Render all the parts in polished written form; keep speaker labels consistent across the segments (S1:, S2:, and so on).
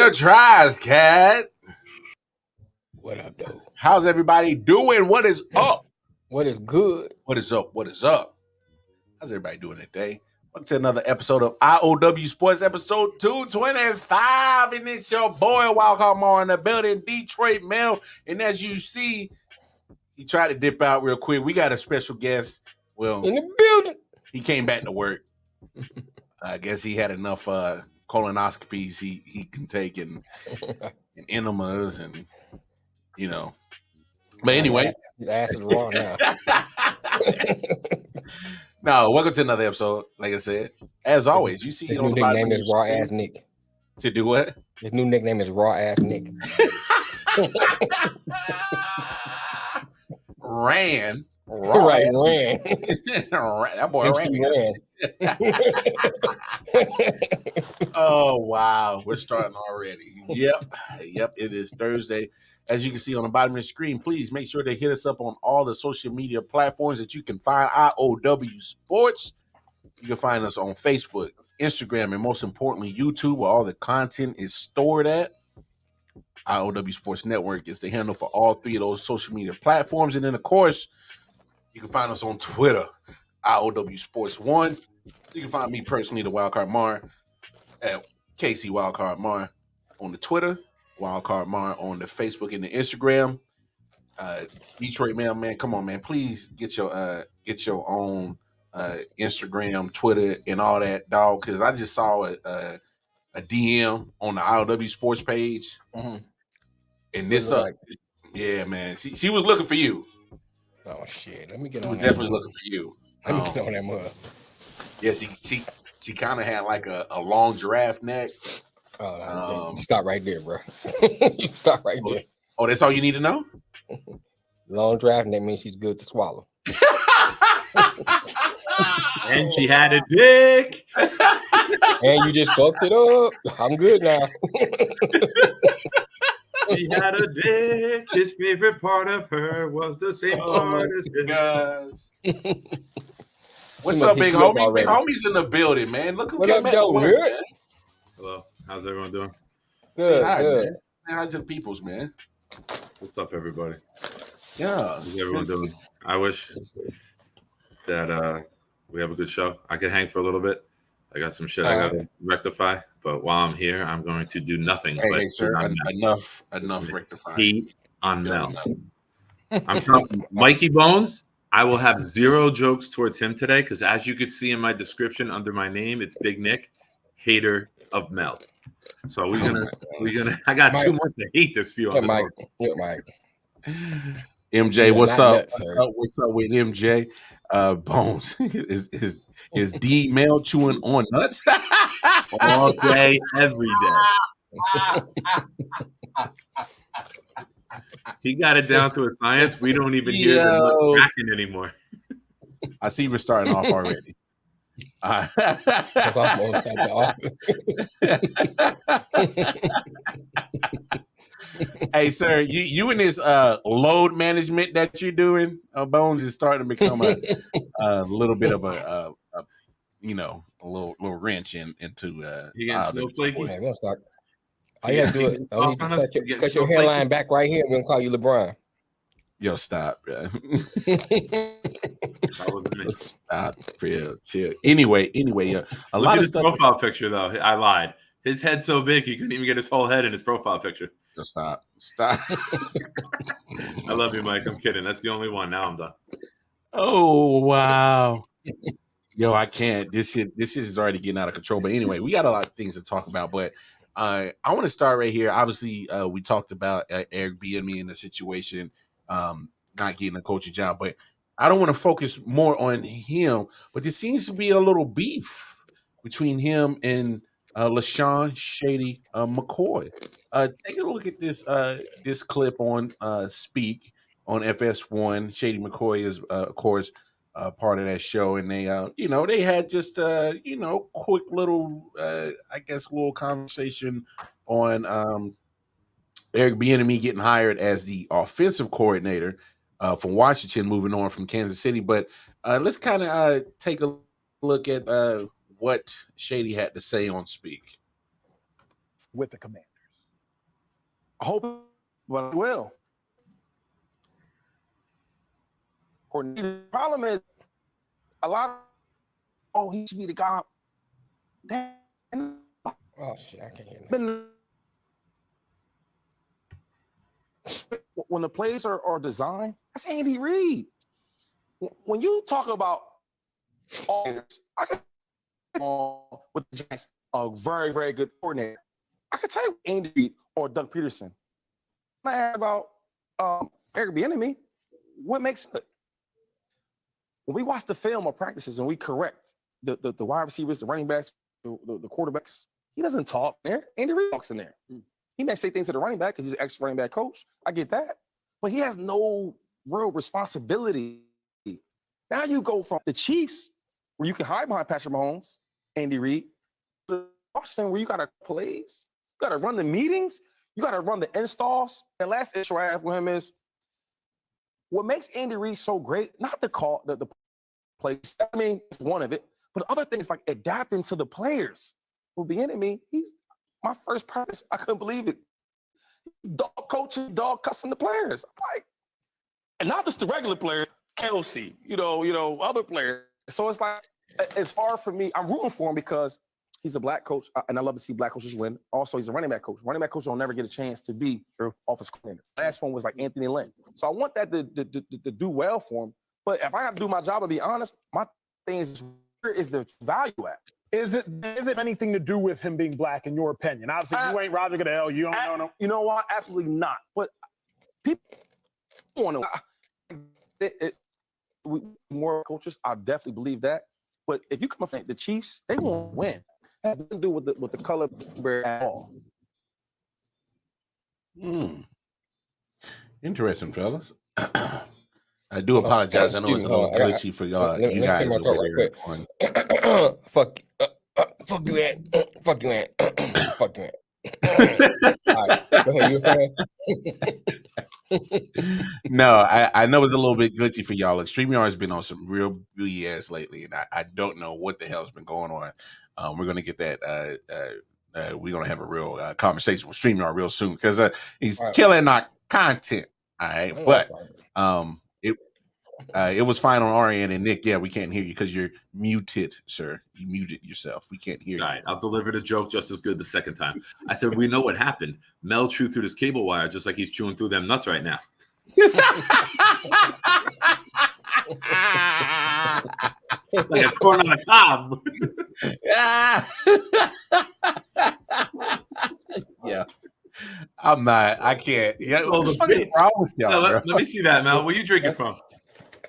S1: Good tries, cat.
S2: What up, though?
S1: How's everybody doing? What is up?
S2: What is good?
S1: What is up? What is up? How's everybody doing today? Welcome to another episode of I.O.W. Sports, episode 225. And it's your boy, Wildcard Mar in the building, Detroit Mel. And as you see, he tried to dip out real quick. We got a special guest. Well,
S2: In the building.
S1: He came back to work. I guess he had enough colonoscopies he can take and enemas and, you know. But anyway.
S2: His ass is raw now.
S1: No, welcome to another episode. Like I said, as always, you see
S2: his
S1: on
S2: new
S1: the bottom
S2: nickname
S1: of
S2: is
S1: your
S2: Raw
S1: screen.
S2: Ass Nick.
S1: To do what?
S2: His new nickname is Raw Ass Nick.
S1: Ran.
S2: Right, ran.
S1: That boy
S2: MC
S1: ran.
S2: ran.
S1: Oh, wow. We're starting already. Yep. It is Thursday. As you can see on the bottom of the screen, please make sure to hit us up on all the social media platforms that you can find I.O.W. Sports. You can find us on Facebook, Instagram, and most importantly, YouTube, where all the content is stored at. I.O.W. Sports Network is the handle for all three of those social media platforms. And then, of course, you can find us on Twitter, I.O.W. Sports 1. You can find me personally, the Wildcard Mar, at KC Wildcard Mar on the Twitter, Wildcard Mar on the Facebook and the Instagram. Detroit man, come on, man. Please get your own Instagram, Twitter, and all that, dog, because I just saw a DM on the I.O.W. Sports page.
S2: Mm-hmm.
S1: And this yeah, man. She was looking for you.
S2: Oh shit! Let me get
S1: she
S2: on.
S1: Was definitely looking for you.
S2: Let me get on that mug.
S1: Yeah, she kind of had like a long giraffe neck.
S2: Stop right there, bro. You stop right there.
S1: Oh, that's all you need to know?
S2: Long draft, and that means she's good to swallow.
S3: And she had a dick.
S2: And you just fucked it up. I'm good now.
S3: She had a dick. His favorite part of her was the same part as his.
S1: What's up, big homie? Big homie's in the building, man. Look who came back to work, man.
S3: Hello. How's everyone doing?
S2: Good,
S1: hi,
S2: good.
S1: Man. How's your peoples, man?
S3: What's up, everybody?
S1: Yeah.
S3: How's everyone doing? I wish that we have a good show. I could hang for a little bit. I got some shit I got to rectify, but while I'm here, I'm going to do nothing.
S1: Hey, sir, enough rectifying.
S3: Heat on Mel. I'm telling Mikey Bones, I will have zero jokes towards him today because as you could see in my description under my name, it's Big Nick, hater of Mel. So we're gonna I got too much to hate this few.
S2: Mike.
S1: MJ, what's up? What's up with MJ? Bones is D Mel chewing on nuts
S3: all day, every day. He got it down to a science. We don't even hear the cracking anymore.
S1: I see we're starting off already.
S2: That's almost at the office.
S1: Hey, sir, you in this load management that you're doing, Bones, is starting to become a little bit of a little wrench into.
S3: You getting snowflakey?
S2: We're gonna start. All you have to do is cut your hairline back right here. We're gonna call you LeBron.
S1: Yo, stop, bro. Stop, chill. Anyway, a lot of stuff.
S3: Profile picture though, I lied. His head's so big he couldn't even get his whole head in his profile picture.
S1: Yo, stop.
S3: I love you, Mike. I'm kidding. That's the only one. Now I'm done.
S1: Oh wow. Yo, I can't. This shit is already getting out of control. But anyway, we got a lot of things to talk about. But I want to start right here. Obviously, we talked about Eric Bienemy in the situation, not getting a coaching job. But I don't want to focus more on him. But there seems to be a little beef between him and LaShawn Shady McCoy. Take a look at this clip on Speak on FS1. Shady McCoy is, of course, part of that show, and they they had just quick little little conversation on Eric Bienemy getting hired as the offensive coordinator from Washington, moving on from Kansas City. But let's kind of take a look at what Shady had to say on Speak.
S4: With the Commanders. I hope it will. The problem is a lot of, he should be the guy.
S2: Oh shit, I can't hear
S4: that. When the plays are designed, that's Andy Reid. When you talk about with the Giants, a very, very good coordinator, I can tell you Andy Reid or Doug Peterson. I asked about Eric Bienemy, what makes it? When we watch the film or practices and we correct the wide receivers, the running backs, the quarterbacks, he doesn't talk there. Andy Reid talks in there. He may say things to the running back because he's an ex-running back coach. I get that. But he has no real responsibility. Now you go from the Chiefs, where you can hide behind Patrick Mahomes, Andy Reid, to Washington, where you got to plays, you got to run the meetings, you got to run the installs. And last issue I have with him is, what makes Andy Reid so great, not the call, the plays, I mean, it's one of it, but other things like adapting to the players. With Bienemy, he's my first practice, I couldn't believe it. Dog coaching, dog cussing the players. I'm like, and not just the regular players, Kelsey, other players. So it's like, it's hard for me. I'm rooting for him because he's a black coach, and I love to see black coaches win. Also, he's a running back coach. Running back coaches don't never get a chance to be offensive coordinator. Last one was like Anthony Lynn. So I want that to do well for him. But if I have to do my job and be honest, my thing is, where is the value at?
S5: Is it anything to do with him being black, in your opinion? Obviously, you ain't Roger Goodell. You don't know.
S4: You know what? Absolutely not. But people want to. More coaches, I definitely believe that. But if you come up with the Chiefs, they won't win. It has nothing to do with the color at all.
S1: Interesting, fellas. I do apologize. I know it's a little glitchy for y'all. You guys over there.
S2: Fuck you, Ant. Fuck you, Ant. Fuck you, Ant. All right, go ahead. You were saying?
S1: No, I know it's a little bit glitchy for y'all. StreamYard has been on some real BS lately, and I don't know what the hell's been going on. We're gonna get that. We're gonna have a real conversation with StreamYard real soon because he's killing our content. All right, but it was fine on our end, and Nick, we can't hear you because you're muted, sir. You muted yourself. We can't hear you.
S3: All right, I'll deliver the joke just as good the second time. I said, we know what happened. Mel chewed through this cable wire just like he's chewing through them nuts right now. Like a corn on a cob.
S1: Yeah. I'm not. I can't. What's
S3: wrong with y'all, let me see that, Mel. Where you drinking from?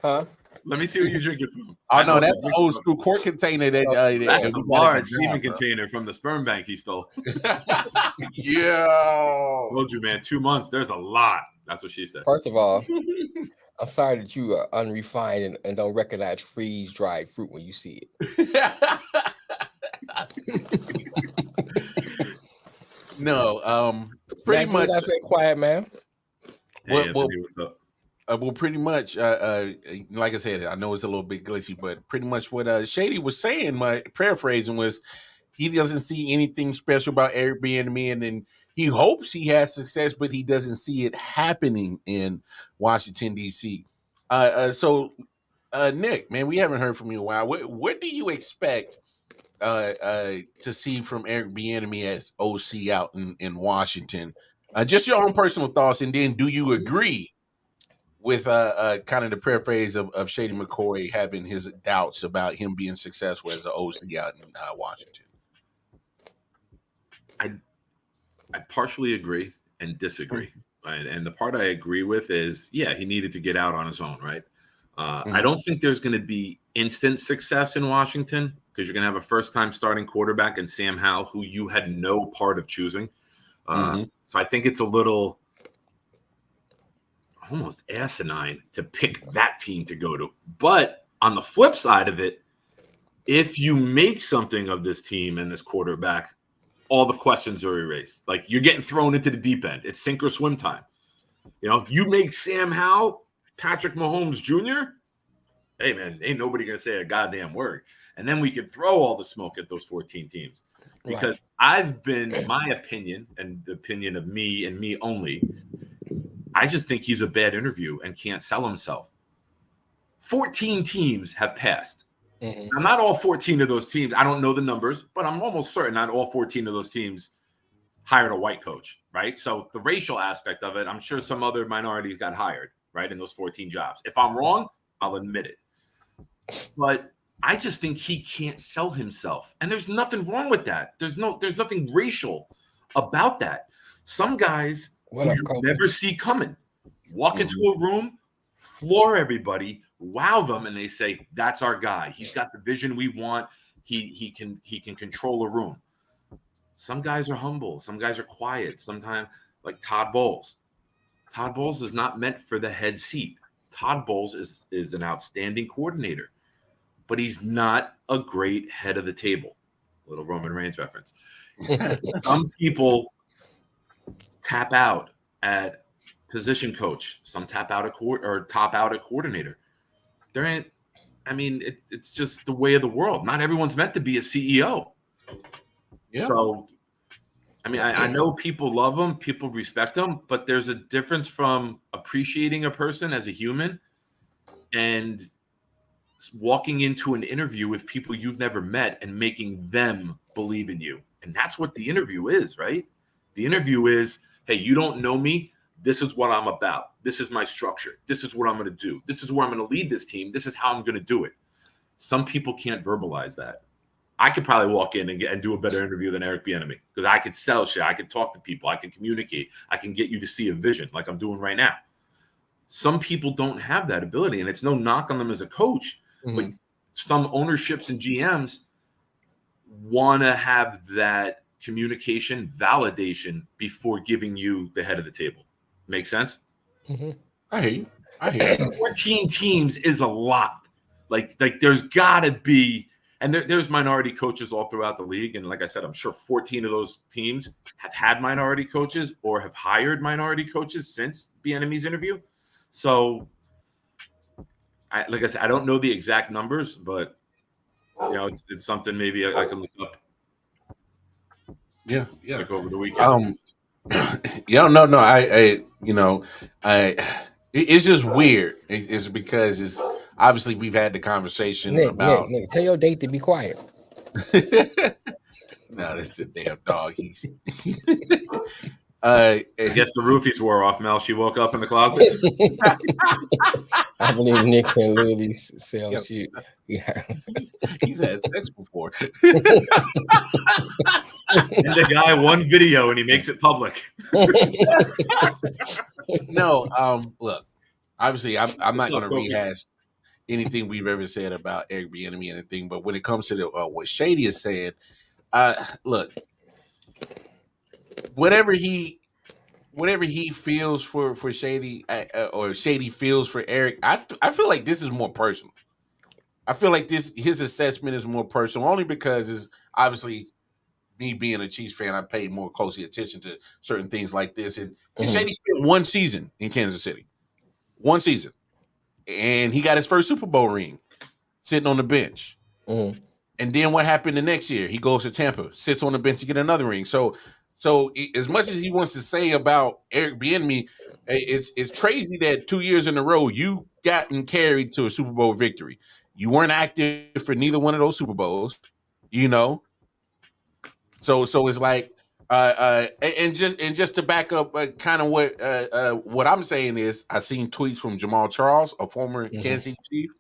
S2: Huh?
S3: Let me see what you're drinking from.
S1: Oh, no, that's an old school quart container. That's
S3: a large semen container from the sperm bank he stole.
S1: Yeah.
S3: Told you, man, 2 months. There's a lot. That's what she said.
S2: First of all, I'm sorry that you are unrefined and don't recognize freeze-dried fruit when you see it.
S1: No, pretty much.
S2: That's very quiet, man.
S3: Hey, Anthony, what's up?
S1: Well, pretty much, like I said, I know it's a little bit glitchy, but pretty much what Shady was saying, my paraphrasing was, he doesn't see anything special about Eric Bienemy, and then he hopes he has success, but he doesn't see it happening in Washington, D.C. So, Nick, man, we haven't heard from you in a while. What do you expect to see from Eric Bienemy as OC out in Washington? Just your own personal thoughts, and then do you agree with kind of the paraphrase of Shady McCoy having his doubts about him being successful as an OC out in Washington?
S3: I partially agree and disagree. And the part I agree with is, he needed to get out on his own, right? I don't think there's going to be instant success in Washington because you're going to have a first-time starting quarterback in Sam Howell, who you had no part of choosing. So I think it's a little almost asinine to pick that team to go to. But on the flip side of it, if you make something of this team and this quarterback, all the questions are erased. Like, you're getting thrown into the deep end. It's sink or swim time. You make Sam Howell, Patrick Mahomes Jr., hey, man, ain't nobody going to say a goddamn word. And then we can throw all the smoke at those 14 teams. because I've been, my opinion and the opinion of me and me only, I just think he's a bad interview and can't sell himself. 14 teams have passed.
S2: Mm-hmm.
S3: Now, not all 14 of those teams, I don't know the numbers, but I'm almost certain not all 14 of those teams hired a white coach, right? So the racial aspect of it, I'm sure some other minorities got hired, right, in those 14 jobs. If I'm wrong, I'll admit it. But I just think he can't sell himself. And there's nothing wrong with that. There's nothing racial about that. Some guys who you never see coming walk into a room, floor everybody, wow them, and they say, that's our guy. He's got the vision we want. He can control a room. Some guys are humble. Some guys are quiet. Sometimes, like Todd Bowles. Todd Bowles is not meant for the head seat. Todd Bowles is an outstanding coordinator, but he's not a great head of the table. Little Roman Reigns reference. Some people tap out at position coach. Some tap out at top out at coordinator. There ain't. I mean, it's just the way of the world. Not everyone's meant to be a CEO. Yeah. So, I mean, I know people love them, people respect them, but there's a difference from appreciating a person as a human and walking into an interview with people you've never met and making them believe in you. And that's what the interview is, right? The interview is, hey, you don't know me. This is what I'm about. This is my structure. This is what I'm going to do. This is where I'm going to lead this team. This is how I'm going to do it. Some people can't verbalize that. I could probably walk in and do a better interview than Eric Bienemy because I could sell shit. I could talk to people. I can communicate. I can get you to see a vision like I'm doing right now. Some people don't have that ability, and it's no knock on them as a coach, but some ownerships and GMs want to have that communication validation before giving you the head of the table. Make sense?
S1: I hear you.
S3: 14 teams is a lot. Like there's got to be, and there's minority coaches all throughout the league. And like I said, I'm sure 14 of those teams have had minority coaches or have hired minority coaches since Bienemy's interview. So, like I said, I don't know the exact numbers, but it's something maybe I can look up.
S1: Yeah.
S3: Like over the weekend.
S1: It's just weird. It's because it's obviously we've had the conversation about.
S2: Nick, tell your date to be quiet.
S1: No, that's the damn dog. He's.
S3: I guess the roofies wore off, Mel. She woke up in the closet.
S2: I believe Nick can literally sell shit. Yeah.
S1: He's had sex before.
S3: And the guy one video and he makes it public.
S1: No, look, obviously I'm not going to rehash anything we've ever said about Eric Bienemy or anything, but when it comes to what Shady is saying, look, whatever he feels for Shady or Shady feels for Eric, I feel like this is more personal. I feel like his assessment is more personal, only because it's obviously me being a Chiefs fan, I paid more closely attention to certain things like this. And Shady spent one season in Kansas City, one season, and he got his first Super Bowl ring sitting on the bench. And then what happened the next year? He goes to Tampa, sits on the bench to get another ring. So as much as he wants to say about Eric Bienemy, it's crazy that 2 years in a row you gotten carried to a Super Bowl victory. You weren't active for neither one of those Super Bowls, So it's like, and just to back up, kind of what I'm saying is, I seen tweets from Jamal Charles, a former Kansas City Chief.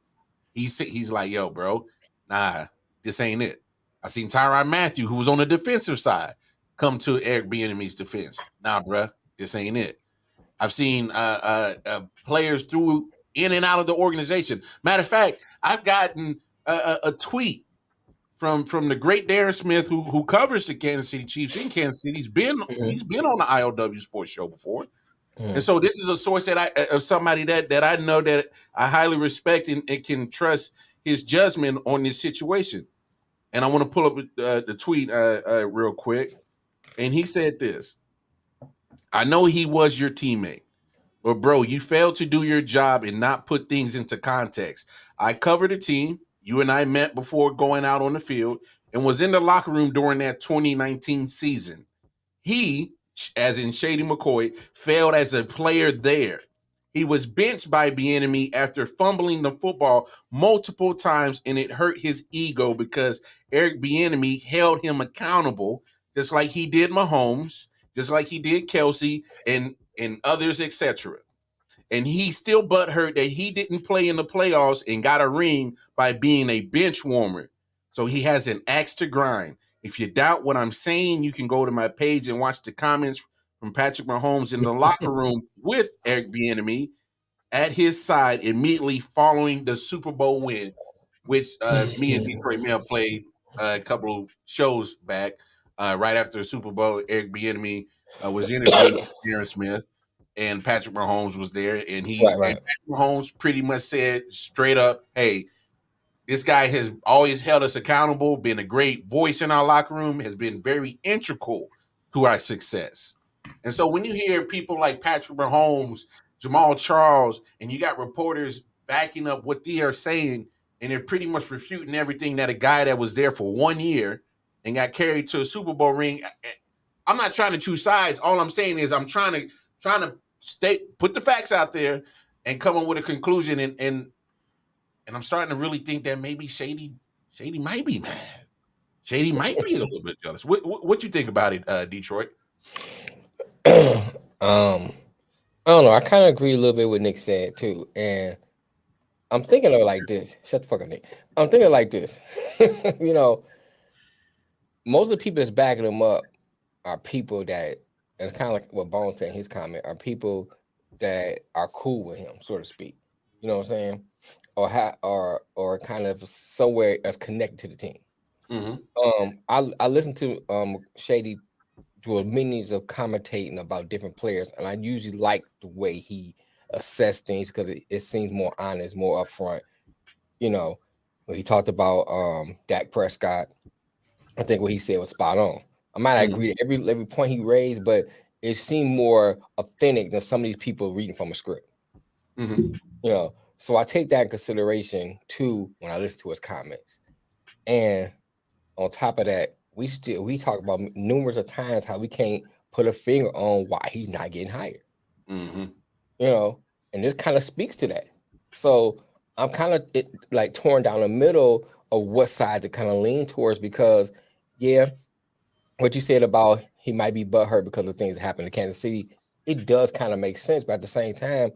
S1: He's like, yo, bro, nah, this ain't it. I seen Tyrann Mathieu, who was on the defensive side, come to Eric Bienemy's defense. Nah, bro, this ain't it. I've seen players through in and out of the organization. Matter of fact, I've gotten a tweet from the great Darren Smith, who covers the Kansas City Chiefs in Kansas City. He's been on the I.O.W. sports show before. And so this is a source of somebody that I know that I highly respect and can trust his judgment on this situation. And I want to pull up the tweet real quick. And he said this: I know he was your teammate, but bro, you failed to do your job and not put things into context. I covered the team. You and I met before going out on the field, and was in the locker room during that 2019 season. He, as in Shady McCoy, failed as a player there. He was benched by Bienemy after fumbling the football multiple times, and it hurt his ego because Eric Bienemy held him accountable, just like he did Mahomes, just like he did Kelsey, and others, etc. And he's still butthurt that he didn't play in the playoffs and got a ring by being a bench warmer. So he has an axe to grind. If you doubt what I'm saying, you can go to my page and watch the comments from Patrick Mahomes in the locker room with Eric Bienemy at his side immediately following the Super Bowl win, which me and Detroit Mel played a couple of shows back. Right after the Super Bowl, Eric Bienemy was interviewed with Aaron Smith, and Patrick Mahomes was there, and and Patrick Mahomes pretty much said straight up, "Hey, this guy has always held us accountable, been a great voice in our locker room, has been very integral to our success." And so when you hear people like Patrick Mahomes, Jamal Charles, and you got reporters backing up what they are saying, and they're pretty much refuting everything that a guy that was there for 1 year and got carried to a Super Bowl ring. I'm not trying to choose sides. All I'm saying is I'm trying to put the facts out there and come up with a conclusion. And I'm starting to really think that maybe Shady might be mad. Shady might be a little bit jealous. What you think about it, Detroit?
S2: I don't know. I kind of agree a little bit with Nick said too, and I'm thinking of it like this. Shut the fuck up, Nick. I'm thinking like this. You know, most of the people that's backing him up are people that, and it's kind of like what Bones said in his comment, are people that are cool with him, so to speak. You know what I'm saying? Or kind of somewhere that's connected to the team.
S1: Mm-hmm.
S2: I listened to Shady do many of commentating about different players, and I usually like the way he assess things because it seems more honest, more upfront. You know, when he talked about Dak Prescott, I think what he said was spot on. I might not agree to every point he raised, but it seemed more authentic than some of these people reading from a script.
S1: Mm-hmm.
S2: You know, so I take that in consideration too when I listen to his comments. And on top of that, we talk about numerous of times how we can't put a finger on why he's not getting hired.
S1: Mm-hmm.
S2: You know, and this kind of speaks to that. So I'm kind of like torn down the middle of what side to kind of lean towards because, yeah, what you said about he might be butthurt because of things that happened in Kansas City, it does kind of make sense. But at the same time,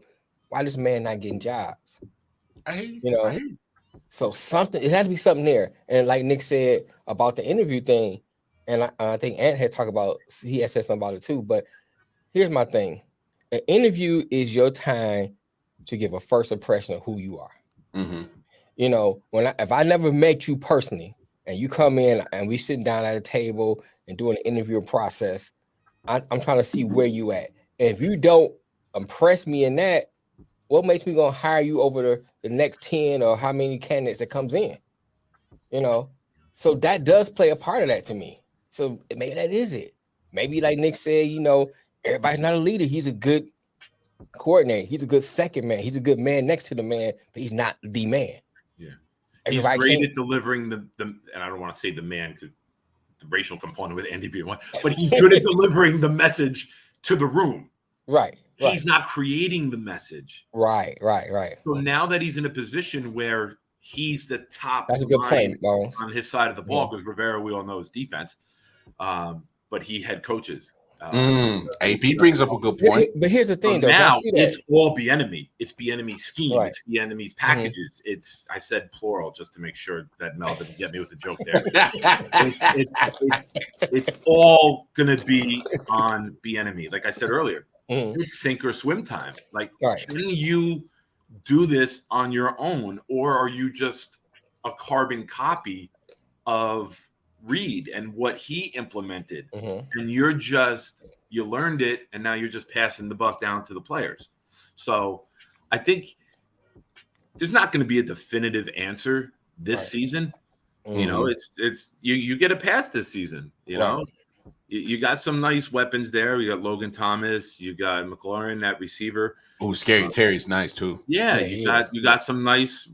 S2: why this man not getting jobs? You know, so something, it had to be something there. And like Nick said about the interview thing, and I think Ant had talked about, he had said something about it too. But here's my thing. An interview is your time to give a first impression of who you are.
S1: Mm-hmm.
S2: You know, if I never met you personally and you come in and we sitting down at a table and doing an interview process, I'm trying to see where you at. And if you don't impress me in that, what makes me gonna hire you over the next 10 or how many candidates that comes in? You know, so that does play a part of that to me. So maybe that is it. Maybe like Nick said, you know, everybody's not a leader. He's a good coordinator. He's a good second man. He's a good man next to the man, but he's not the man.
S3: Yeah.
S2: Everybody
S3: He's great
S2: can't.
S3: at delivering the and I don't want to say the man because the racial component with Andy being one, but he's good at delivering the message to the room.
S2: Right.
S3: He's not creating the message.
S2: Right.
S3: So now that he's in a position where he's the top
S2: That's a good point, Bones.
S3: on his side of the ball, because Rivera, we all know, is defense, but he had coaches.
S1: AP brings up a good point.
S2: But here's the thing,
S3: so
S2: though.
S3: now it's all Bienemy. It's Bienemy's scheme.
S2: Right.
S3: It's Bienemy's packages. I said plural just to make sure that Mel didn't get me with the joke there. it's all gonna be on Bienemy. Like I said earlier, it's sink or swim time. Like, can you do this on your own, or are you just a carbon copy of Reed and what he implemented, and you learned it, and now you're just passing the buck down to the players? So I think there's not going to be a definitive answer this season. You know, it's you get a pass this season. You know, you got some nice weapons there. You got Logan Thomas, you got McLaurin, that receiver.
S1: Oh, Scary Terry's nice too.
S3: Yeah, you got some nice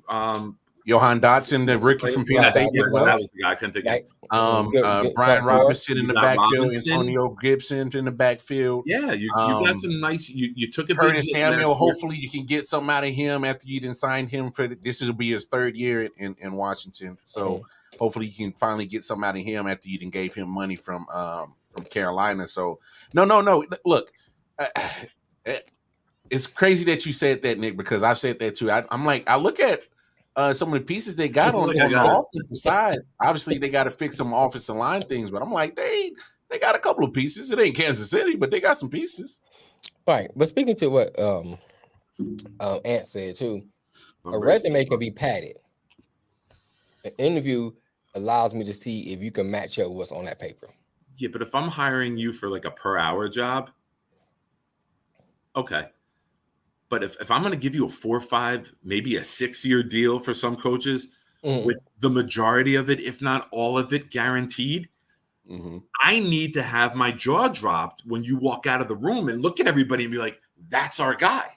S1: Johan Dotson, the rookie from Penn
S2: Yes,
S1: State.
S2: yes,
S3: that was the guy I couldn't think of.
S2: Good
S1: Brian
S2: front court.
S1: Robinson in
S3: You
S1: the
S3: got
S1: backfield.
S3: Robinson.
S1: Antonio Gibson in the backfield.
S3: Yeah, you got some nice. You took a big
S1: Curtis
S3: hit
S1: Samuel.
S3: last year.
S1: Hopefully, you can get something out of him after you didn't sign him for this. Will be his third year in Washington. So hopefully, you can finally get something out of him after you didn't gave him money from Carolina. So no. Look, it's crazy that you said that, Nick, because I've said that too. I'm like, I look at some of the pieces they got on the offensive side. Obviously, they got to fix some offensive line things, but I'm like, they got a couple of pieces. It ain't Kansas City, but they got some pieces.
S2: Right. But speaking to what Ant said too, a resume can be padded. An interview allows me to see if you can match up what's on that paper.
S3: Yeah, but if I'm hiring you for like a per hour job, okay. But if I'm going to give you a 4 or 5, maybe a 6-year deal for some coaches, with the majority of it, if not all of it, guaranteed, I need to have my jaw dropped when you walk out of the room and look at everybody and be like, "That's our guy."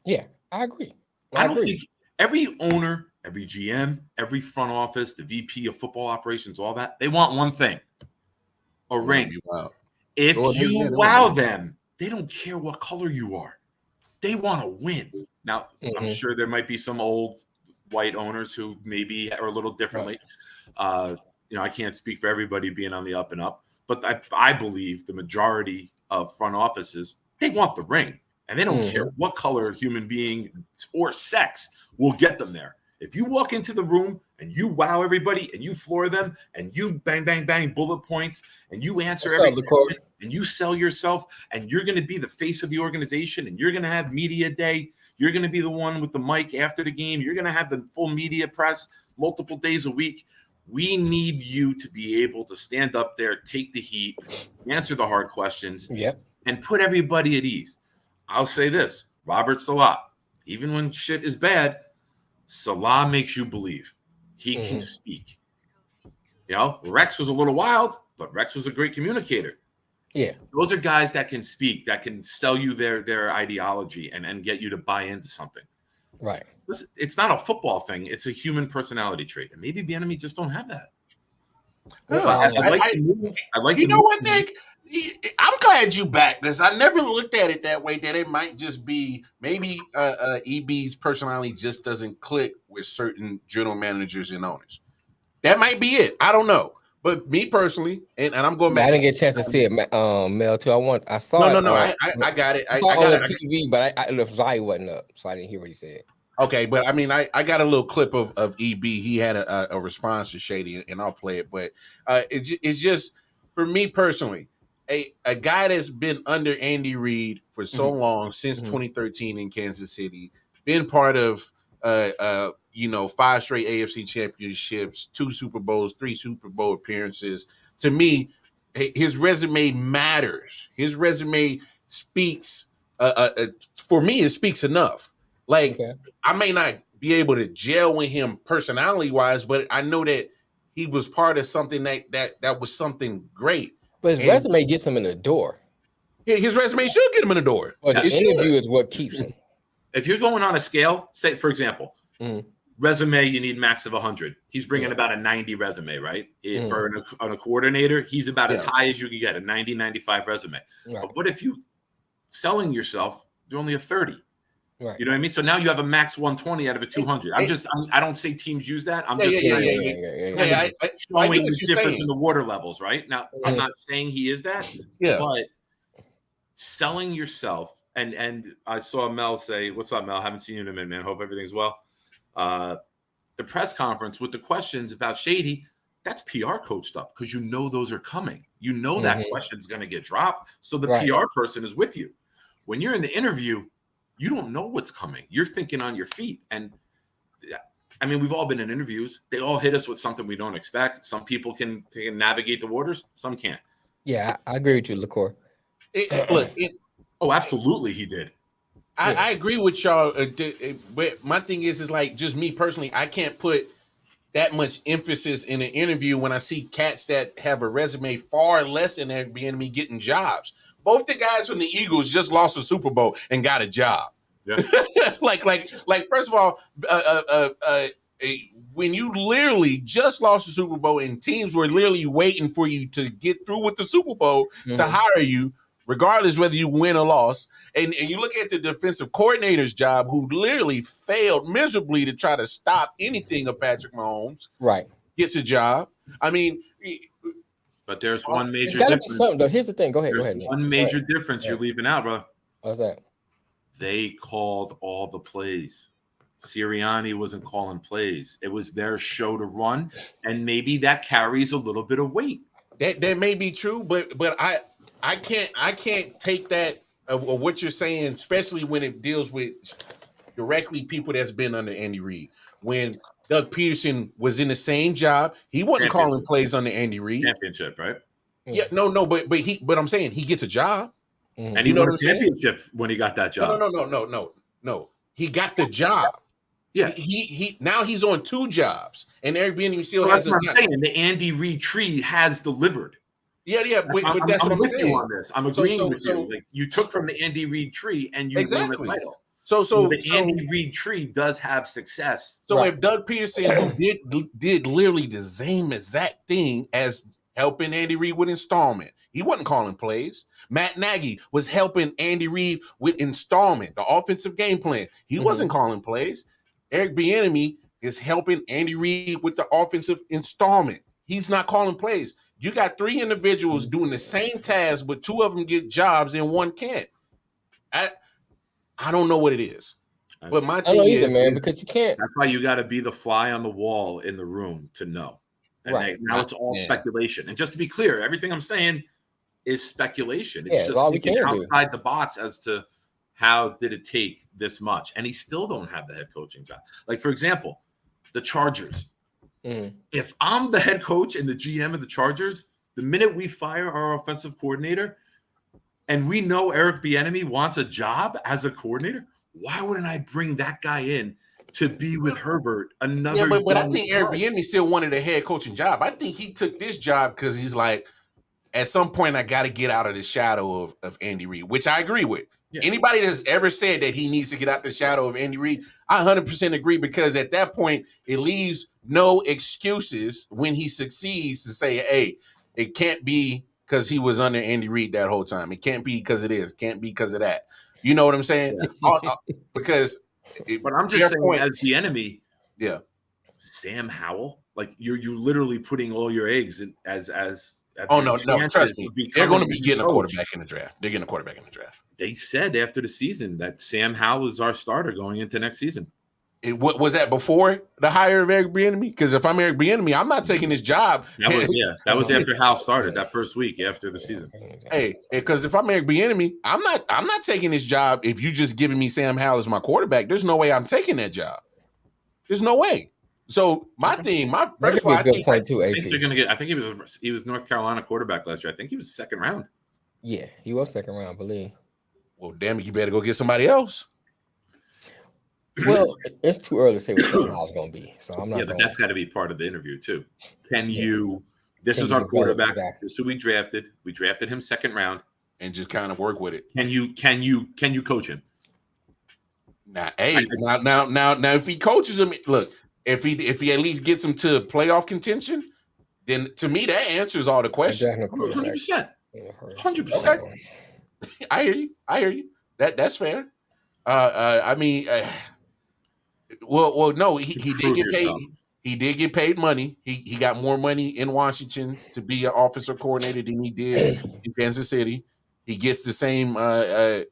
S2: Yeah, I agree.
S3: I don't think every owner, every GM, every front office, the VP of football operations, all that, they want one thing: a ring. If you wow them, they don't care what color you are. They want to win. Now, I'm sure there might be some old white owners who maybe are a little differently. I can't speak for everybody being on the up and up, but I believe the majority of front offices, they want the ring, and they don't care what color human being or sex will get them there. If you walk into the room and you wow everybody and you floor them and you bang, bang, bang bullet points and you answer every question and you sell yourself and you're going to be the face of the organization and you're going to have media day. You're going to be the one with the mic after the game. You're going to have the full media press multiple days a week. We need you to be able to stand up there, take the heat, answer the hard questions, and put everybody at ease. I'll say this, Robert Salah, even when shit is bad, Salah makes you believe. He can speak. Rex was a little wild, but Rex was a great communicator.
S2: Yeah.
S3: Those are guys that can speak, that can sell you their ideology and get you to buy into something.
S2: Right.
S3: Listen, it's not a football thing. It's a human personality trait. And maybe Bienemy just don't have that.
S1: You know what, Nick? I'm glad you back this. I never looked at it that way, that it might just be maybe EB's personality just doesn't click with certain general managers and owners. That might be it. I don't know. But me personally, and I'm going back.
S2: I didn't get a chance to see it, Mel, too. I saw it.
S1: No. I got it. I
S2: saw
S1: got
S2: it on TV, but the volume wasn't up, so I didn't hear what he said.
S1: Okay, but I mean, I got a little clip of EB. He had a response to Shady, and I'll play it. But it's just, for me personally, a guy that's been under Andy Reid for so long, since 2013 in Kansas City, been part of 5 straight AFC championships, 2 Super Bowls, 3 Super Bowl appearances. To me, his resume matters. His resume speaks. For me, it speaks enough. Like, I may not be able to gel with him personality wise, but I know that he was part of something that was something great.
S2: But his resume gets him in the door.
S1: His resume should get him in the door.
S2: But the interview is what keeps him.
S3: If you're going on a scale, say, for example, resume, you need max of 100. He's bringing about a 90 resume, right? For a coordinator, he's about as high as you can get, a 90, 95 resume. Right. But what if you selling yourself, you're only a 30? Right. You know what I mean? So now you have a max 120 out of a 200. I don't say teams use that. I'm just showing the difference in the water levels, right? Now, I'm not saying he is that, but selling yourself, and I saw Mel say, "What's up, Mel? Haven't seen you in a minute, man. Hope everything's well." The press conference with the questions about Shady, that's PR coached up because those are coming. That question's going to get dropped. So the PR person is with you. When you're in the interview, you don't know what's coming. You're thinking on your feet. And I mean, we've all been in interviews. They all hit us with something we don't expect. Some people can navigate the waters. Some can't.
S2: Yeah, I agree with you, LaCour.
S3: Absolutely, he did.
S1: I agree with y'all. But my thing is like, just me personally, I can't put that much emphasis in an interview when I see cats that have a resume far less than Bienemy getting jobs. Both the guys from the Eagles just lost a Super Bowl and got a job. Yeah. like first of all, when you literally just lost the Super Bowl and teams were literally waiting for you to get through with the Super Bowl to hire you, regardless whether you win or lost. And you look at the defensive coordinator's job, who literally failed miserably to try to stop anything of Patrick Mahomes.
S2: Right.
S1: Gets a job. I mean,
S3: but there's one major
S2: It's got to be
S3: difference.
S2: something, though. Here's the thing. Go ahead.
S3: There's
S2: Nick.
S3: one major difference you're leaving out, bro.
S2: What's that?
S3: They called all the plays. Sirianni wasn't calling plays. It was their show to run, and maybe that carries a little bit of weight.
S1: That may be true, but I can't take that of what you're saying, especially when it deals with directly people that's been under Andy Reid. When Doug Peterson was in the same job, he wasn't calling plays under Andy Reid.
S3: Championship, right?
S1: Yeah, no, but I'm saying he gets a job,
S3: and he won a championship when he got that job.
S1: No. He got the job. Yeah, he now he's on 2 jobs, and Eric Bienemy still hasn't.
S3: That's what I'm saying. The Andy Reid tree has delivered.
S1: Yeah, but that's what I'm saying.
S3: On this. I'm agreeing with you. Like, you took from the Andy Reid tree and you
S1: exactly.
S3: won the title.
S1: So
S3: the Andy Reid tree does have success.
S1: So if Doug Peterson did literally the same exact thing as helping Andy Reid with installment, he wasn't calling plays. Matt Nagy was helping Andy Reid with installment, the offensive game plan. He wasn't calling plays. Eric Bienemy is helping Andy Reid with the offensive installment. He's not calling plays. You got 3 individuals doing the same task, but 2 of them get jobs and 1 can't. I don't know what it is. But my thing is,
S2: because you can't.
S3: That's why you got to be the fly on the wall in the room to know. And now it's all speculation. And just to be clear, everything I'm saying is speculation. It's just
S2: all we can
S3: outside the box as to how did it take this much. And he still don't have the head coaching job. Like, for example, the Chargers. If I'm the head coach and the GM of the Chargers, the minute we fire our offensive coordinator and we know Eric Bienemy wants a job as a coordinator, why wouldn't I bring that guy in to be with Herbert?
S1: But I think Eric Bienemy still wanted a head coaching job. I think he took this job because he's like, at some point, I got to get out of the shadow of Andy Reid, which I agree with. Yeah. Anybody that's ever said that he needs to get out the shadow of Andy Reid, I 100% agree, because at that point, it leaves no excuses when he succeeds to say, hey, it can't be because he was under Andy Reid that whole time. It can't be because it is. Can't be because of that. You know what I'm saying? Yeah. Because
S3: but I'm just saying, as the enemy, Sam Howell, like you're literally putting all your eggs in as
S1: no, trust me. They're going to be getting a quarterback in the draft. They're getting a quarterback in the draft.
S3: They said after the season that Sam Howell is our starter going into next season.
S1: What was that before the hire of Eric Bienemy? Because if I'm Eric Bienemy, I'm not taking his job.
S3: That was after Howell started that first week after the season.
S1: Hey, because if I'm Eric Bienemy, I'm not taking his job if you just giving me Sam Howell as my quarterback. There's no way I'm taking that job. There's no way. So my thing, I think
S3: they're gonna get. I think he was North Carolina quarterback last year. I think he was 2nd round.
S2: Yeah, he was 2nd round, I believe.
S1: Well, damn it, you better go get somebody else.
S2: Well, it's too early to say what Sam Howell's going to be, so I'm not.
S3: Yeah, but that's got to be part of the interview too. This is our quarterback. This is who we drafted. We drafted him 2nd round,
S1: and just kind of work with it.
S3: Can you coach him?
S1: Now, if he coaches him, look, if he at least gets him to playoff contention, then to me that answers all the questions.
S3: 100%. 100%.
S1: Okay. I hear you. That's fair. I mean, no, he did get paid. He did get paid money. He got more money in Washington to be an offensive coordinator than he did in Kansas City. He gets the same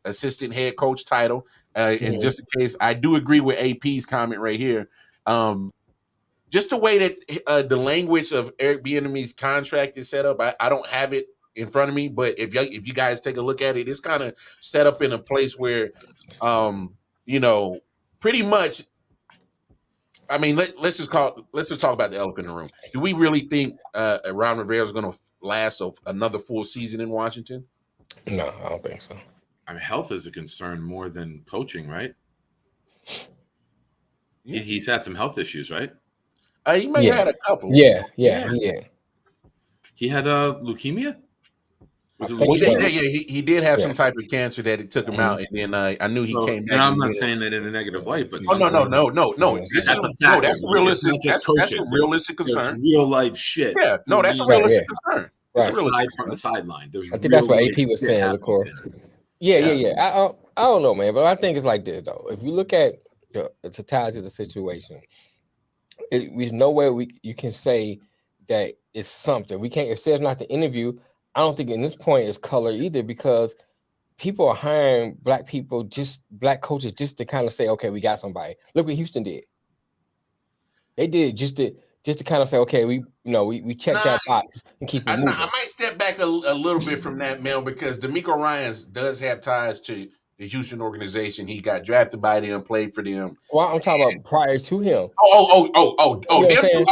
S1: assistant head coach title. And just in case, I do agree with AP's comment right here. Just the way that the language of Eric Bieniemy's contract is set up, I don't have it in front of me, but if you guys take a look at it, it's kind of set up in a place where, pretty much. I mean, let's just talk about the elephant in the room. Do we really think Ron Rivera is going to last another full season in Washington?
S2: No, I don't think so.
S3: I mean, health is a concern more than coaching, right? Yeah. He's had some health issues, right?
S1: He may have had a couple.
S2: Yeah.
S3: He had leukemia. Was it
S2: think
S1: Well,
S3: leukemia?
S1: yeah, he did have
S2: Yeah.
S1: some type of cancer that it took him out, and then I knew he
S3: So,
S1: came back.
S3: and I'm
S1: and
S3: not
S1: did it.
S3: saying that in a negative light, but
S1: Oh no.
S2: Yeah.
S1: This
S3: that's
S1: is
S3: a
S1: no.
S3: fact.
S1: That's a
S3: It's
S1: realistic.
S3: not just
S1: That's a
S3: coaching.
S1: realistic
S3: There's
S1: concern.
S3: real life shit.
S1: Yeah, no, that's a
S2: Right,
S1: realistic
S2: yeah.
S1: concern. It's a
S2: Right.
S1: realistic
S3: Aside from the
S1: concern.
S3: sideline, there's
S2: I think that's what
S3: real
S2: AP
S3: life
S2: was
S3: shit
S2: saying,
S3: happening
S2: LaCour.
S3: there.
S2: Yeah. I don't know, man, but I think it's like this though. If you look at the totality of the situation, there's no way you can say that it's something. We can't. If there's not the interview, I don't think in this point it's color either, because people are hiring black people, just black coaches, just to kind of say, okay, we got somebody. Look what Houston did. They did just to kind of say, okay, we check that box and keep it moving.
S1: I might step back a little bit from that, Mel, because D'Amico Ryans does have ties to the Houston organization. He got drafted by them, played for them.
S2: Well, I'm talking about prior to him.
S1: You know what I'm saying?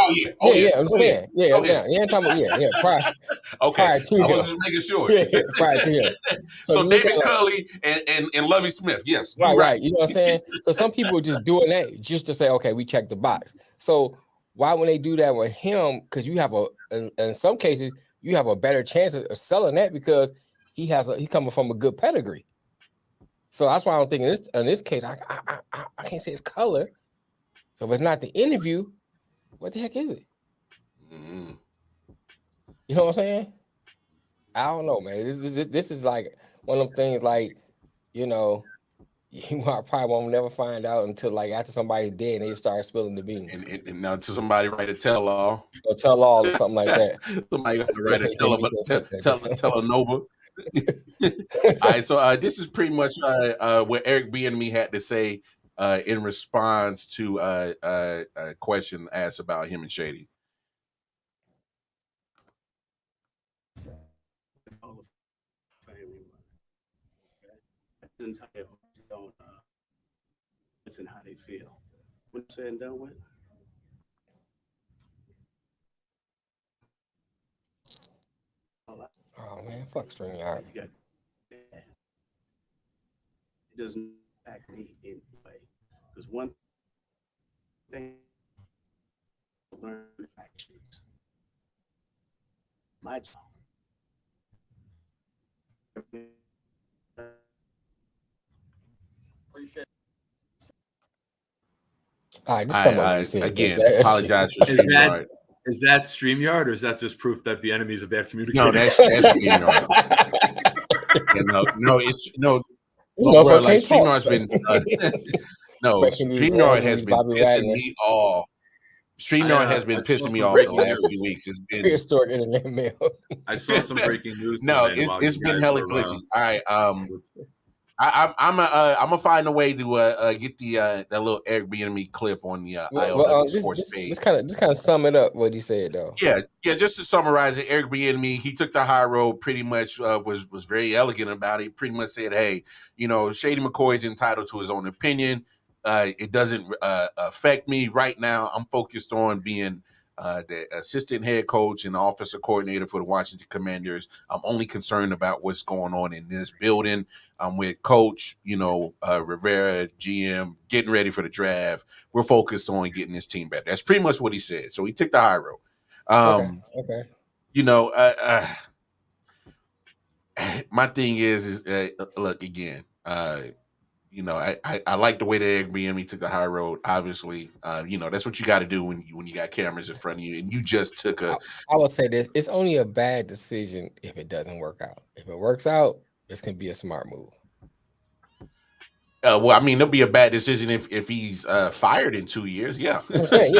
S2: Yeah, I'm saying. Yeah, I'm talking about prior.
S1: Okay,
S2: Prior to
S1: I
S2: him.
S1: was just making sure.
S2: Yeah, prior to him.
S1: So David Culley and Lovie Smith, yes,
S2: right. You know what I'm saying? So some people are just doing that just to say, okay, we checked the box. So why when they do that with him? Because you have in some cases you have a better chance of selling that, because he coming from a good pedigree. So that's why I'm thinking in this case, I can't say it's color. So if it's not the interview, what the heck is it?
S1: Mm-hmm.
S2: You know what I'm saying? I don't know, man. This is like one of them things, like, you probably won't never find out until like after somebody's dead and they start spilling the beans.
S1: And now to somebody write a tell-all.
S2: Or tell-all or something like that.
S1: Somebody got to write a tell-Nova. All right, so this is pretty much what Eric Bienemy had to say in response to a question asked about him and Shady.
S6: Listen how they feel. When it's said and done with.
S2: Oh man, fuck StreamYard.
S6: It doesn't act me in way. Because one thing learn actions. My job.
S2: All right, just somebody
S1: again, apologize for StreamYard.
S3: Is that StreamYard, or is that just proof that Bienemy is a bad communicator?
S1: No, that's StreamYard. Well, like StreamYard's been StreamYard has been pissing me off. StreamYard has been pissing me off the last few weeks. It's been
S2: prehistoric internet mail.
S3: I saw some breaking news.
S1: No, it's been hella glitchy. All right, I'm gonna find a way to get that little Eric Bienemy clip on the I.O.W. Sports page.
S2: Just kind of sum it up what he said though.
S1: Yeah. Just to summarize it, Eric Bienemy, he took the high road. Pretty much was very elegant about it. He pretty much said, "Hey, Shady McCoy is entitled to his own opinion. It doesn't affect me right now. I'm focused on being the assistant head coach and offensive coordinator for the Washington Commanders. I'm only concerned about what's going on in this building. I'm with Coach, Rivera, GM, getting ready for the draft. We're focused on getting this team better." That's pretty much what he said. So he took the high road.
S2: Okay.
S1: My thing is look again. I like the way that Eric Bienemy took the high road. Obviously, that's what you got to do when you got cameras in front of you, and you just took a.
S2: I will say this: it's only a bad decision if it doesn't work out. If it works out, this can be a smart move.
S1: Well, I mean, it'll be a bad decision if he's fired in 2 years. Yeah,
S2: I'm saying.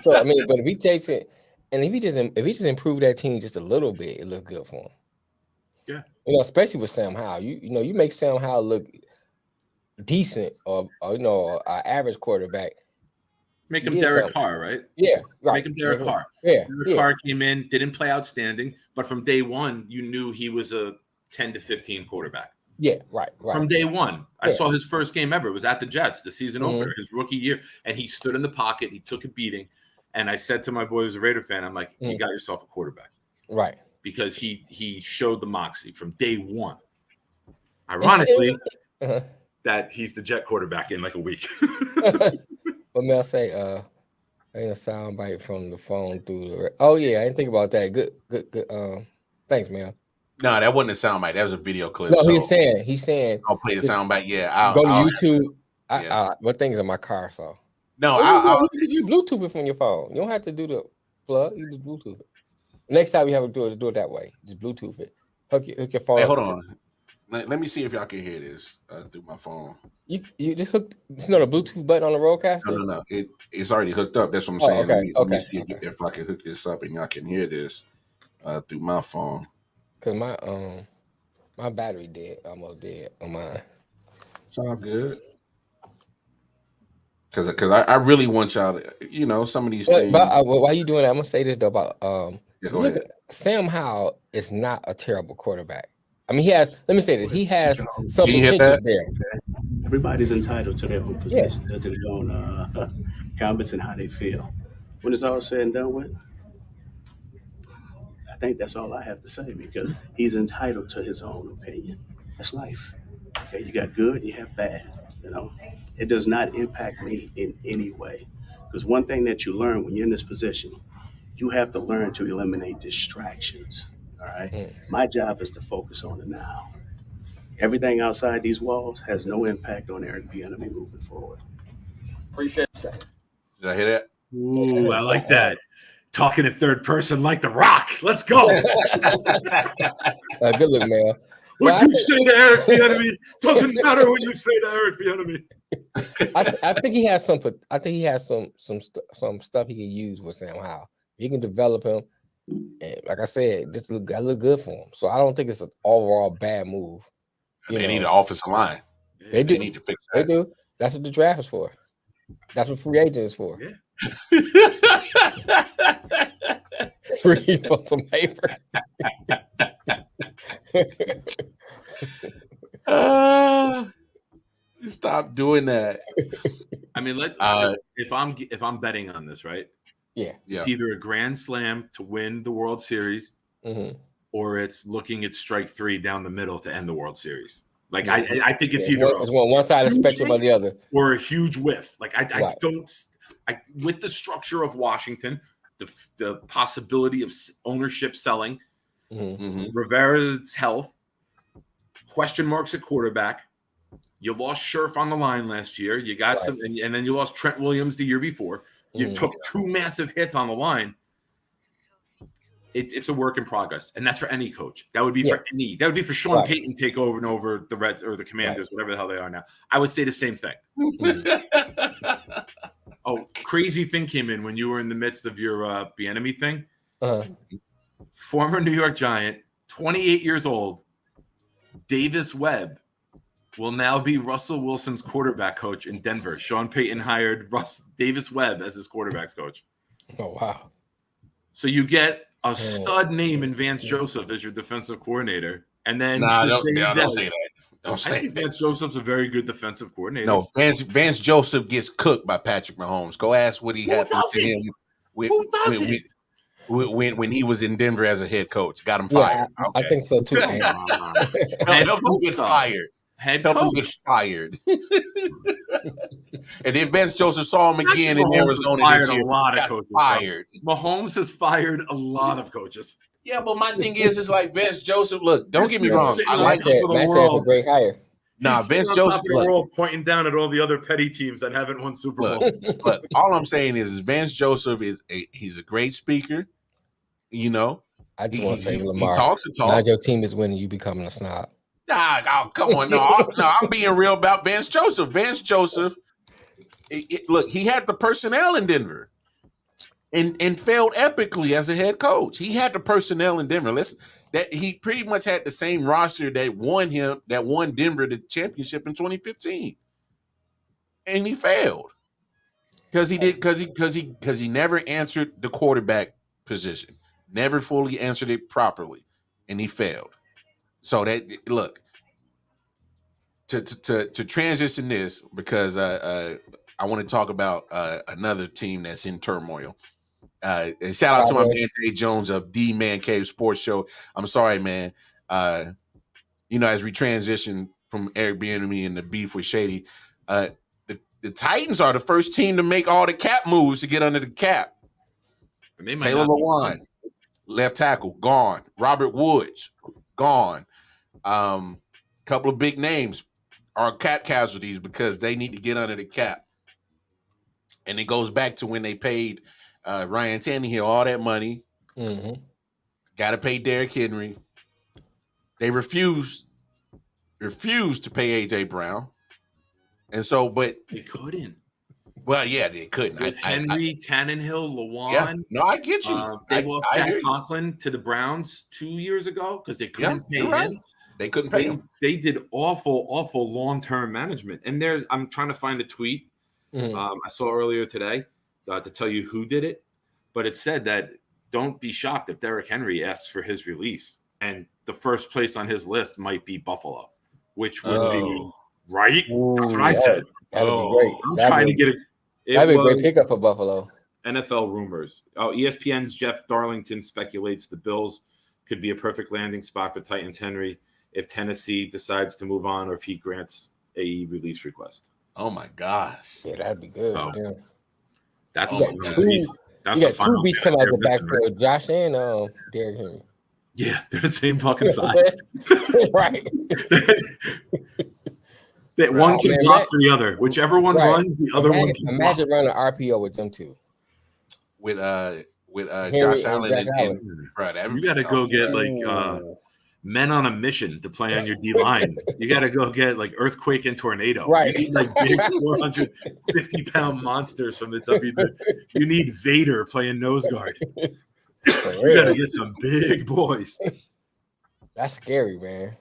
S2: So I mean, but if he takes it, and if he just improve that team just a little bit, it looks good for him.
S3: Yeah,
S2: especially with Sam Howell. You make Sam Howell look decent, or an average quarterback.
S3: Make him Derek Carr, right?
S2: Yeah, right.
S3: Make him Derek Carr.
S2: Yeah,
S3: Derek Carr came in, didn't play outstanding, but from day one, you knew he was a 10 to 15 quarterback.
S2: Yeah, right.
S3: From day one, I saw his first game ever. It was at the Jets, the season opener, his rookie year, and he stood in the pocket. He took a beating, and I said to my boy, who's a Raider fan, I'm like, you got yourself a quarterback,
S2: right?
S3: Because he showed the moxie from day one. Ironically, that he's the Jet quarterback in like a week.
S2: What may I say? Ain't a sound bite from the phone through the. Oh yeah, I didn't think about that. Good. Thanks, man.
S1: No, that wasn't a soundbite. That was a video clip.
S2: No,
S1: so
S2: he's saying
S1: I'll play the
S2: just
S1: soundbite. Yeah,
S2: go to
S1: I'll
S2: YouTube.
S1: yeah.
S2: What thing's in my car? So
S1: No,
S2: you can Bluetooth it from your phone. You don't have to do the plug. You just Bluetooth it. Next time you have to do it, just do it that way. Just Bluetooth it. Hook your phone.
S1: Hey, hold on. Let me see if y'all can hear this through my phone.
S2: You just hooked. It's not a Bluetooth button on the Rodecaster.
S1: No. It's already hooked up. That's what I'm saying.
S2: Okay.
S1: Let me see if I can hook this up and y'all can hear this through my phone.
S2: Cause my battery dead, almost dead on mine.
S1: It's all good. Because I really want y'all to, some of these things.
S2: But why are you doing that? I'm gonna say this though about
S1: Yeah, go ahead.
S2: Sam Howell is not a terrible quarterback. I mean, he has. Let me say this: he has some
S1: Can you hear
S2: potential
S1: that?
S2: there.
S6: Everybody's entitled to their own position, to their own comments and how they feel. When it's all said and done with, I think that's all I have to say because he's entitled to his own opinion. That's life. Okay, you got good, you have bad. It does not impact me in any way. Because one thing that you learn when you're in this position, you have to learn to eliminate distractions. All right. My job is to focus on the now. Everything outside these walls has no impact on Eric Bienemy moving forward.
S2: Appreciate that.
S1: Did I hear that?
S3: Ooh, I like that. Talking in third person like The Rock. Let's go.
S2: Good look, man.
S3: What you say to Eric Bienemy doesn't matter what you say to Eric Bienemy.
S2: I think he has some. I think he has some stuff he can use with Sam Howell. He can develop him, and like I said, just look good for him. So I don't think it's an overall bad move.
S1: They need an offensive line.
S2: They do.
S1: They need to fix that.
S2: They do. That's what the draft is for. That's what free agent is for.
S3: Yeah.
S2: Read for some paper.
S1: Stop doing that.
S3: I mean, if I'm betting on this, right?
S2: Yeah.
S3: It's either a grand slam to win the World Series, or it's looking at strike three down the middle to end the World Series. Like I think it's either
S2: it's one side of the spectrum or the other,
S3: or a huge whiff. Like I don't. With the structure of Washington, the possibility of ownership selling, Rivera's health, question marks at quarterback. You lost Scherf on the line last year. You got some, and then you lost Trent Williams the year before. You took two massive hits on the line. It's a work in progress, and that's for any coach. That would be for any. That would be for Sean Payton take over and over the Reds or the Commanders, whatever the hell they are now. I would say the same thing. Oh, crazy thing came in when you were in the midst of your Bienemy thing. Former New York Giant, 28 years old, Davis Webb will now be Russell Wilson's quarterback coach in Denver. Sean Payton hired Davis Webb as his quarterback's coach.
S2: Oh, wow.
S3: So you get a stud name in Vance Joseph as your defensive coordinator. And then
S1: don't say that. Don't say
S3: I think Vance Joseph's a very good defensive coordinator.
S1: No, Vance Joseph gets cooked by Patrick Mahomes. Go ask what he happened to him when he was in Denver as a head coach. Got him fired.
S2: Yeah, I think so too.
S1: Help him get fired. Help him get fired. And then Vance Joseph saw him again in Arizona this year.
S3: A lot of coaches
S1: fired.
S3: Mahomes has fired a lot of coaches.
S1: Yeah, but my thing is, it's like Vance Joseph. Look, don't get me wrong.
S2: I like that. Matt said it's a great hire.
S1: Nah, Vance Joseph.
S3: The world pointing down at all the other petty teams that haven't won Super Bowl.
S1: Look, all I'm saying is Vance Joseph he's a great speaker. I
S2: just want to say, Lamar,
S1: he talks and talks.
S2: Now your team is winning, you becoming a snob.
S1: Nah, come on. No, I'm being real about Vance Joseph. Vance Joseph, look, he had the personnel in Denver and failed epically as a head coach. He had the personnel in Denver. That he pretty much had the same roster that won Denver the championship in 2015. And he failed. Because he never answered the quarterback position. Never fully answered it properly. And he failed. So look, to transition this, because I want to talk about another team that's in turmoil. And shout out to my man Jay Jones of the Man Cave Sports Show. I'm sorry, man. As we transition from Eric Bienemy and the beef with Shady, the Titans are the first team to make all the cap moves to get under the cap. Taylor Lewan, left tackle, gone. Robert Woods, gone. Couple of big names are cap casualties because they need to get under the cap. And it goes back to when they paid Ryan Tannehill all that money.
S2: Mm-hmm.
S1: Got to pay Derrick Henry. They refused to pay AJ Brown. And so, but
S3: They couldn't.
S1: Well, yeah, they couldn't.
S3: With Henry, Tannehill, Lewan.
S1: Yeah, no, I get you.
S3: They lost Jack
S1: hear you.
S3: Conklin to the Browns 2 years ago because they couldn't pay him.
S1: Right. They couldn't pay him.
S3: They did awful long-term management. And I'm trying to find a tweet I saw earlier today to tell you who did it. But it said that don't be shocked if Derrick Henry asks for his release. And the first place on his list might be Buffalo, which would be right. That's what I said.
S2: That'd be great.
S3: I'm trying to get it.
S2: That'd be a great pickup for Buffalo.
S3: NFL rumors. ESPN's Jeff Darlington speculates the Bills could be a perfect landing spot for Titans Henry if Tennessee decides to move on or if he grants a release request.
S1: Oh my gosh.
S2: Yeah, that'd be good.
S3: So,
S2: yeah.
S3: That's
S2: You
S3: the
S2: got two beasts coming out the backfield, Josh and Derrick Henry.
S3: Yeah, they're the same fucking size.
S2: Right.
S3: That one can block for the other. Whichever one runs, the other one can
S2: imagine running an RPO with them two.
S1: With Josh Allen and right.
S3: You got to go get men on a mission to play on your D line. You got to go get like Earthquake and Tornado.
S2: Right.
S3: You need like big 450-pound monsters from the WWE. You need Vader playing nose guard. You got to get some big boys.
S2: That's scary, man.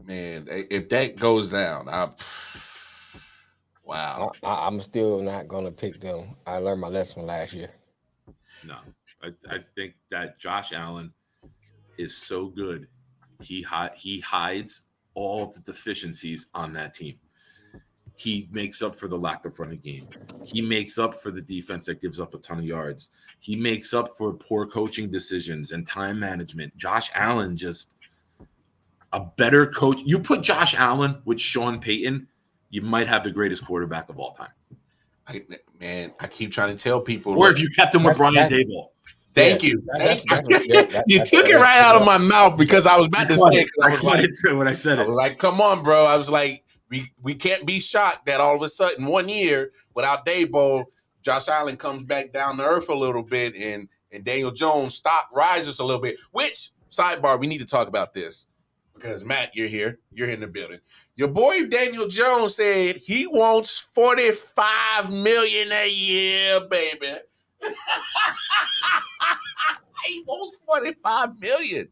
S1: Man, if that goes down, wow.
S2: I'm still not gonna pick them. I learned my lesson last year.
S3: No, I think that Josh Allen is so good. He hides all the deficiencies on that team. He makes up for the lack of running game. He makes up for the defense that gives up a ton of yards. He makes up for poor coaching decisions and time management. Josh Allen just a better coach. You put Josh Allen with Sean Payton, you might have the greatest quarterback of all time.
S1: I keep trying to tell people.
S3: Or if you kept him with Brian Daboll.
S1: Thank you. You took it right out of my mouth because I was about to say it.
S3: I was like, when I said it.
S1: I was like, come on, bro. I was like, we can't be shocked that all of a sudden 1 year without Daboll, Josh Allen comes back down to earth a little bit and Daniel Jones rises a little bit. Which, sidebar, we need to talk about this because, Matt, you're here. You're in the building. Your boy Daniel Jones said he wants $45 million a year, baby. He wants $45 million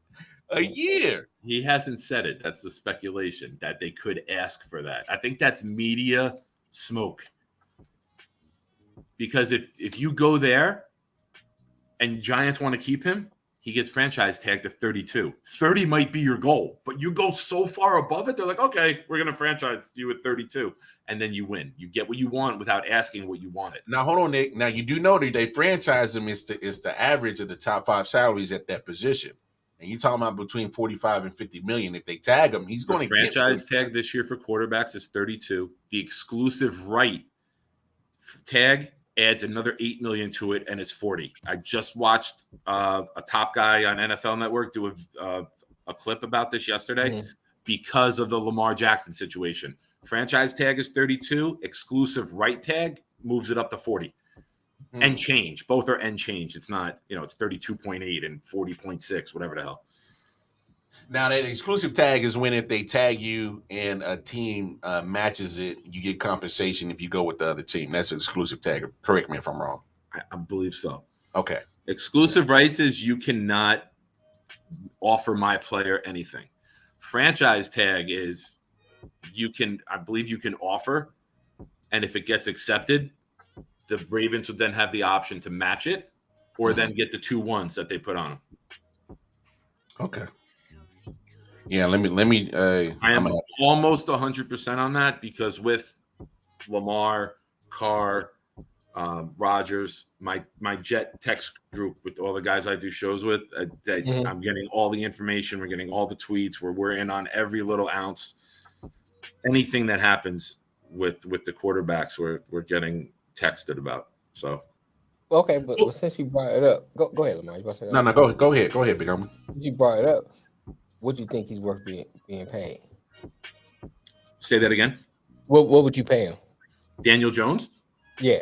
S1: a year.
S3: He hasn't said it. That's the speculation that they could ask for that. I think that's media smoke. Because if you go there and Giants want to keep him, he gets franchise tagged to 32. 30 might be your goal, but you go so far above it, they're like, okay, we're going to franchise you at 32. And then you win. You get what you want without asking what you wanted.
S1: Now, hold on, Nick. Now, you do know that they franchise him is the average of the top 5 salaries at that position. And you're talking about between 45 and 50 million. If they tag him, he's going to get
S3: franchise tag this year for quarterbacks is 32. The exclusive right tag adds another 8 million to it, and it's 40. I just watched a top guy on NFL Network do a clip about this yesterday because of the Lamar Jackson situation. Franchise tag is 32. Exclusive right tag moves it up to 40. And change. Both are and change. It's not, it's 32.8 and 40.6, whatever the hell.
S1: Now, that exclusive tag is when if they tag you and a team matches it, you get compensation if you go with the other team. That's an exclusive tag. Correct me if I'm wrong.
S3: I believe so.
S1: Okay.
S3: Exclusive rights is you cannot offer my player anything. Franchise tag is I believe you can offer, and if it gets accepted, the Ravens would then have the option to match it or then get the 2 ones that they put on them.
S1: Okay. Yeah, let me
S3: I am almost 100% on that because with Lamar, Carr, Rodgers, my Jet text group with all the guys I do shows with, I'm getting all the information. We're getting all the tweets. We're in on every little ounce. Anything that happens with the quarterbacks, we're getting texted about. So
S2: okay, but since you brought it up, go ahead, Lamar. You about to say that?
S1: No, go ahead, Big Homie.
S2: You brought it up. what do you think he's worth being paid?
S3: Say that again.
S2: What would you pay him?
S3: Daniel Jones?
S2: Yeah.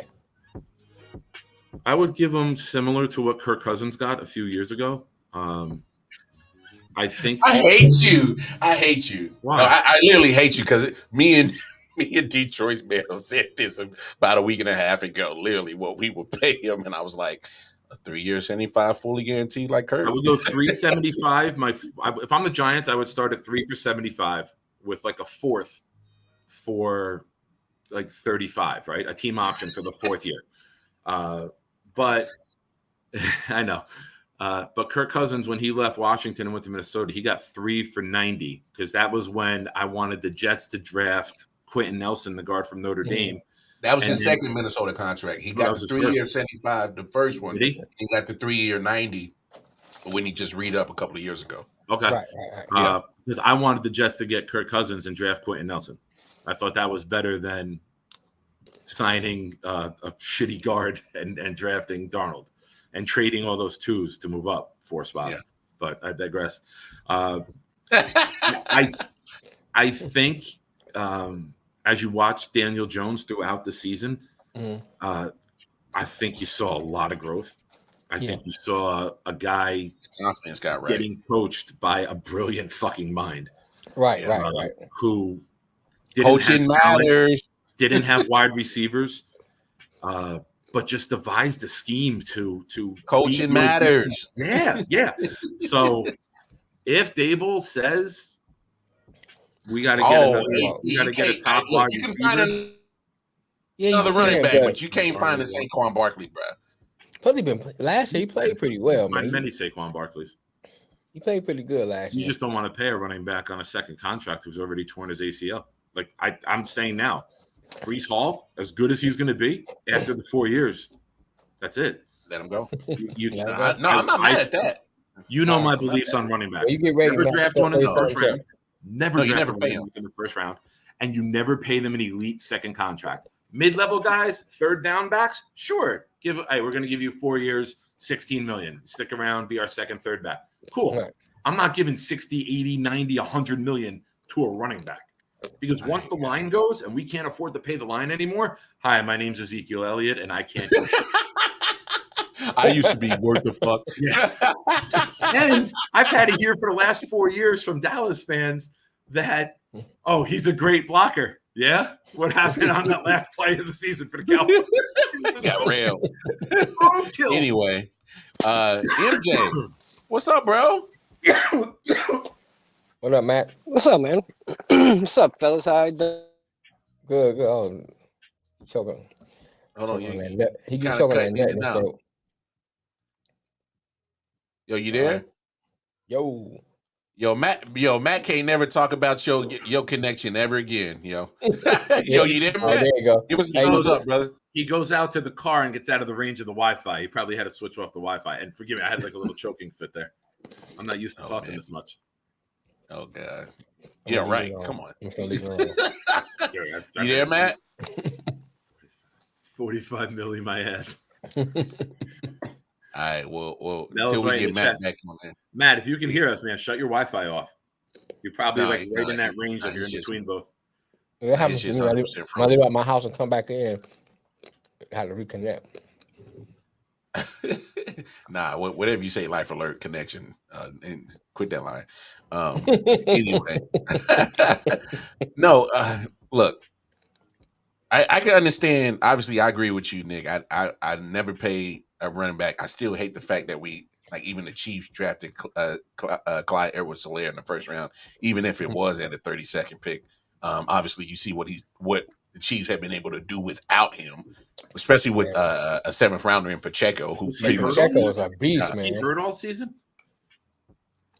S3: I would give him similar to what Kirk Cousins got a few years ago. I think
S1: I hate you. I hate you.
S3: Why?
S1: No, I literally hate you because me and Detroit's man said this about a week and a half ago. Literally, what we would pay him, and I was like, a 3 year 75 fully guaranteed like Kirk.
S3: I would go 375. If I'm the Giants, I would start at 3 for 75 with like a fourth for like 35, right? A team option for the fourth year. But I know. But Kirk Cousins, when he left Washington and went to Minnesota, he got 3 for 90 because that was when I wanted the Jets to draft Quentin Nelson, the guard from Notre Dame.
S1: That was his second Minnesota contract. He got the 3 year 75, the first one. He got the 3 year 90 when he just read up a couple of years ago.
S3: Okay.
S2: Right.
S1: Yeah.
S3: Because I wanted the Jets to get Kirk Cousins and draft Quentin Nelson. I thought that was better than signing a shitty guard and drafting Darnold and trading all those twos to move up 4 spots. Yeah. But I digress. I think as you watch Daniel Jones throughout the season, I think you saw a lot of growth. I think you saw a guy
S1: his confidence got right.
S3: Getting coached by a brilliant fucking mind.
S2: Right.
S3: Who
S1: coaching matters.
S3: Didn't have wide receivers, but just devised a scheme to
S1: coaching matters.
S3: Yeah. So if Dable says we got to get a top wide receiver,
S1: another running back, but you can't find the Saquon Barkley, bro.
S2: But last year he played pretty well, man.
S3: Many Saquon Barkleys.
S2: He played pretty good last year.
S3: You just don't want to pay a running back on a second contract who's already torn his ACL. Like I'm saying now, Breece Hall, as good as he's going to be after the 4 years, that's it.
S1: Let him go.
S3: I'm
S1: not mad at that.
S3: You know my beliefs on running backs.
S2: You get ready,
S3: never draft one in the first round.
S1: Never
S3: pay them in the first round, and you never pay them an elite second contract. Mid-level guys, third down backs, sure. We're going to give you 4 years, $16 million. Stick around, be our second, third back. Cool. Right. I'm not giving 60, 80, 90, 100 million to a running back. Because once the line goes and we can't afford to pay the line anymore, hi, my name's Ezekiel Elliott, and I can't do shit.
S1: I used to be worth the fuck.
S3: Yeah. And I've had to hear for the last 4 years from Dallas fans that, oh, he's a great blocker. Yeah? What happened on that last play of the season for the Cowboys?
S1: Got real. Anyway, MJ, what's up, bro?
S2: What up, Matt?
S7: What's up, man? What's up, fellas? How you doing?
S2: Good. Oh, choking.
S1: Hold on,
S2: he keeps choking on that.
S1: Yo, you there? Yo, Matt can't never talk about your connection ever again. Yo, you there, Matt?
S2: Oh, there you go.
S1: Give us a thumbs up, brother.
S3: He goes out to the car and gets out of the range of the Wi-Fi. He probably had to switch off the Wi-Fi. And forgive me, I had like a little choking fit there. I'm not used to talking this much.
S1: Oh God. Yeah, right. Come on. You there, Matt?
S3: 45 million my ass.
S1: All right. Well, until we get Matt back on there.
S3: Matt, if you can hear us, man, shut your Wi-Fi off. You're probably right in that range if you're in between both.
S2: It happens to me. I leave out my house and come back in. I had to reconnect.
S1: Nah, whatever you say, life alert connection, and quit that line. Anyway, no, look, I can understand. Obviously, I agree with you, Nick. I never pay a running back. I still hate the fact that even the Chiefs drafted Clyde Edwards-Helaire in the first round, even if it was at a 32nd pick. Obviously, you see what the Chiefs have been able to do without him, especially with a 7th rounder in Pacheco, who
S2: Pacheco is a beast, man.
S3: He hurt all season?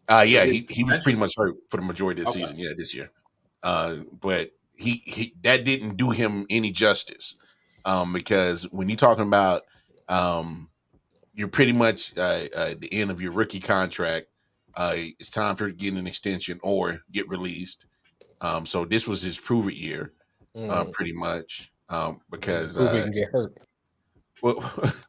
S1: Yeah, he was pretty much hurt for the majority of the season. Yeah, this year. But he that didn't do him any justice, because when you're talking about you're pretty much at the end of your rookie contract, it's time for getting an extension or get released. So this was his prove it year. Pretty much, because
S2: he can get hurt.
S1: Well,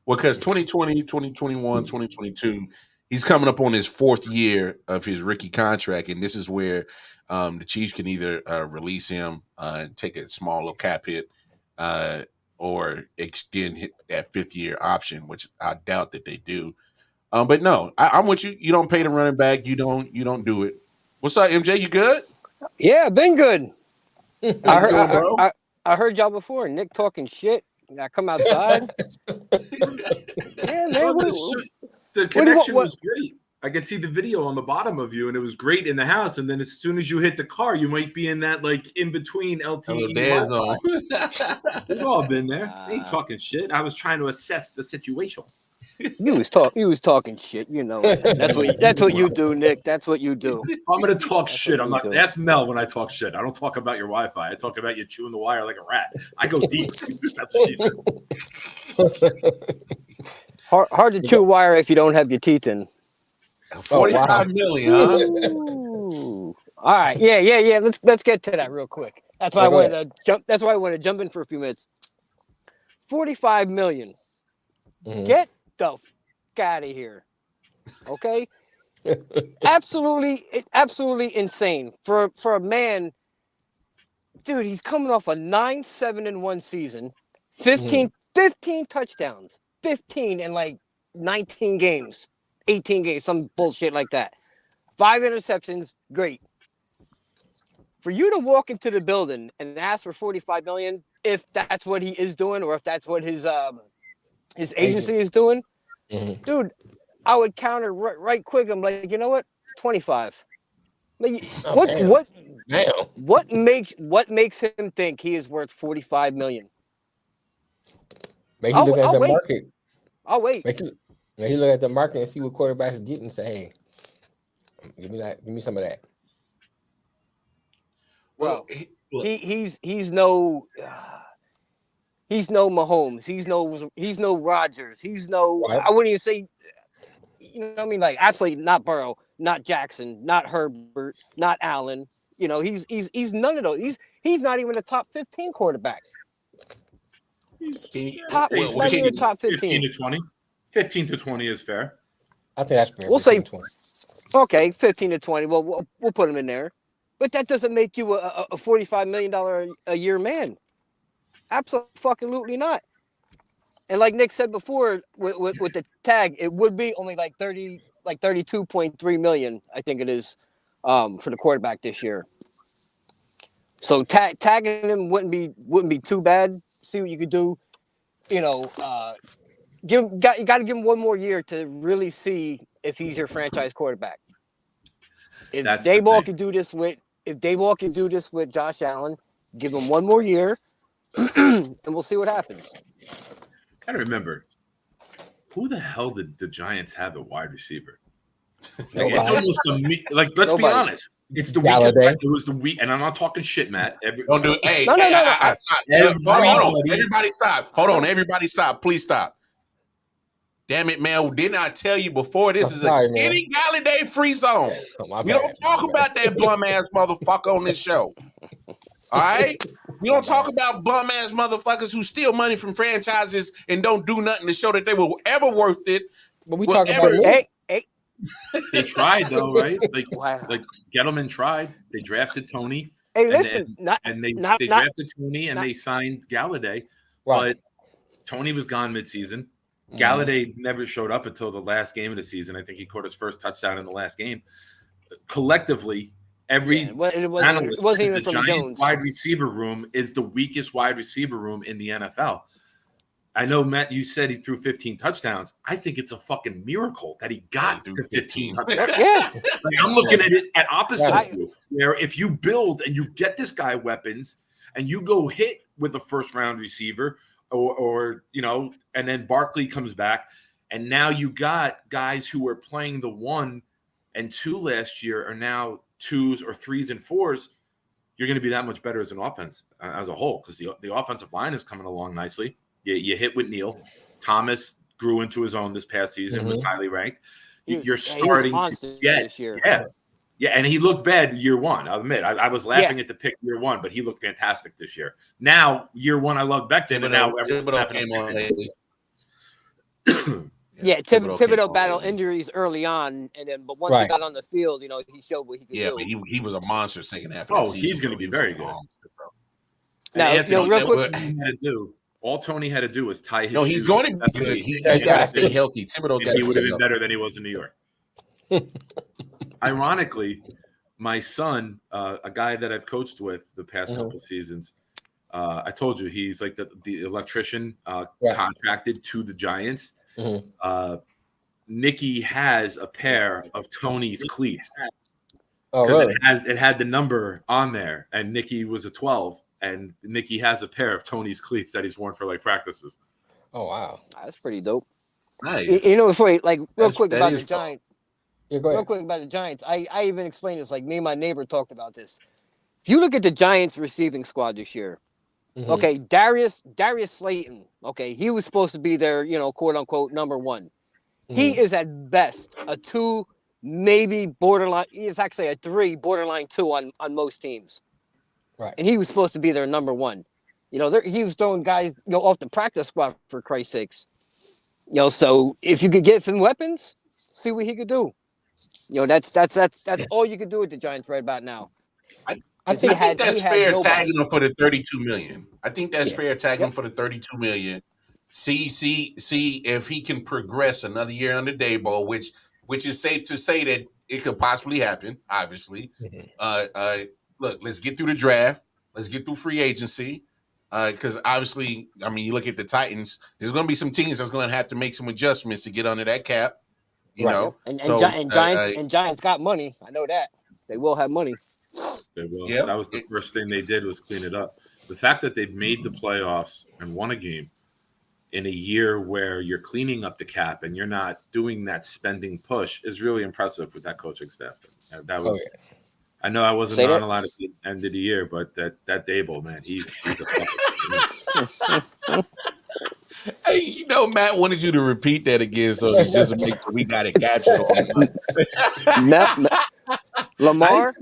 S1: because 2020, 2021, 2022, he's coming up on his 4th year of his rookie contract, and this is where the Chiefs can either release him and take a small little cap hit, or extend that 5th year option, which I doubt that they do. But no, I'm with you. You don't pay the running back. You don't do it. What's up, MJ? You good?
S7: Yeah, been good.
S1: How you doing, bro?
S7: I heard y'all before. Nick talking shit. I come outside. Yeah, man.
S3: The connection was great. I could see the video on the bottom of you, and it was great in the house. And then as soon as you hit the car, you might be in that like in between LTE.
S1: Dead zone.
S3: We've all been there. I ain't talking shit. I was trying to assess the situation.
S7: You was talking shit. You know that's what you do, Nick. That's what you do.
S3: If I'm gonna talk shit. I'm not. Ask Mel when I talk shit. I don't talk about your Wi-Fi. I talk about you chewing the wire like a rat. I go deep. That's what she did.
S7: Hard to chew wire if you don't have your teeth in.
S1: 45 million, huh?
S7: Ooh. All right, yeah. Let's get to that real quick. That's why I wanted to jump. That's why I wanted to jump in for a few minutes. 45 million. Mm-hmm. Get the fuck out of here. Okay? absolutely insane. For a man, dude, he's coming off a 9-7-1 season, 15 touchdowns, 15 in like 19 games, 18 games, some bullshit like that. 5 interceptions, great. For you to walk into the building and ask for 45 million, if that's what he is doing, or if that's what his agency is doing, dude, I would counter right quick. I'm like, you know what? 25. Like, what makes him think he is worth 45 million?
S2: Make you look at the market.
S7: I'll wait.
S2: Make you look at the market and see what quarterbacks are getting and say, hey, give me that, give me some of that.
S7: Well, he's no Mahomes. He's no Rodgers. He's no. I wouldn't even say. You know what I mean? Like, absolutely not Burrow, not Jackson, not Herbert, not Allen. You know, he's none of those. He's not even a top 15 quarterback. Not even a top 15.
S3: 15 to 20. 15 to 20 is fair.
S2: I think that's fair.
S7: We'll say 20. Okay, 15 to 20. Well, we'll put him in there. But that doesn't make you a $45 million a year man. Absolutely not. And like Nick said before, with the tag, it would be only like 32.3 million, I think it is, for the quarterback this year. So tagging him wouldn't be too bad. See what you could do. You know, you got to give him one more year to really see if he's your franchise quarterback. If Dayball can do this with Josh Allen, give him one more year, and we'll see what happens.
S3: Gotta remember, who the hell did the Giants have at wide receiver? Like, it's almost let's be honest. It's the weakest. It was the weak, and I'm not talking shit, Matt.
S1: Don't do it. Hey, no. Stop. Hold on. Everybody stop. Hold on. Everybody stop. Please stop. Damn it, man. Didn't I tell you before this is a Kenny Galladay free zone? We don't talk about that bum-ass motherfucker on this show. All right? We don't talk about bum-ass motherfuckers who steal money from franchises and don't do nothing to show that they were ever worth it.
S2: But we talk about
S3: They tried, though, right? Like Gettleman tried. They drafted Tony.
S7: Hey, listen.
S3: They drafted Tony and they signed Galladay. Right. But Tony was gone midseason. Galladay never showed up until the last game of the season. I think he caught his first touchdown in the last game. Collectively, analyst
S7: the
S3: Giants wide receiver room is the weakest wide receiver room in the NFL. I know, Matt, you said he threw 15 touchdowns. I think it's a fucking miracle that he got to 15 touchdowns.
S7: Yeah.
S3: Like, I'm looking at it at opposite of you, where if you build and you get this guy weapons and you go hit with a first-round receiver or you know, and then Barkley comes back, and now you got guys who were playing the 1 and 2 last year are now 2s or 3s and 4s, you're going to be that much better as an offense as a whole, because the offensive line is coming along nicely. You hit with Neal. Thomas grew into his own this past season, was highly ranked. You're starting to get this year. Yeah, and he looked bad year 1. I'll admit. I was laughing at the pick year 1, but he looked fantastic this year. Now, year 1, I love Becton, and now everyone's laughing at him lately.
S7: Yeah,
S1: Thibodeau came
S7: Thibodeau
S1: on
S7: battled
S1: late.
S7: injuries early on, and then but once he
S2: Right.
S7: got on the field, he showed what he could
S1: Yeah,
S7: do.
S1: but he was a monster second half of the
S3: Oh,
S1: season.
S3: he's going to
S1: bro.
S3: be
S1: He was a
S3: very good.
S1: monster, bro.
S3: And
S7: Now,
S3: Anthony,
S7: real quick,
S3: all Tony had to do was tie his
S1: No, he's
S3: shoes
S1: going to be
S3: successfully,
S1: good. He got to
S2: Exactly.
S1: stay healthy. Thibodeau
S3: and
S1: got
S3: he
S1: to
S3: would
S1: stay
S3: have been
S1: healthy.
S3: better than he was in New York. Ironically, my son, a guy that I've coached with the past couple seasons, I told you he's like the electrician contracted to the Giants. Nicky has a pair of Tony's cleats
S2: Oh,
S3: because
S2: really?
S3: it had the number on there, and Nicky was a 12, and Nicky has a pair of Tony's cleats that he's worn for like practices.
S2: Oh, wow.
S7: that's pretty dope.
S1: Nice.
S7: What's funny? Like real quick
S1: That
S7: about
S1: is
S7: the Giants.
S2: Yeah, go
S7: Real
S2: ahead.
S7: quick about the Giants. I even explained this. Like me and my neighbor talked about this. If you look at the Giants receiving squad this year, okay, Darius Slayton. Okay, he was supposed to be their quote unquote number one. He is at best a 2, maybe borderline. He's actually a 3, borderline 2 on most teams.
S2: Right.
S7: And he was supposed to be their number one. He was throwing guys off the practice squad for Christ's sakes. So if you could get him weapons, see what he could do. That's all you could do with the Giants right about now.
S1: I think that's fair tagging him for the $32 million. I think that's fair tagging him for the $32 million. See if he can progress another year under Daboll, which is safe to say that it could possibly happen. Obviously, look, let's get through the draft. Let's get through free agency. Because obviously, I mean, you look at the Titans. There's going to be some teams that's going to have to make some adjustments to get under that cap. You know,
S7: and
S1: so
S7: Giants got money. I know that they will have money.
S3: They will.
S1: Yep.
S3: That was the first thing they did was clean it up. The fact that they've made the playoffs and won a game in a year where you're cleaning up the cap and you're not doing that spending push is really impressive with that coaching staff. That was. I know I wasn't on a lot at the end of the year, but that Daboll, man, he's a fucking.
S1: Hey, Matt wanted you to repeat that again, so just to make sure we got it captured.
S7: Lamar,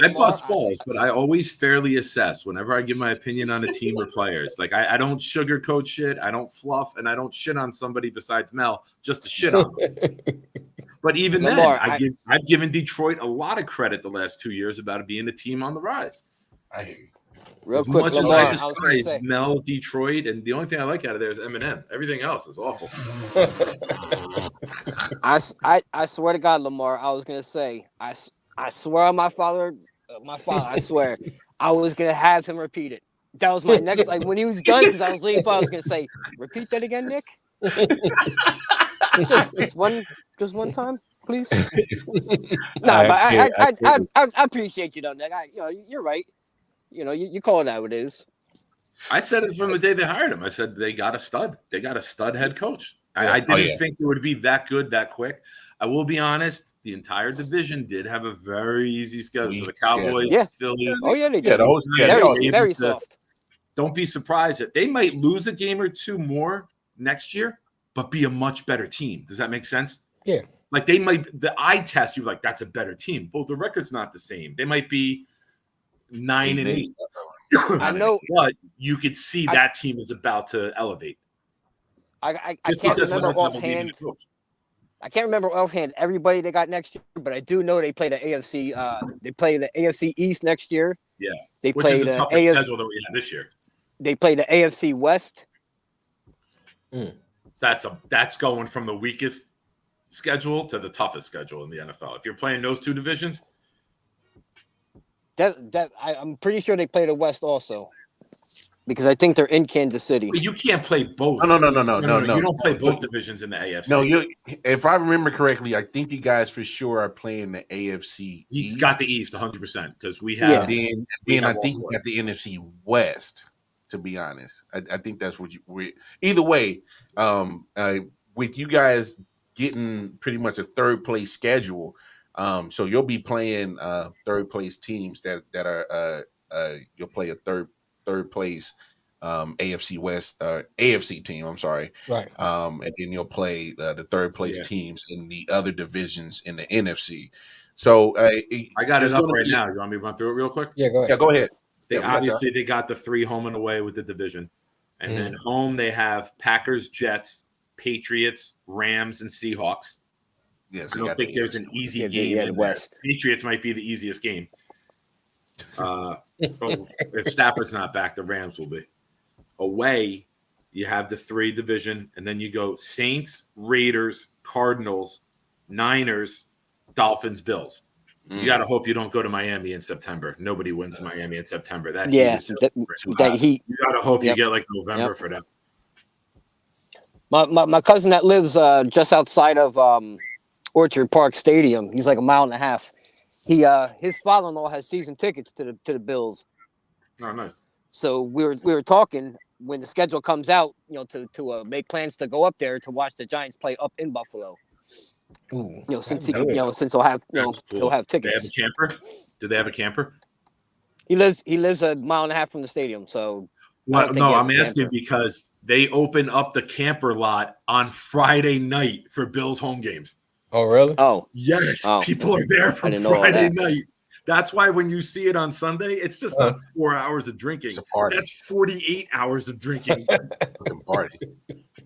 S3: I bust balls, but I always fairly assess whenever I give my opinion on a team or players. Like I don't sugarcoat shit, I don't fluff, and I don't shit on somebody besides Mel just to shit on them. But even
S7: Lamar,
S3: then, I've given Detroit a lot of credit the last 2 years about it being a team on the rise.
S1: I hear you.
S7: Real
S3: As
S7: quick,
S3: much
S7: Lamar,
S3: as I despise Mel, Detroit, and the only thing I like out of there is Eminem. Everything else is awful.
S7: I swear to God, Lamar, I was gonna say, I swear on my father, I swear, I was gonna have him repeat it. That was my next, like when he was done, because I was leaving, I was gonna say, repeat that again, Nick. just one time, please. No, but I appreciate you though, Nick. You're right. You call it how it is.
S3: I said it from the day they hired him. I said they got a stud. They got a stud head coach. I didn't think it would be that good that quick. I will be honest. The entire division did have a very easy schedule. So the Cowboys, Philly.
S7: Oh yeah, they did. Very soft.
S3: Don't be surprised that they might lose a game or two more next year, but be a much better team. Does that make sense?
S2: Yeah.
S3: Like they might. The eye test you like that's a better team. Well, the record's not the same. They might be 9-8.
S7: I know,
S3: but you could see that team is about to elevate.
S7: I can't remember offhand. I can't remember offhand everybody they got next year, but I do know they play the AFC. They play the AFC East next year.
S3: Yeah,
S7: they
S3: which
S7: play
S3: is the
S7: the
S3: toughest
S7: AFC
S3: schedule that we have this year.
S7: They play the AFC West.
S3: So that's going from the weakest schedule to the toughest schedule in the NFL. If you're playing those two divisions.
S7: I'm pretty sure they play the West also, because I think they're in Kansas City.
S3: But you can't play both.
S1: No.
S3: You don't play both divisions in the AFC.
S1: No, if I remember correctly, I think you guys for sure are playing the AFC.
S3: He's got the East 100% because we have.
S1: Then I think you got the NFC West. To be honest, I think that's what we. Either way, with you guys getting pretty much a third place schedule. So you'll be playing third place teams that are you'll play a third place AFC West AFC team. I'm sorry,
S2: right?
S1: And then you'll play the third place teams in the other divisions in the NFC. So
S3: I got it up right now. You want me to run through it real quick?
S2: Yeah, go ahead.
S1: Yeah, go ahead.
S3: Obviously they got the 3 home and away with the division, and then home they have Packers, Jets, Patriots, Rams, and Seahawks.
S1: Yes,
S3: I don't think there's an easy game in the
S7: West.
S3: Patriots might be the easiest game. If Stafford's not back, the Rams will be. Away, you have the 3 division, and then you go Saints, Raiders, Cardinals, Niners, Dolphins, Bills. You got to hope you don't go to Miami in September. Nobody wins Miami in September. That heat is just
S7: that heat.
S3: You got to hope you get like November for them.
S7: My cousin that lives just outside of Orchard Park Stadium. He's like a mile and a half. His father-in-law has season tickets to the Bills.
S3: Oh, nice.
S7: So we were talking when the schedule comes out, to make plans to go up there to watch the Giants play up in Buffalo.
S2: Ooh,
S7: Since he can, since he'll have he'll have tickets.
S3: They have a camper. Do they have a camper?
S7: He lives a mile and a half from the stadium. So
S3: Well, no, I'm asking because they open up the camper lot on Friday night for Bills home games.
S2: Oh, really?
S7: Oh,
S3: yes. People are there from Friday night. That's why when you see it on Sunday, it's just not 4 hours of drinking.
S1: It's a party.
S3: That's 48 hours of drinking.
S1: Fucking party.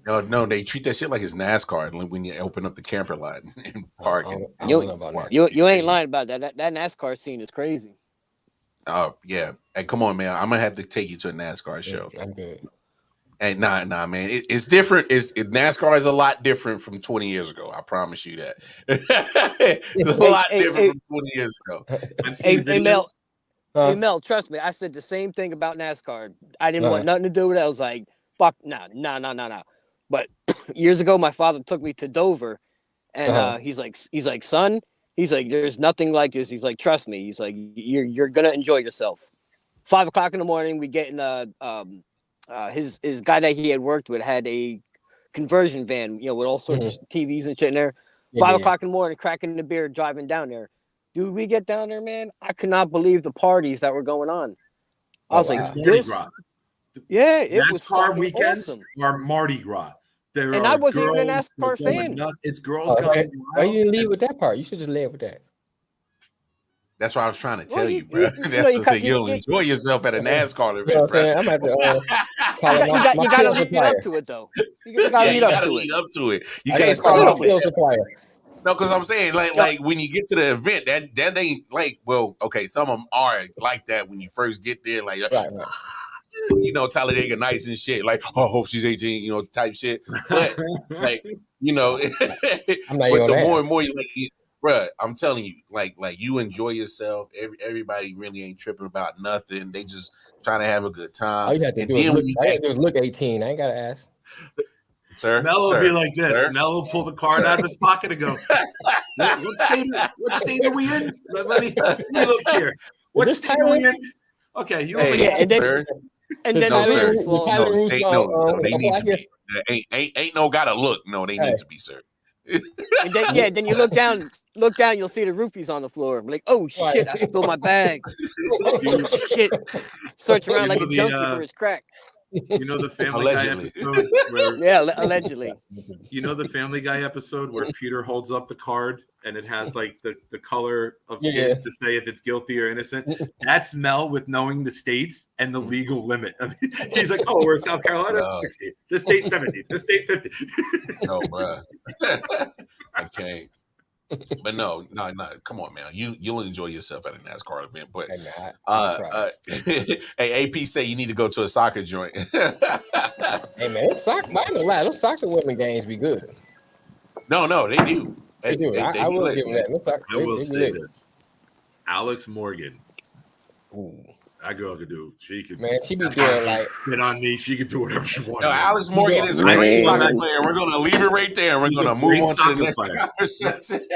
S1: No, they treat that shit like it's NASCAR when you open up the camper lot and parking.
S7: You ain't lying about that. That NASCAR scene is crazy.
S1: Oh yeah, hey, come on, man. I'm gonna have to take you to a NASCAR show.
S2: I'm good.
S1: Hey, nah, man. It's different. NASCAR is a lot different from 20 years ago. I promise you that. It's a lot different from 20 years ago.
S7: Hey, Mel, trust me. I said the same thing about NASCAR. I didn't want nothing to do with it. I was like, fuck, no. But years ago, my father took me to Dover, and he's like, son, he's like, there's nothing like this. He's like, trust me. He's like, you're gonna enjoy yourself. 5 o'clock in the morning, we get in his guy that he had worked with had a conversion van, with all sorts of TVs and shit in there. 5 o'clock in the morning, cracking the beer, driving down there. Dude, we get down there, man. I could not believe the parties that were going on. I was like, this. Yeah, it was
S3: NASCAR weekends
S7: awesome.
S3: are Mardi Gras.
S7: And I wasn't even a NASCAR fan.
S3: It's girls going.
S2: Why you didn't leave with that part? You should just leave with that.
S1: That's what I was trying to tell you, bro. You'll enjoy yourself at a NASCAR event.
S2: You know what I'm saying? I'm at the.
S7: You gotta lead up to it, though. You gotta lead up to it.
S1: You can't start off with
S2: supplier.
S1: No, because I'm saying, like when you get to the event, that ain't like, well, okay, some of them are like that when you first get there, like,
S2: right.
S1: Talladega Nights and shit, like, oh, hope she's 18, type shit. But like,
S2: I'm not
S1: but the more and more you like, bruh, I'm telling you, like you enjoy yourself. Everybody really ain't tripping about nothing. They just trying to have a good time.
S2: All you have to do is look 18. I ain't gotta ask.
S1: Sir,
S3: Mel will be like this. Sir? Mel will pull the card out of his pocket and go, what state are we in? Let me look here. What state are we in? Okay, you
S7: and then
S1: they need to be. Ain't no gotta look. No, they need to be, sir.
S7: And then you look down, you'll see the roofies on the floor. I'm like, oh shit, I spilled my bag. Shit. Search around like a junkie for his crack.
S3: You know the Family Guy episode
S7: allegedly.
S3: You know the Family Guy episode where Peter holds up the card and it has like the color of skins to say if it's guilty or innocent. That's Mel with knowing the states and the legal limit. I mean, he's like, oh, we're South Carolina, 60. This state 70. This state 50.
S1: No, bro. I can't. But no. Come on, man. You'll enjoy yourself at a NASCAR event. But hey, AP say you need to go to a soccer joint.
S2: Hey man, soccer. I ain't gonna lie, those soccer women games be good.
S1: No, they do.
S2: They do. I will give that.
S3: I will say this: Alex Morgan.
S2: Ooh.
S3: That girl could do. She could.
S2: Man, she be doing like
S3: spit on me. She could do whatever she wants.
S1: No, Alex Morgan is a great soccer player. We're gonna leave it right there. We're gonna move on to the next conversation.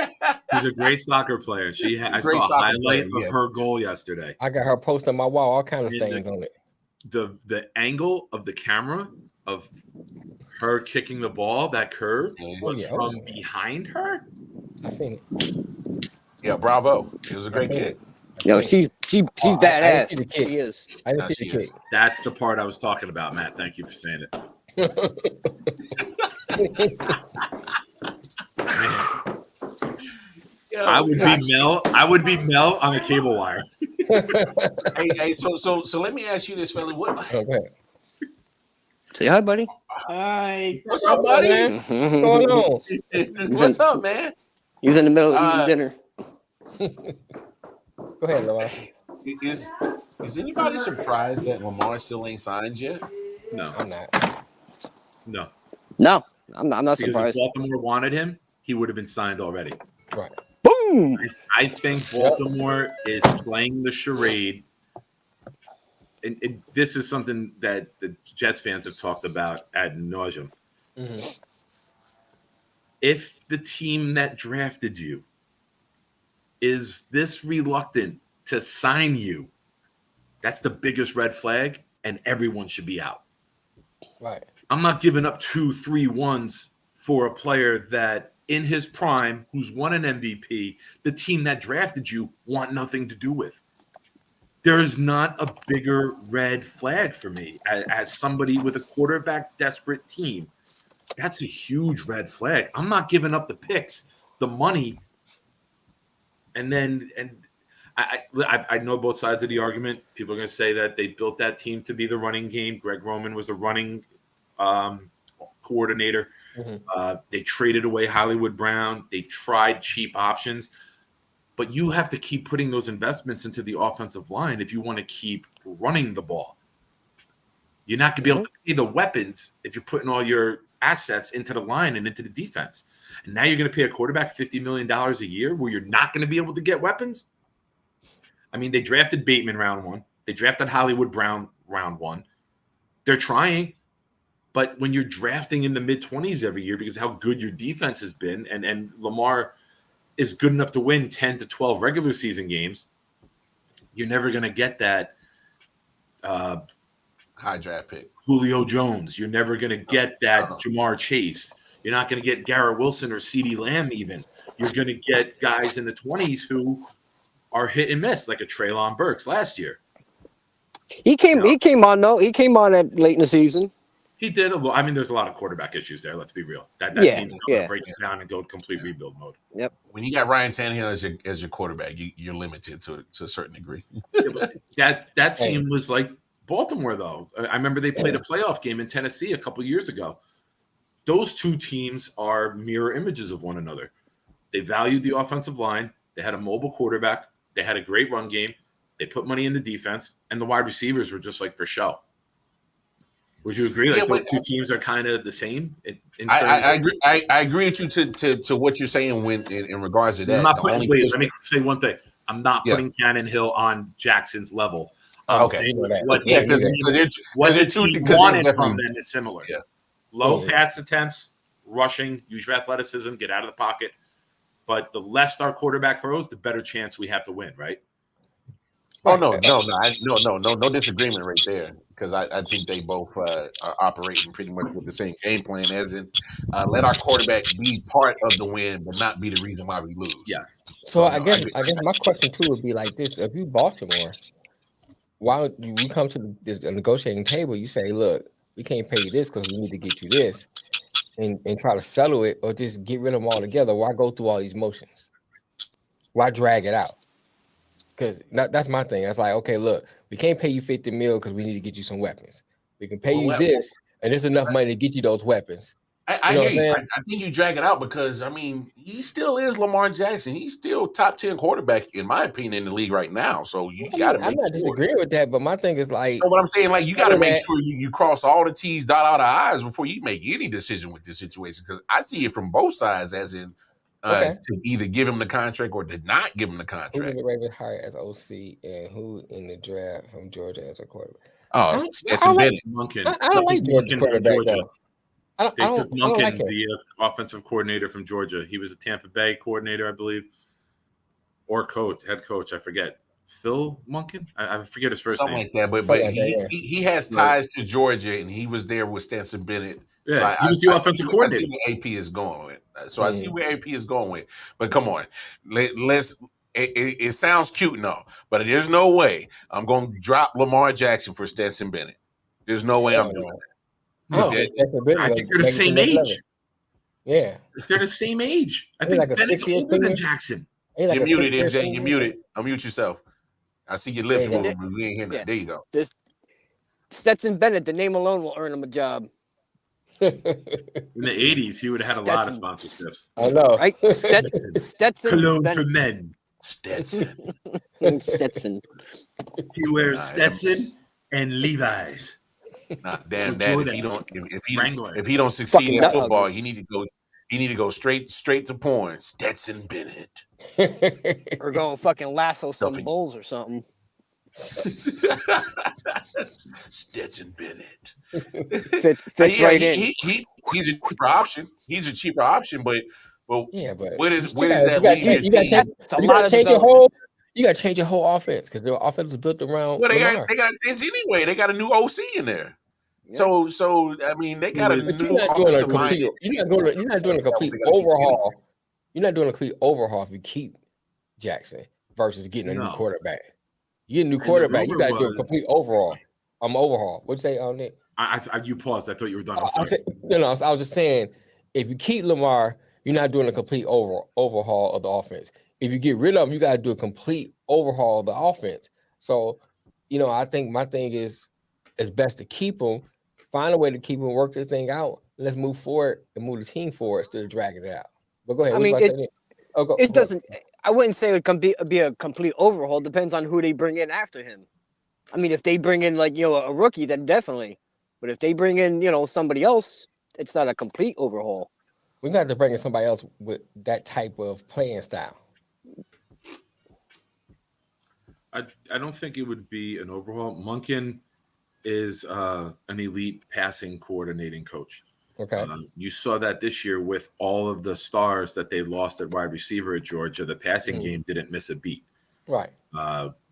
S3: She's a great soccer player. I saw a highlight of her goal yesterday.
S2: I got her post on my wall, all kind of stains on it.
S3: The angle of the camera of her kicking the ball, that curve was from behind her.
S2: I seen it.
S1: Yeah, bravo. It was a great kick.
S7: Yo, she's badass.
S2: I didn't see the kick.
S7: She is.
S2: I didn't see the kick.
S3: That's the part I was talking about, Matt. Thank you for saying it. I would be Mel on a cable wire.
S1: hey, so let me ask you this, fella.
S7: Say hi, buddy.
S1: Hi. What's up, buddy?
S2: What's going on?
S1: What's up, man?
S7: He's in the middle of eating dinner.
S2: Go ahead, Lamar.
S1: Is anybody surprised that Lamar still ain't signed yet?
S3: No,
S2: I'm not.
S3: no.
S7: No, I'm not
S3: Because
S7: surprised.
S3: if Baltimore wanted him, he would have been signed already.
S2: Right.
S7: Boom.
S3: I think Baltimore is playing the charade. And this is something that the Jets fans have talked about ad nauseum.
S2: Mm-hmm.
S3: If the team that drafted you is this reluctant to sign you, that's the biggest red flag, and everyone should be out.
S2: Right.
S3: I'm not giving up 2-3 ones for a player that in his prime, who's won an MVP, the team that drafted you want nothing to do with. There is not a bigger red flag for me as somebody with a quarterback desperate team. That's a huge red flag. I'm not giving up the picks, the money, and I know both sides of the argument. People are going to say that they built that team to be the running game. Greg Roman was the running coordinator.
S2: Mm-hmm.
S3: They traded away Hollywood Brown. They've tried cheap options. But you have to keep putting those investments into the offensive line if you want to keep running the ball. You're not going to be able to pay the weapons if you're putting all your assets into the line and into the defense. And now you're going to pay a quarterback $50 million a year where you're not going to be able to get weapons? I mean, they drafted Bateman round 1. They drafted Hollywood Brown round 1. They're trying. But when you're drafting in the mid-20s every year because of how good your defense has been, and Lamar is good enough to win 10 to 12 regular season games, you're never going to get that
S1: high draft pick.
S3: Julio Jones. You're never going to get that Jamar Chase. You're not going to get Garrett Wilson or CeeDee Lamb even. You're going to get guys in the 20s who are hit and miss, like a Treylon Burks last year.
S7: He came on, though. He came on at late in the season.
S3: He did. I mean, there's a lot of quarterback issues there. Let's be real. That team's going to break it down and go complete rebuild mode.
S7: Yep.
S1: When you got Ryan Tannehill as your quarterback, you're limited to a certain degree.
S3: that team was like Baltimore, though. I remember they played a playoff game in Tennessee a couple years ago. Those two teams are mirror images of one another. They valued the offensive line. They had a mobile quarterback. They had a great run game. They put money in the defense, and the wide receivers were just like for show. Would you agree? Like those two teams are kind of the same.
S1: I agree. I agree with you to what you're saying in regards to that.
S3: Let me say one thing. I'm not putting Tannehill on Jackson's level.
S1: Okay.
S3: What the team wanted from them is similar.
S1: Yeah.
S3: Low pass attempts, rushing, use your athleticism, get out of the pocket. But the less our quarterback throws, the better chance we have to win, right?
S1: Oh no disagreement right there, because I think they both are operating pretty much with the same game plan, as in let our quarterback be part of the win, but not be the reason why we lose.
S3: Yes.
S2: So I guess my question too would be like this: if you Baltimore, why would you come to the negotiating table? You say, look, we can't pay you this because we need to get you this, and try to settle it, or just get rid of them all together. Why go through all these motions? Why drag it out? Because that's my thing. That's like, okay, look, we can't pay you $50 million because we need to get you some weapons. We can pay you this, and there's enough money to get you those weapons.
S1: I hear you. I think you drag it out because, I mean, he still is Lamar Jackson. He's still top 10 quarterback, in my opinion, in the league right now. So you got to make sure.
S2: I'm not disagreeing with that, but my thing is like.
S1: You know what I'm saying? Like, you got to make sure you cross all the T's, dot all the I's before you make any decision with this situation. Because I see it from both sides, as in to either give him the contract or to not give him the contract.
S2: Who did the Ravens hire as OC, and who in the draft from Georgia as a quarterback?
S1: Oh, Stetson Bennett.
S2: I don't like Georgia quarterback, though.
S3: They took Munkin, the offensive coordinator from Georgia. He was a Tampa Bay coordinator, I believe, or head coach. I forget. Phil Munkin? I forget his first name.
S1: Something like that. But he has ties to Georgia, and he was there with Stetson Bennett.
S3: Yeah, he was the offensive coordinator.
S1: I see where AP is going with. So I see where AP is going with. But come on, let's. It sounds cute and all, but there's no way I'm going to drop Lamar Jackson for Stetson Bennett. There's no way I'm doing that.
S3: No, I think they're the same age.
S2: Yeah,
S3: they're the same age. I think Bennett's older than Jackson.
S1: You're muted, MJ. You're muted. Unmute yourself. I see your lips moving, but we ain't hearing that. There you go.
S7: Stetson Bennett, the name alone will earn him a job.
S3: In the 80s, he would have had a lot of
S7: Stetson.
S3: sponsorships.
S2: I know.
S7: Right? Stetson
S3: Cologne for
S7: Bennett.
S3: men.
S1: Stetson.
S7: Stetson.
S3: He wears
S1: Nah,
S3: Stetson and Levi's.
S1: Nah, damn
S3: Or
S1: that. If
S3: Jordan.
S1: he don't,
S3: Wrangler.
S1: if he don't succeed
S7: Fucking
S1: in
S7: nut
S1: football,
S7: huggers.
S1: he need to go straight to porn. Stetson Bennett.
S7: Or go and fucking lasso some
S1: Stuffing.
S7: bulls or something.
S1: Stetson Bennett.
S7: Fits
S1: Yeah,
S7: right in.
S1: He's a cheaper option. He's a cheaper option, but
S2: Yeah, but
S1: where does
S2: you
S1: that
S2: gotta
S1: leave your
S2: you gotta
S1: team?
S2: change,
S7: It's a
S2: you
S7: lot
S2: gotta
S7: of
S2: change your
S7: development.
S2: whole. You gotta change your whole offense because the offense is built around
S1: Well, they
S2: Lamar.
S1: got a change anyway. They got a new OC in there.
S7: Yeah.
S1: So I mean, they got a
S3: But
S2: But
S1: new offensive mind.
S2: you're not doing a complete
S1: They gotta keep
S2: overhaul. You're not doing a complete overhaul if you keep Jackson versus getting a new
S3: No.
S2: quarterback. You get a new
S3: And the
S2: quarterback, you
S3: rumor
S2: gotta do a
S3: was-
S2: complete overhaul. Overhaul. What'd you say on it?
S3: You paused. I thought you were done. I'm
S2: I
S3: sorry.
S2: said, I was just saying, if you keep Lamar, you're not doing a complete overhaul of the offense. If you get rid of him, you got to do a complete overhaul of the offense. So, I think my thing is, it's best to keep him, find a way to keep him, work this thing out. Let's move forward and move the team forward instead of dragging it out. But go ahead.
S7: I
S2: what you
S7: mean,
S2: about to say then?
S7: it doesn't. I wouldn't say it can be a complete overhaul. Depends on who they bring in after him. I mean, if they bring in a rookie, then definitely. But if they bring in somebody else, it's not a complete overhaul.
S2: We got to bring in somebody else with that type of playing style.
S3: I don't think it would be an overhaul. Monken is an elite passing coordinating coach.
S2: Okay.
S3: You saw that this year with all of the stars that they lost at wide receiver at Georgia. The passing game didn't miss a beat.
S2: Right.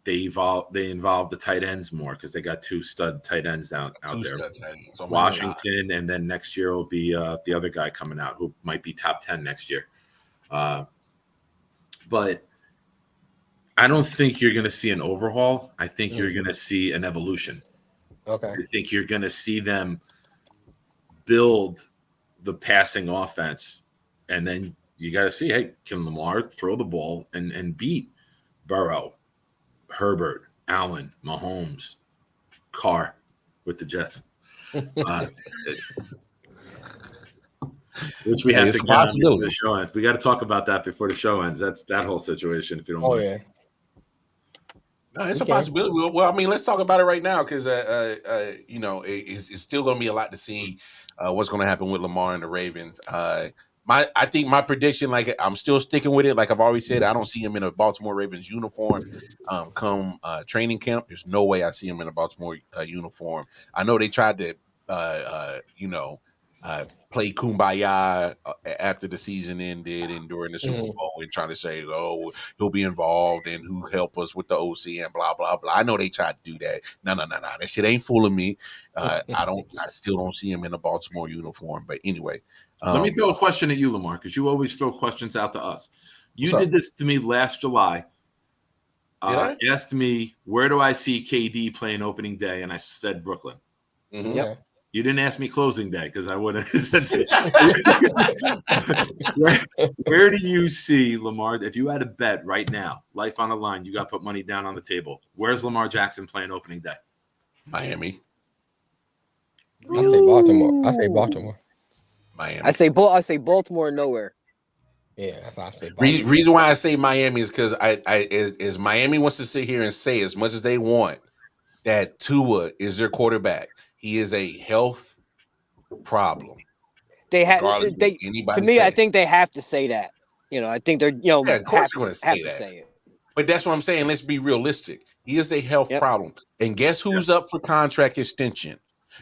S3: They involved the tight ends more because they got two stud tight ends out there.
S1: Stud tight ends. Oh my God.
S3: Washington, and then next year will be the other guy coming out who might be top 10 next year. But I don't think you're going to see an overhaul. I think you're going to see an evolution.
S2: Okay.
S3: I think you're going to see them build the passing offense, and then you got to see, hey, can Lamar throw the ball and beat Burrow, Herbert, Allen, Mahomes, Carr with the Jets? Which we have
S1: it's
S3: to
S1: a
S3: get on
S1: possibility.
S3: before the show ends. We got to talk about that before the show ends. That's that whole situation, if you don't
S2: Oh
S3: mind.
S2: yeah.
S1: No, it's
S2: Okay.
S1: a possibility. Well, I mean, let's talk about it right now because it's still going to be a lot to see what's going to happen with Lamar and the Ravens. I think my prediction, like I'm still sticking with it. Like I've always said, I don't see him in a Baltimore Ravens uniform come training camp. There's no way I see him in a Baltimore uniform. I know they tried to play kumbaya after the season ended and during the Super Bowl and trying to say, oh, he'll be involved and who help us with the OC and blah, blah, blah. I know they tried to do that. No. That shit ain't fooling me. I still don't see him in a Baltimore uniform. But anyway.
S3: Let me throw a question at you, Lamar, because you always throw questions out to us. You
S1: What's
S3: did this to me last July. Asked me, where do I see KD playing opening day? And I said Brooklyn.
S1: Mhm.
S7: Yep.
S3: You didn't ask me closing day because I would have said where do you see Lamar? If you had a bet right now, life on the line, you got to put money down on the table. Where's Lamar Jackson playing opening day?
S1: Miami.
S2: I say Baltimore.
S1: Miami.
S7: I say Baltimore nowhere.
S2: Yeah, that's what I say. Baltimore.
S1: Reason why I say Miami is because is Miami wants to sit here and say as much as they want that Tua is their quarterback. He is a health problem.
S7: They have
S1: regardless of
S7: they
S1: anybody
S7: to me.
S1: say.
S7: I think they have to say that. I think they're
S1: Yeah, of course they're going to
S7: have
S1: say
S7: to
S1: that.
S7: say it.
S1: But that's what I'm saying. Let's be realistic. He is a health
S7: Yep.
S1: problem. And guess who's up for contract extension?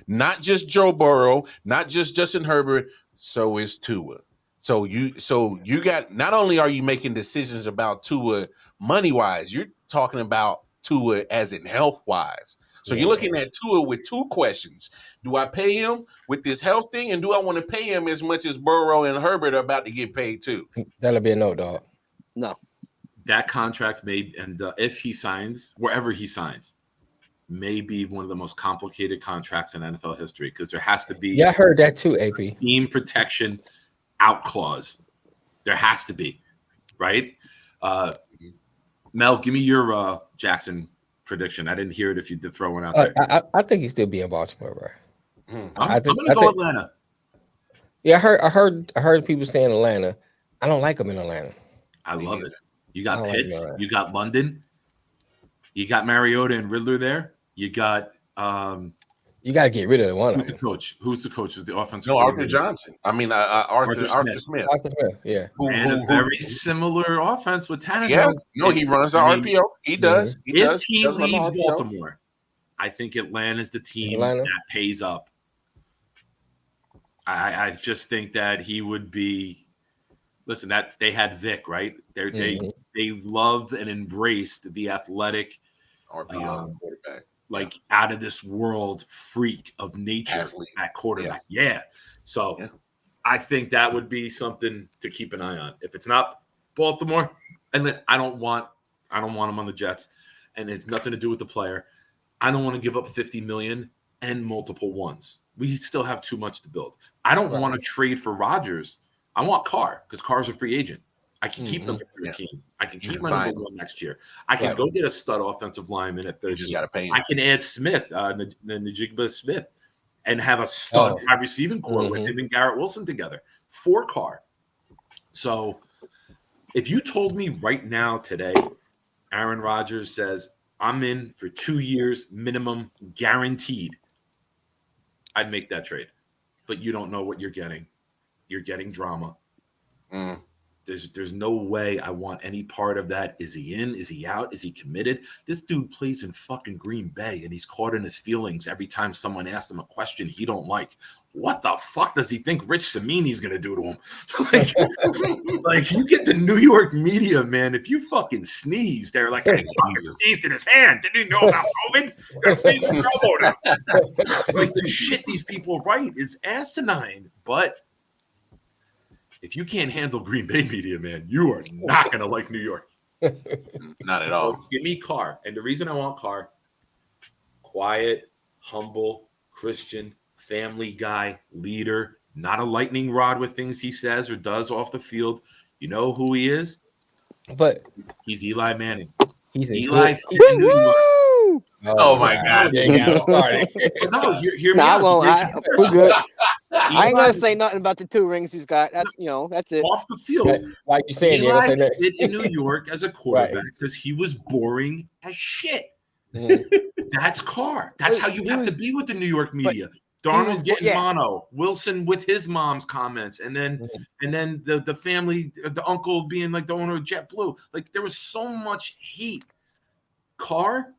S1: Not just Joe Burrow, not just Justin Herbert, so is Tua. So you got, not only are you making decisions about Tua money-wise, you're talking about Tua as in health-wise. So you're looking at Tua with two questions. Do I pay him with this health thing? And do I want to pay him as much as Burrow and Herbert are about to get paid too?
S2: That'll be a no, dog.
S7: No.
S3: That contract if he signs, wherever he signs, may be one of the most complicated contracts in NFL history because there has to be
S2: Yeah, I heard that too, AP.
S3: team protection out clause. There has to be, right? Mel, give me your Jackson prediction. I didn't hear it if you did throw one out there.
S2: I think he's still be in Baltimore, bro.
S3: I'm going to go Atlanta.
S2: Yeah, I heard people saying Atlanta. I don't like him in Atlanta.
S3: I
S1: Me
S3: love
S1: neither.
S3: it. You got
S2: I like
S3: Pitts,
S2: Atlanta.
S3: you got London, you got Mariota and Riddler there. You got
S2: You got to get rid of one
S3: who's
S2: of
S3: the
S2: them.
S3: coach? Who's the coach? Is the offensive
S1: No, Arthur
S3: coordinator?
S1: Johnson. I mean,
S3: Arthur
S1: Arthur
S3: Smith.
S1: Smith.
S2: Arthur Smith, yeah.
S3: And a very similar offense with Tannehill.
S1: Yeah, no, he runs the RPO. He does. He
S3: if
S1: does.
S3: he
S1: does run the
S3: leaves
S1: RPO.
S3: Baltimore, I think Atlanta's the team
S2: Atlanta?
S3: that pays up. I just think that he would be. Listen, that they had Vic, right? They loved and embraced the athletic
S1: RPO quarterback,
S3: like out of this world freak of nature
S1: Athlete.
S3: at quarterback. Yeah. So I think that would be something to keep an eye on. If it's not Baltimore, and I don't want him on the Jets, and it's nothing to do with the player. I don't want to give up $50 million and multiple ones. We still have too much to build. I don't want to trade for Rodgers. I want Carr because Carr's a free agent. I can keep number 13. I can keep my number 1 next year. I can go get a stud offensive lineman at 13.
S1: You just got to pay him.
S3: I can add Smith, Najigba Smith, and have a stud wide receiving core with him and Garrett Wilson together for Carr. So if you told me right now today, Aaron Rodgers says, I'm in for 2 years minimum guaranteed, I'd make that trade. But you don't know what you're getting. You're getting drama. There's no way I want any part of that. Is he in? Is he out? Is he committed? This dude plays in fucking Green Bay, and he's caught in his feelings every time someone asks him a question he don't like. What the fuck does he think Rich Samini's going to do to him? like, you get the New York media, man. If you fucking sneeze, they're like, I fucking sneezed in his hand. Didn't he know about COVID? Got sneezed in your elbow now. Like, the shit these people write is asinine. But if you can't handle Green Bay media, man, you are not going to like New York.
S1: Not at all.
S3: So give me Carr. And the reason I want Carr, quiet, humble, Christian, family guy, leader, not a lightning rod with things he says or does off the field. You know who he is?
S2: But
S3: he's Eli Manning.
S2: He's
S3: Eli.
S1: Oh my God!
S3: No, hear me out.
S7: We're good. I ain't gonna say nothing about the 2 rings he's got. That's that's it.
S3: Off the field,
S2: like you saying,
S3: Eli fit in New York as a quarterback because he was boring as shit. That's Carr. That's how you have to be with the New York media. Darnold getting mono, Wilson with his mom's comments, and then the family, the uncle being like the owner of JetBlue. Like, there was so much hate. Carr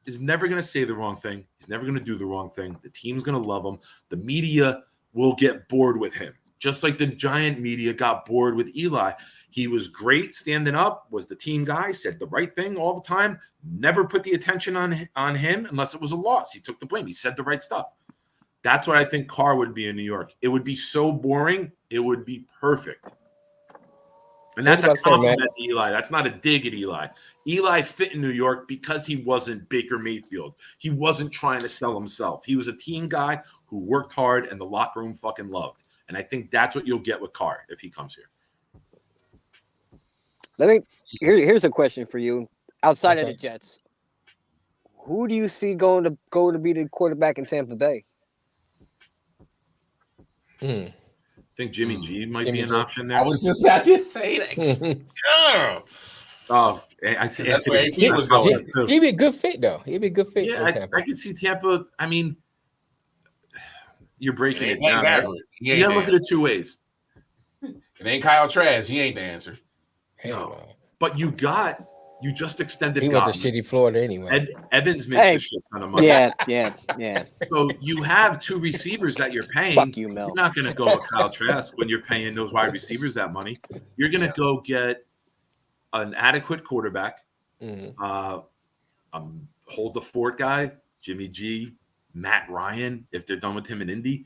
S3: is never going to say the wrong thing. He's never going to do the wrong thing. The team's going to love him. The media will get bored with him, just like the Giant media got bored with Eli. He was great standing up, was the team guy, said the right thing all the time, never put the attention on him unless it was a loss. He took the blame. He said the right stuff. That's what I think Carr would be in New York. It would be so boring. It would be perfect. And that's a compliment to Eli. That's not a dig at Eli. Eli fit in New York because he wasn't Baker Mayfield. He wasn't trying to sell himself. He was a team guy who worked hard and the locker room fucking loved. And I think that's what you'll get with Carr if he comes here.
S7: Here's a question for you. Outside of the Jets, who do you see going to be the quarterback in Tampa Bay?
S3: I think Jimmy G might be an option there.
S1: I was just about to say that.
S3: Oh, I think
S1: that's where he was going.
S2: He'd be a good fit, though. He'd be a good fit.
S3: Yeah, I could see Tampa. I mean, you're breaking it down. Right? You gotta look at it 2 ways.
S1: It ain't Kyle Trask. He ain't the answer.
S3: No. But you just extended.
S2: He went to shitty Florida anyway.
S3: Evans makes a shit ton of money.
S7: Yeah.
S3: So you have 2 receivers that you're paying.
S7: Fuck you, Mel.
S3: You're not going to go with Kyle Trask when you're paying those wide receivers that money. You're going to go get an adequate quarterback, hold the fort guy, Jimmy G, Matt Ryan, if they're done with him in Indy,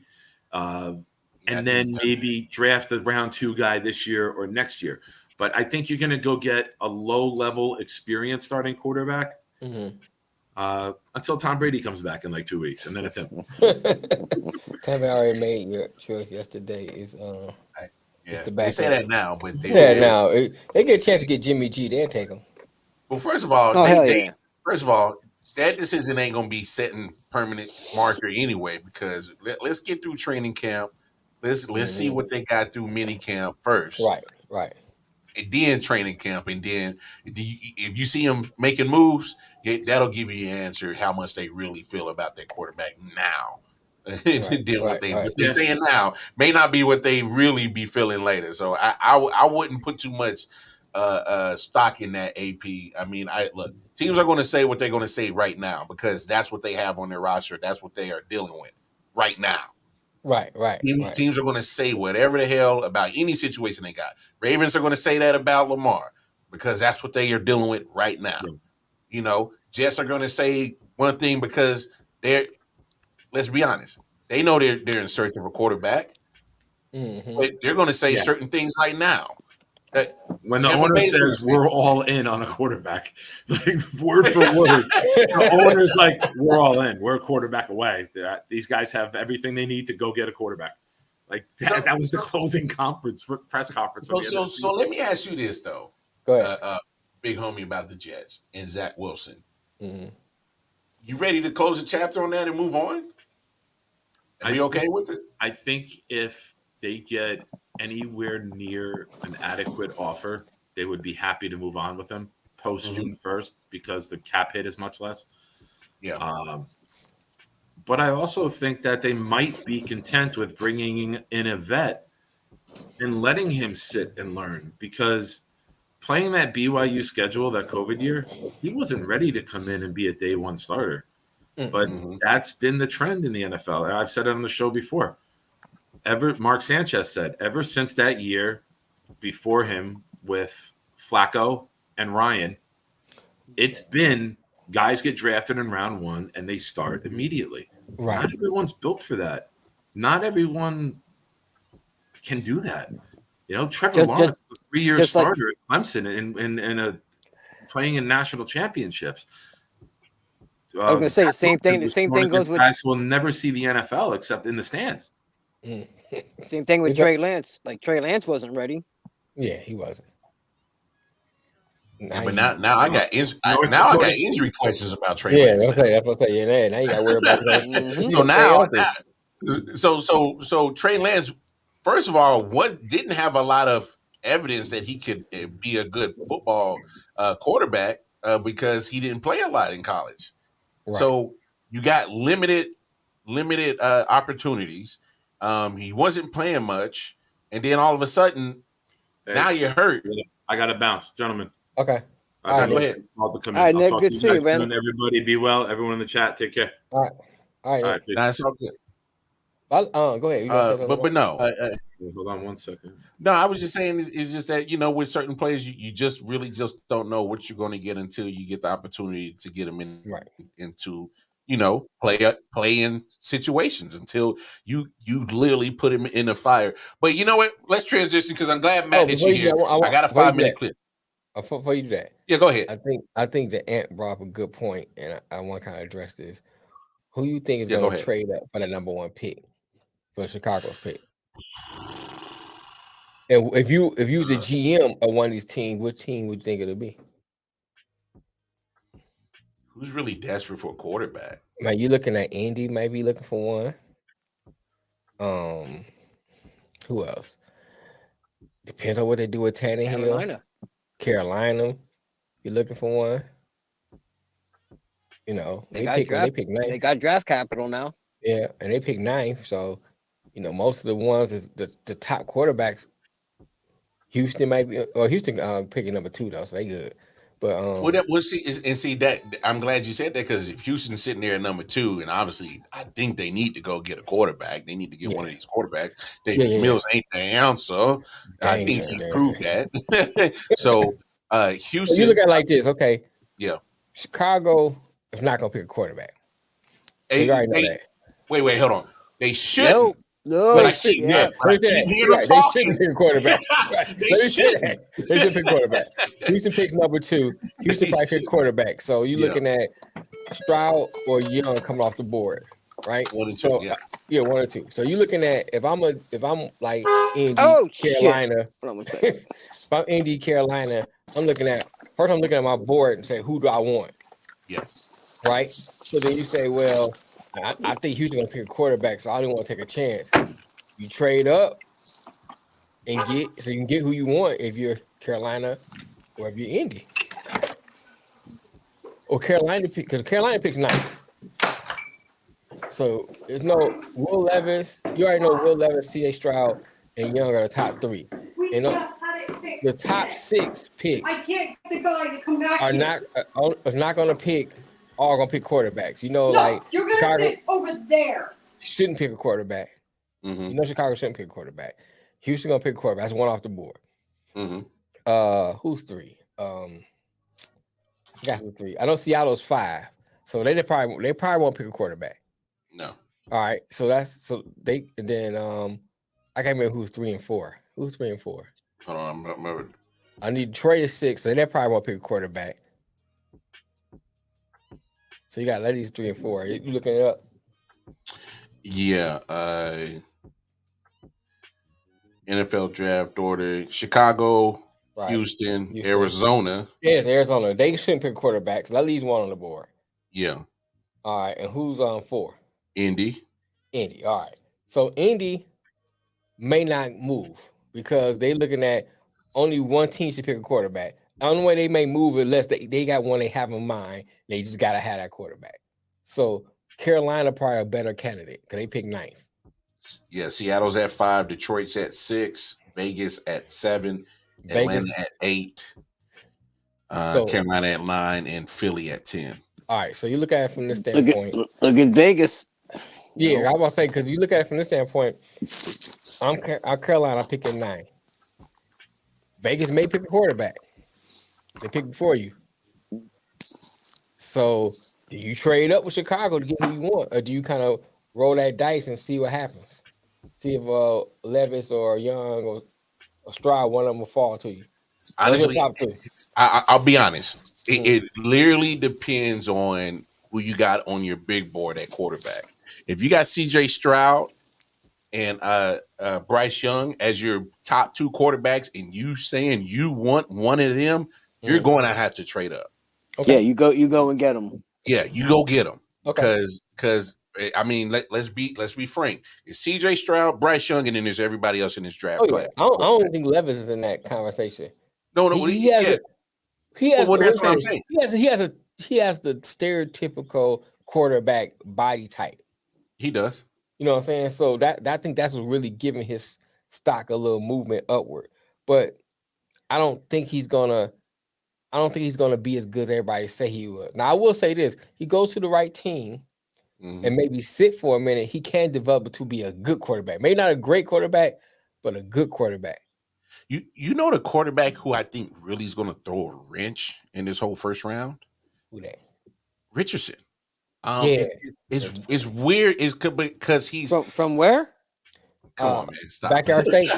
S3: and then maybe draft a round 2 guy this year or next year. But I think you're going to go get a low-level experience starting quarterback until Tom Brady comes back in like 2 weeks, and then it's him.
S2: Tammy already made your choice yesterday. It's the backup.
S1: They say that now, but
S2: they get a chance to get Jimmy G. They'll take him.
S1: Well, first of all, that decision ain't going to be setting permanent marker anyway, because let's get through training camp. Let's see what they got through mini camp first.
S2: Right.
S1: And then training camp, and then if you see them making moves, that'll give you an answer how much they really feel about their quarterback now. Then what they saying now may not be what they really be feeling later. So I wouldn't put too much stock in that AP. I mean, look, teams are going to say what they're going to say right now because that's what they have on their roster. That's what they are dealing with right now.
S2: Right.
S1: Teams are going to say whatever the hell about any situation they got. Ravens are going to say that about Lamar because that's what they are dealing with right now. Yeah. You know, Jets are going to say one thing because let's be honest, they know they're in search of a quarterback, but they're going to say certain things right now.
S3: When the owner says we're all in on a quarterback, like word for word, the owner's like, we're all in. We're a quarterback away. These guys have everything they need to go get a quarterback. Like that was the closing press conference.
S1: So let me ask you this though,
S2: go ahead.
S1: Big homie, about the Jets and Zach Wilson. You ready to close the chapter on that and move on? Are you okay with it?
S3: I think if they get anywhere near an adequate offer, they would be happy to move on with him post June 1st because the cap hit is much less.
S1: Yeah.
S3: But I also think that they might be content with bringing in a vet and letting him sit and learn because playing that BYU schedule, that COVID year, he wasn't ready to come in and be a day one starter. But that's been the trend in the NFL. I've said it on the show before. Mark Sanchez said, ever since that year before him with Flacco and Ryan, it's been guys get drafted in round one and they start immediately.
S2: Right.
S3: Not everyone's built for that. Not everyone can do that. You know, Trevor Lawrence is a 3-year starter at Clemson and playing in national championships.
S7: I was going to say the same thing. The same thing goes with
S3: guys will never see the NFL except in the stands.
S7: Same thing with Trey Lance. Like Trey Lance wasn't ready.
S2: Yeah, he wasn't.
S1: But now I got injury questions about Trey Lance.
S2: That's what I say. Yeah, now you got to worry about that.
S1: So Trey Lance, first of all, didn't have a lot of evidence that he could be a good football quarterback because he didn't play a lot in college. Right. So you got limited opportunities. He wasn't playing much, and then all of a sudden, now you're hurt.
S3: I got to bounce, gentlemen.
S2: Okay.
S1: All right, go ahead.
S7: All right, Nick, good to see you, man.
S3: Everybody be well. Everyone in the chat, take care.
S2: All right.
S1: That's all good.
S2: Go ahead.
S1: But no.
S3: Hold on 1 second.
S1: No, I was just saying it's just that, with certain players, you just really just don't know what you're going to get until you get the opportunity to get them into play in situations until you literally put him in the fire. But you know what? Let's transition because I'm glad Matt is here. I got a 5-minute clip.
S2: Before you do that,
S1: yeah, go ahead.
S2: I think the Ant brought up a good point, and I want to kind of address this. Who you think is going to trade up for the number 1 pick for Chicago's pick? And if you the GM of one of these teams, what team would you think it'll be?
S1: Who's really desperate for a quarterback?
S2: Man, you looking at Indy, might be looking for one. Who else? Depends on what they do with Tannehill. Carolina, you're looking for one. They pick 9.
S7: They got draft capital now.
S2: Yeah, and they pick 9. So, most of the ones is the top quarterbacks. Houston might be, or Houston picking number 2 though, so they good. But
S1: see that I'm glad you said that because if Houston's sitting there at number 2, and obviously I think they need to go get a quarterback. They need to get one of these quarterbacks. Davis Mills ain't the answer. I think he proved that. So Houston.
S2: You look at it like this, okay?
S1: Yeah.
S2: Chicago is not gonna pick a quarterback. You already know that.
S1: Wait, hold on. They shouldn't.
S7: No,
S2: they shouldn't pick a quarterback. They should pick a quarterback. Houston picks number 2. Houston probably pick a quarterback. So you're looking at Stroud or Young coming off the board, right?
S1: 1 and 2.
S2: Yeah, 1 or 2. So you're looking at if I'm like Indy, Carolina. If I'm Indy, Carolina, I'm looking at my board and say, who do I want?
S1: Yes.
S2: Right. So then you say, well, I think Houston's gonna pick a quarterback, so I don't want to take a chance. You trade up and get so you can get who you want if you're Carolina or if you're Indy. Or Carolina because Carolina picks 9th. So there's no Will Levis. You already know Will Levis, C.J. Stroud, and Young are the top 3. And the top 6 picks
S8: I can't get the guy to come back
S2: are not going to pick. All going to pick quarterbacks. You know, like
S8: you're going to
S2: Chicago
S8: sit over there.
S2: shouldn't pick a quarterback.
S1: Mm-hmm.
S2: You know, Chicago shouldn't pick a quarterback. Houston going to pick a quarterback. That's one off the board.
S1: Mm-hmm.
S2: Who's 3? I got who's 3. I know Seattle's 5. So they probably won't pick a quarterback.
S1: No.
S2: All right. So they and then I can't remember who's 3 and 4. Who's 3 and 4?
S1: Hold on, I'm remember.
S2: I need Detroit is 6, so they probably won't pick a quarterback. So you got ladies 3 and 4. You looking it up?
S1: Yeah. NFL draft order: Chicago,
S2: Right.
S1: Houston, Arizona.
S2: Yes, Arizona. They shouldn't pick quarterbacks. So that leaves one on the board.
S1: Yeah.
S2: All right. And who's on 4?
S1: Indy.
S2: All right. So Indy may not move because they looking at only one team should pick a quarterback. The only way they may move unless they got one they have in mind. They just gotta have that quarterback. So Carolina probably a better candidate because they pick 9th.
S1: Yeah, Seattle's at 5, Detroit's at 6, Vegas at 7, Atlanta at 8, Carolina at 9, and Philly at 10.
S2: All right, so you look at it from this standpoint.
S7: Look at Vegas.
S2: Yeah, I was gonna say because you look at it from this standpoint. I'm Carolina picking 9. Vegas may pick a quarterback. They pick before you. So do you trade up with Chicago to get who you want, or do you kind of roll that dice and see what happens? See if Levis or Young or Stroud, one of them will fall to you.
S1: Honestly, I'll be honest. It literally depends on who you got on your big board at quarterback. If you got C.J. Stroud and Bryce Young as your top 2 quarterbacks, and you saying you want one of them, you're going to have to trade up.
S7: Okay. Yeah, you go and get them.
S1: Yeah, you go get them.
S2: Okay.
S1: Because I mean, let's be frank. It's C.J. Stroud, Bryce Young, and then there's everybody else in this draft.
S2: Oh, yeah. I don't think Levis is in that conversation.
S1: No,
S2: he has.
S1: Well, that's what I'm saying.
S2: He has the stereotypical quarterback body type.
S1: He does.
S2: You know what I'm saying? So I think that's what really giving his stock a little movement upward. But I don't think he's gonna be as good as everybody say he would. Now I will say this: he goes to the right team and maybe sit for a minute. He can develop to be a good quarterback. Maybe not a great quarterback, but a good quarterback.
S1: You know the quarterback who I think really is going to throw a wrench in this whole first round?
S2: Who that?
S1: Richardson.
S2: Yeah,
S1: it's weird. It's because he's
S7: from where?
S1: Come on, man, stop.
S2: Backyard State.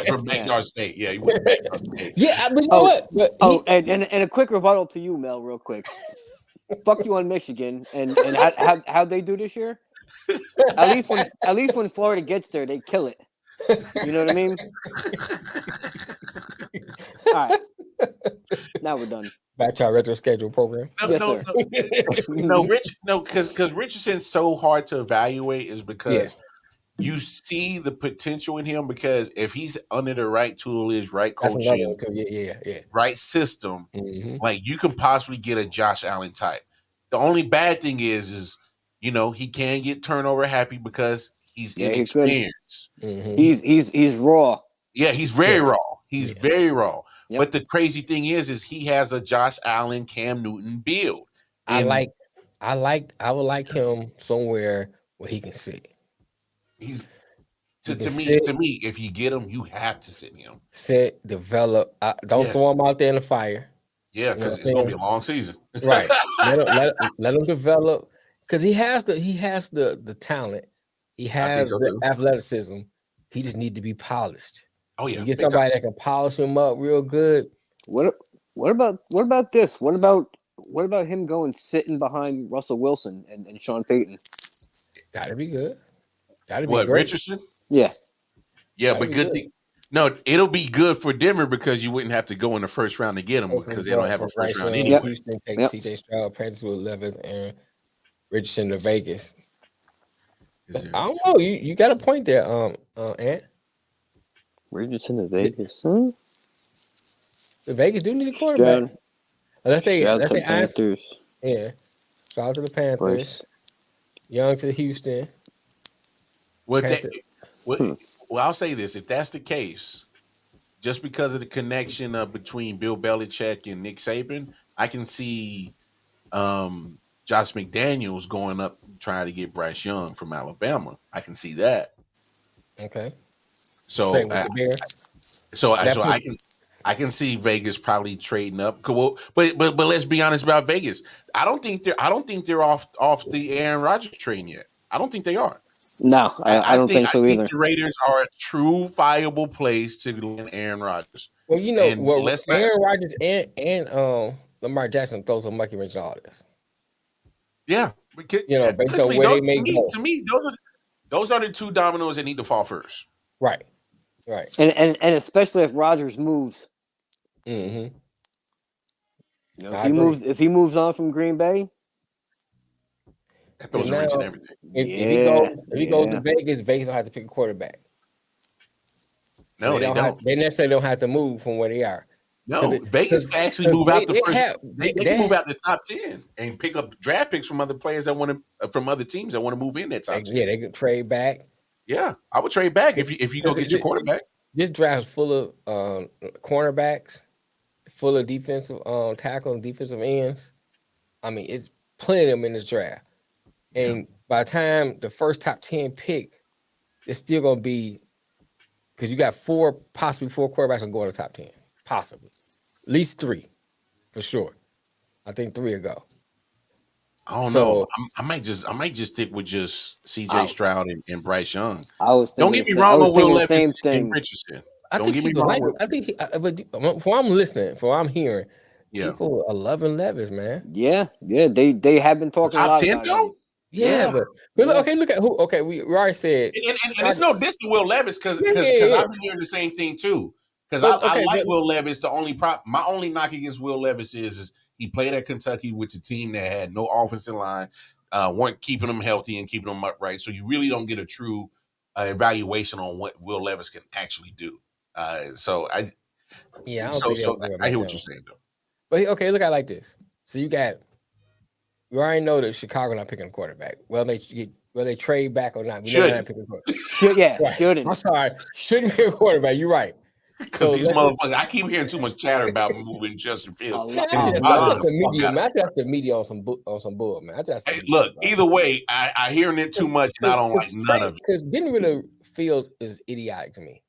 S1: From Backyard State. Yeah, he went to Backyard State.
S2: Yeah, but you know what? But
S7: and a quick rebuttal to you, Mel, real quick. Fuck you on Michigan, and how'd they do this year? At least when Florida gets there, they kill it. You know what I mean? All right. Now we're done.
S2: Back to our retro schedule program.
S1: Because Richardson's so hard to evaluate is because you see the potential in him. Because if he's under the right tutelage, right coaching, right system, like you can possibly get a Josh Allen type. The only bad thing is he can get turnover happy because he's inexperienced.
S7: He's raw.
S1: Yeah, he's very raw. He's very raw. Yep. But the crazy thing is he has a Josh Allen, Cam Newton build.
S2: I would like him somewhere where he can sit.
S1: To me, if you get him, you have to sit him.
S2: Sit, develop. Don't throw him out there in the fire.
S1: Yeah, because it's gonna be a long season.
S2: Right. Let him develop. Because he has the talent. He has the athleticism. He just need to be polished.
S1: Oh yeah,
S2: you get somebody that can polish him up real good.
S7: What about this? What about him going sitting behind Russell Wilson and Sean Payton?
S2: That'd be good. That'd be
S1: great.
S2: Richardson?
S7: Yeah.
S1: Yeah, but good thing. No, it'll be good for Denver because you wouldn't have to go in the first round to get him because they don't have a first round anyway.
S2: Houston takes C.J. Stroud, Prentice with Levis, and Richardson to Vegas.
S1: Is there?
S2: I don't know. You got a point there, Ant.
S7: Richardson to Vegas. Huh?
S2: The Vegas do need a quarterback.
S7: Stroud,
S2: Let's say
S7: Stroud to
S2: honest.
S7: Panthers.
S2: Yeah. Shout out to the Panthers. Young to Houston.
S1: Well, if
S2: Panthers.
S1: well, I'll say this: if that's the case, just because of the connection between Bill Belichick and Nick Saban, I can see Josh McDaniels going up trying to get Bryce Young from Alabama. I can see that.
S2: Okay.
S1: So,
S2: Same with the Bears.
S1: so I can see Vegas probably trading up. But let's be honest about Vegas. I don't think they're off the Aaron Rodgers train yet. I don't think they are.
S7: No, I don't think so either.
S1: The Raiders are a true viable place to land Aaron Rodgers.
S2: Well, you know,
S1: And
S2: Aaron Rodgers and Lamar Jackson throws a monkey wrench in all this.
S1: Yeah,
S2: You know, based on where they may go.
S1: To me, those are the two dominoes that need to fall first.
S2: Right.
S7: And especially if Rodgers moves.
S2: Mm-hmm.
S7: If he moves on from Green Bay,
S1: That throws a wrench in everything.
S2: If he goes to Vegas don't have to pick a quarterback.
S1: No,
S2: so
S1: they don't.
S2: They necessarily don't have to move from where they are.
S1: No, Vegas can actually move out the first. They can move out the top 10 and pick up draft picks from other players that want to from other teams that want to move in that top 10.
S2: Yeah, they could trade back.
S1: Yeah, I would trade back if you go get your quarterback.
S2: This draft is full of cornerbacks, full of defensive tackle and defensive ends. I mean, it's plenty of them in this draft. And by the time the first top 10 pick, it's still going to be because you got possibly four quarterbacks going to go in the top 10. Possibly. At least three, for sure. I think three will go.
S1: I don't know. I might just stick with just CJ Stroud and Bryce Young. Don't get me wrong on Will Levis and Richardson. Don't get me wrong.
S2: I think, but from what I'm listening, from what I'm hearing, people are loving Levis, man.
S7: Yeah. They have been talking a lot about him.
S2: Yeah, but okay, look at who. Okay, we already said,
S1: and it's no diss to Will Levis because I've been hearing the same thing too. Because I like Will Levis. My only knock against Will Levis is he played at Kentucky with a team that had no offensive line, weren't keeping them healthy and keeping them upright. So you really don't get a true evaluation on what Will Levis can actually do. I hear what you're saying though.
S2: But okay, look at it like this. So you already know that Chicago not picking a quarterback. Well, they trade back or not. We know they're not picking a quarterback.
S7: Shouldn't.
S2: I'm sorry, shouldn't be a quarterback. You're right.
S1: Because these motherfuckers, I keep hearing too much chatter about moving Justin Fields.
S2: That's the media on some bull, man.
S1: Look, either way, I hearing it too much, and I don't like none of it.
S2: Because getting rid of Fields is idiotic to me.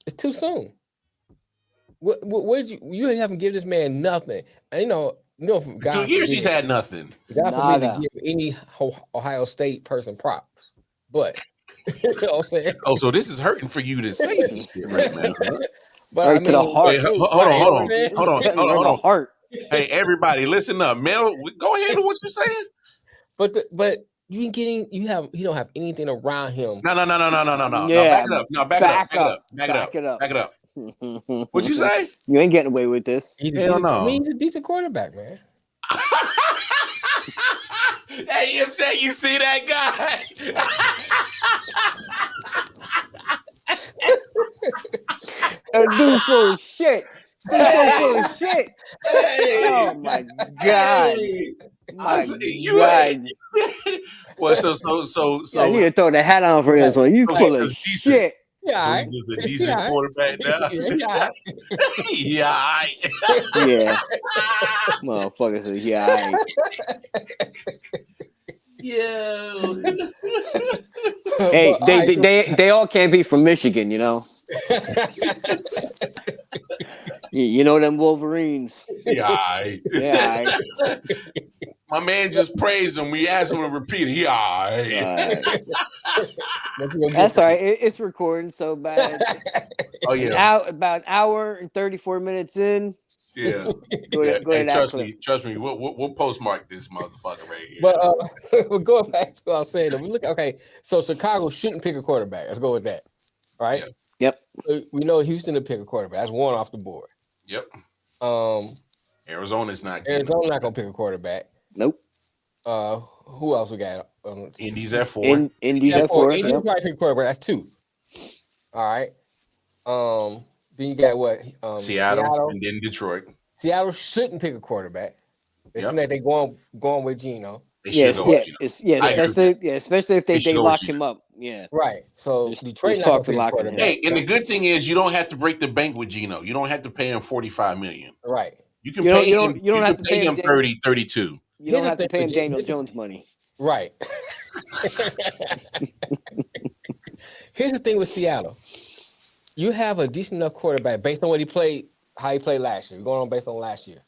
S2: It's too soon. What you haven't given this man nothing? And from God,
S1: 2 years he's had nothing.
S2: God forbid to give any Ohio State person props, but. You know what I'm saying?
S1: Oh, so this is hurting for you to say this shit right now.
S7: But to the heart.
S1: Hold on.
S7: Heart.
S1: Hey, everybody, listen up. Mel, go ahead with what you're saying.
S2: But you ain't getting you don't have anything around him.
S1: No.
S7: Yeah,
S1: Back it up. What'd you say?
S7: You ain't getting away with this.
S1: Hell no.
S2: He's a decent quarterback, man.
S1: Hey, MJ, you see that guy?
S7: That dude full of shit. Full of shit. Hey. Oh my God.
S1: Well, so
S7: I need to throw the hat on for this one. You full of shit.
S2: Yeah,
S1: so he's just a decent quarterback now.
S7: Yeah. Motherfucker says, yeah. Hey, they all can't be from Michigan, you know. You know them Wolverines.
S1: Yeah. My man just praised him. We asked him to repeat it.
S7: That's all right. It's recording, so about about an hour and 34 minutes in.
S1: Yeah.
S7: Go ahead.
S1: Trust me. We'll postmark this motherfucker right here.
S2: But we're going back to what I was saying. Okay, so Chicago shouldn't pick a quarterback. Let's go with that. Right?
S7: Yep.
S2: So we know Houston to pick a quarterback. That's one off the board.
S1: Yep. Arizona's not
S2: gonna pick a quarterback.
S7: Nope.
S2: Who else we got?
S1: Indy's at 4.
S7: Indy's at 4.
S2: Indy's
S7: Yep.
S2: probably pick quarterback. That's 2. All right. Then you got what?
S1: Seattle and then Detroit.
S2: Seattle shouldn't pick a quarterback. It seems like they going with Geno.
S1: They should go with Geno.
S7: Especially if they lock him up. Yeah.
S2: Right. So Detroit not
S7: talking
S2: gonna pick a
S7: locking him.
S2: quarterback.
S1: Hey, and the good thing is you don't have to break the bank with Geno. You don't have to pay him $45 million.
S2: Right.
S1: You can pay him. You don't have to pay him 30, 32.
S7: You don't have to pay him Daniel Jones money.
S2: Right. Here's the thing with Seattle. You have a decent enough quarterback based on what he played, how he played last year. We're going on based on last year.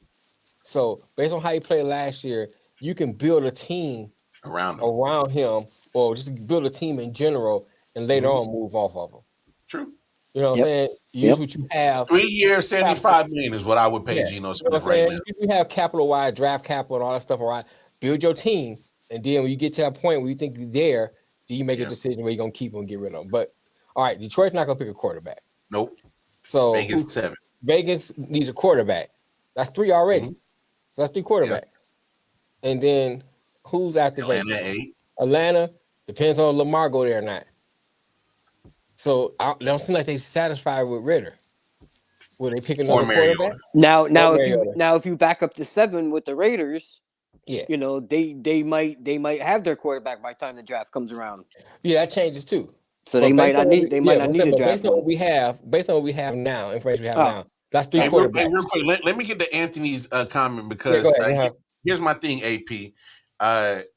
S2: So based on how he played last year, you can build a team around him, or just build a team in general, and later on move off of him.
S1: True.
S2: You know what I'm saying? Use what you have.
S1: 3 years, $75 million is what I would pay Geno Smith right now.
S2: You have capital-wise, draft capital, and all that stuff around. Build your team, and then when you get to that point where you think you're there, do you make a decision where you're going to keep him and get rid of him? But, all right, Detroit's not going to pick a quarterback.
S1: Nope.
S2: So
S1: Vegas 7.
S2: Vegas needs a quarterback. That's 3 already. So that's 3 quarterbacks. And then who's after
S1: Atlanta
S2: Vegas?
S1: 8.
S2: Atlanta, depends on Lamar go there or not. So I don't seem like they satisfied with Ritter. Will they pick another quarterback?
S7: Now if you back up to 7 with the Raiders, you know, they might have their quarterback by the time the draft comes around.
S2: Yeah, that changes too.
S7: So they might not need a draft.
S2: Based on what we have now, information we have now, that's 3 quarterbacks.
S1: Real quick, let me get to Anthony's comment because here's my thing, AP.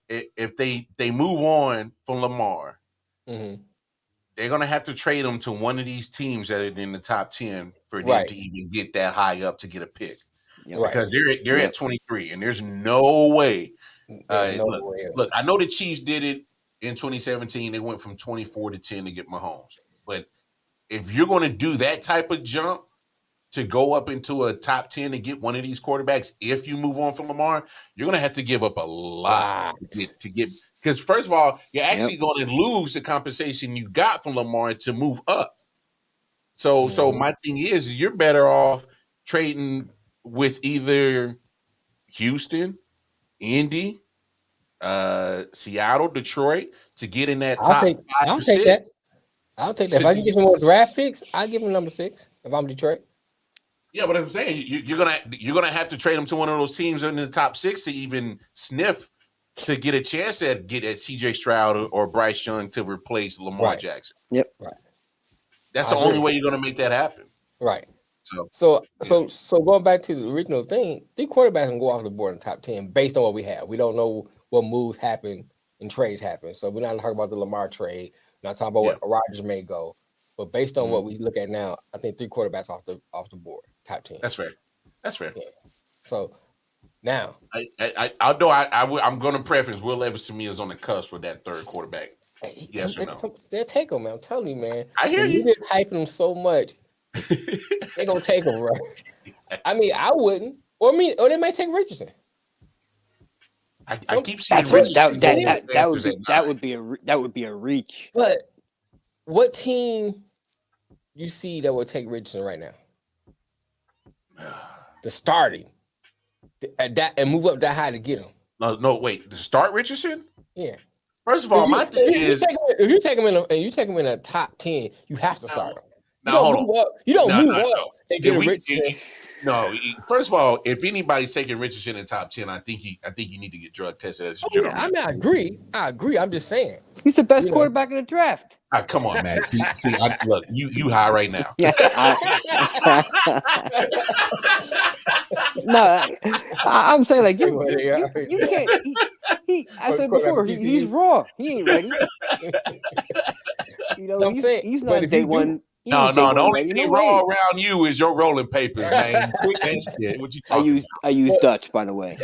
S1: If they move on from Lamar, they're gonna have to trade him to one of these teams that are in the top 10 for them to even get that high up to get a pick. Because they're at 23, and there's no way. Look, I know the Chiefs did it in 2017. They went from 24 to 10 to get Mahomes. But if you're going to do that type of jump to go up into a top 10 to get one of these quarterbacks, if you move on from Lamar, you're going to have to give up a lot to get. Because first of all, you're actually going to lose the compensation you got from Lamar to move up. So my thing is, you're better off trading with either Houston, Indy, Seattle, Detroit to get in that top 5%.
S2: I'll take that. If I can get some more draft picks, I'll give him number 6 if I'm Detroit.
S1: Yeah, but I'm saying you're gonna have to trade them to one of those teams in the top 6 to even sniff to get a chance at CJ Stroud or Bryce Young to replace Lamar Jackson.
S7: Yep.
S2: Right.
S1: That's the only way you're gonna make that happen.
S2: Right. So going back to the original thing, 3 quarterbacks can go off the board in the top 10 based on what we have. We don't know what moves happen and trades happen. So we're not talking about the Lamar trade. We're not talking about what Rodgers may go. But based on what we look at now, I think 3 quarterbacks off the board, top 10.
S1: That's fair. Yeah.
S2: So now
S1: I'm going to preference Will Levis to me is on the cusp for that 3rd quarterback. Yes or no?
S2: They'll take him, man. I'm telling you, man.
S1: I hear you.
S2: You've been hyping him so much. They're gonna take him, right? I mean, I wouldn't, or they might take Richardson.
S1: I keep seeing
S7: that would be a reach.
S2: But what team you see that would take Richardson right now? The starting at that and move up that high to get him.
S1: No, wait. To start Richardson?
S2: Yeah.
S1: First of all, my thing is
S2: if you take him in a top 10, you have to start him.
S1: Now hold on.
S2: You don't move up and get Richardson.
S1: No, first of all, if anybody's taking Richardson in top 10, I think you need to get drug tested as a general.
S2: I mean, I agree. I'm just saying.
S7: He's the best quarterback in the draft.
S1: Come on, man. See, look, you high right now.
S7: No, I'm saying like you can't. I said before, he's raw. He ain't ready. You know, he's not day one.
S1: No. The only thing raw around you is your rolling papers, man. Quit that shit. What you talking about?
S7: I use Dutch, by the way.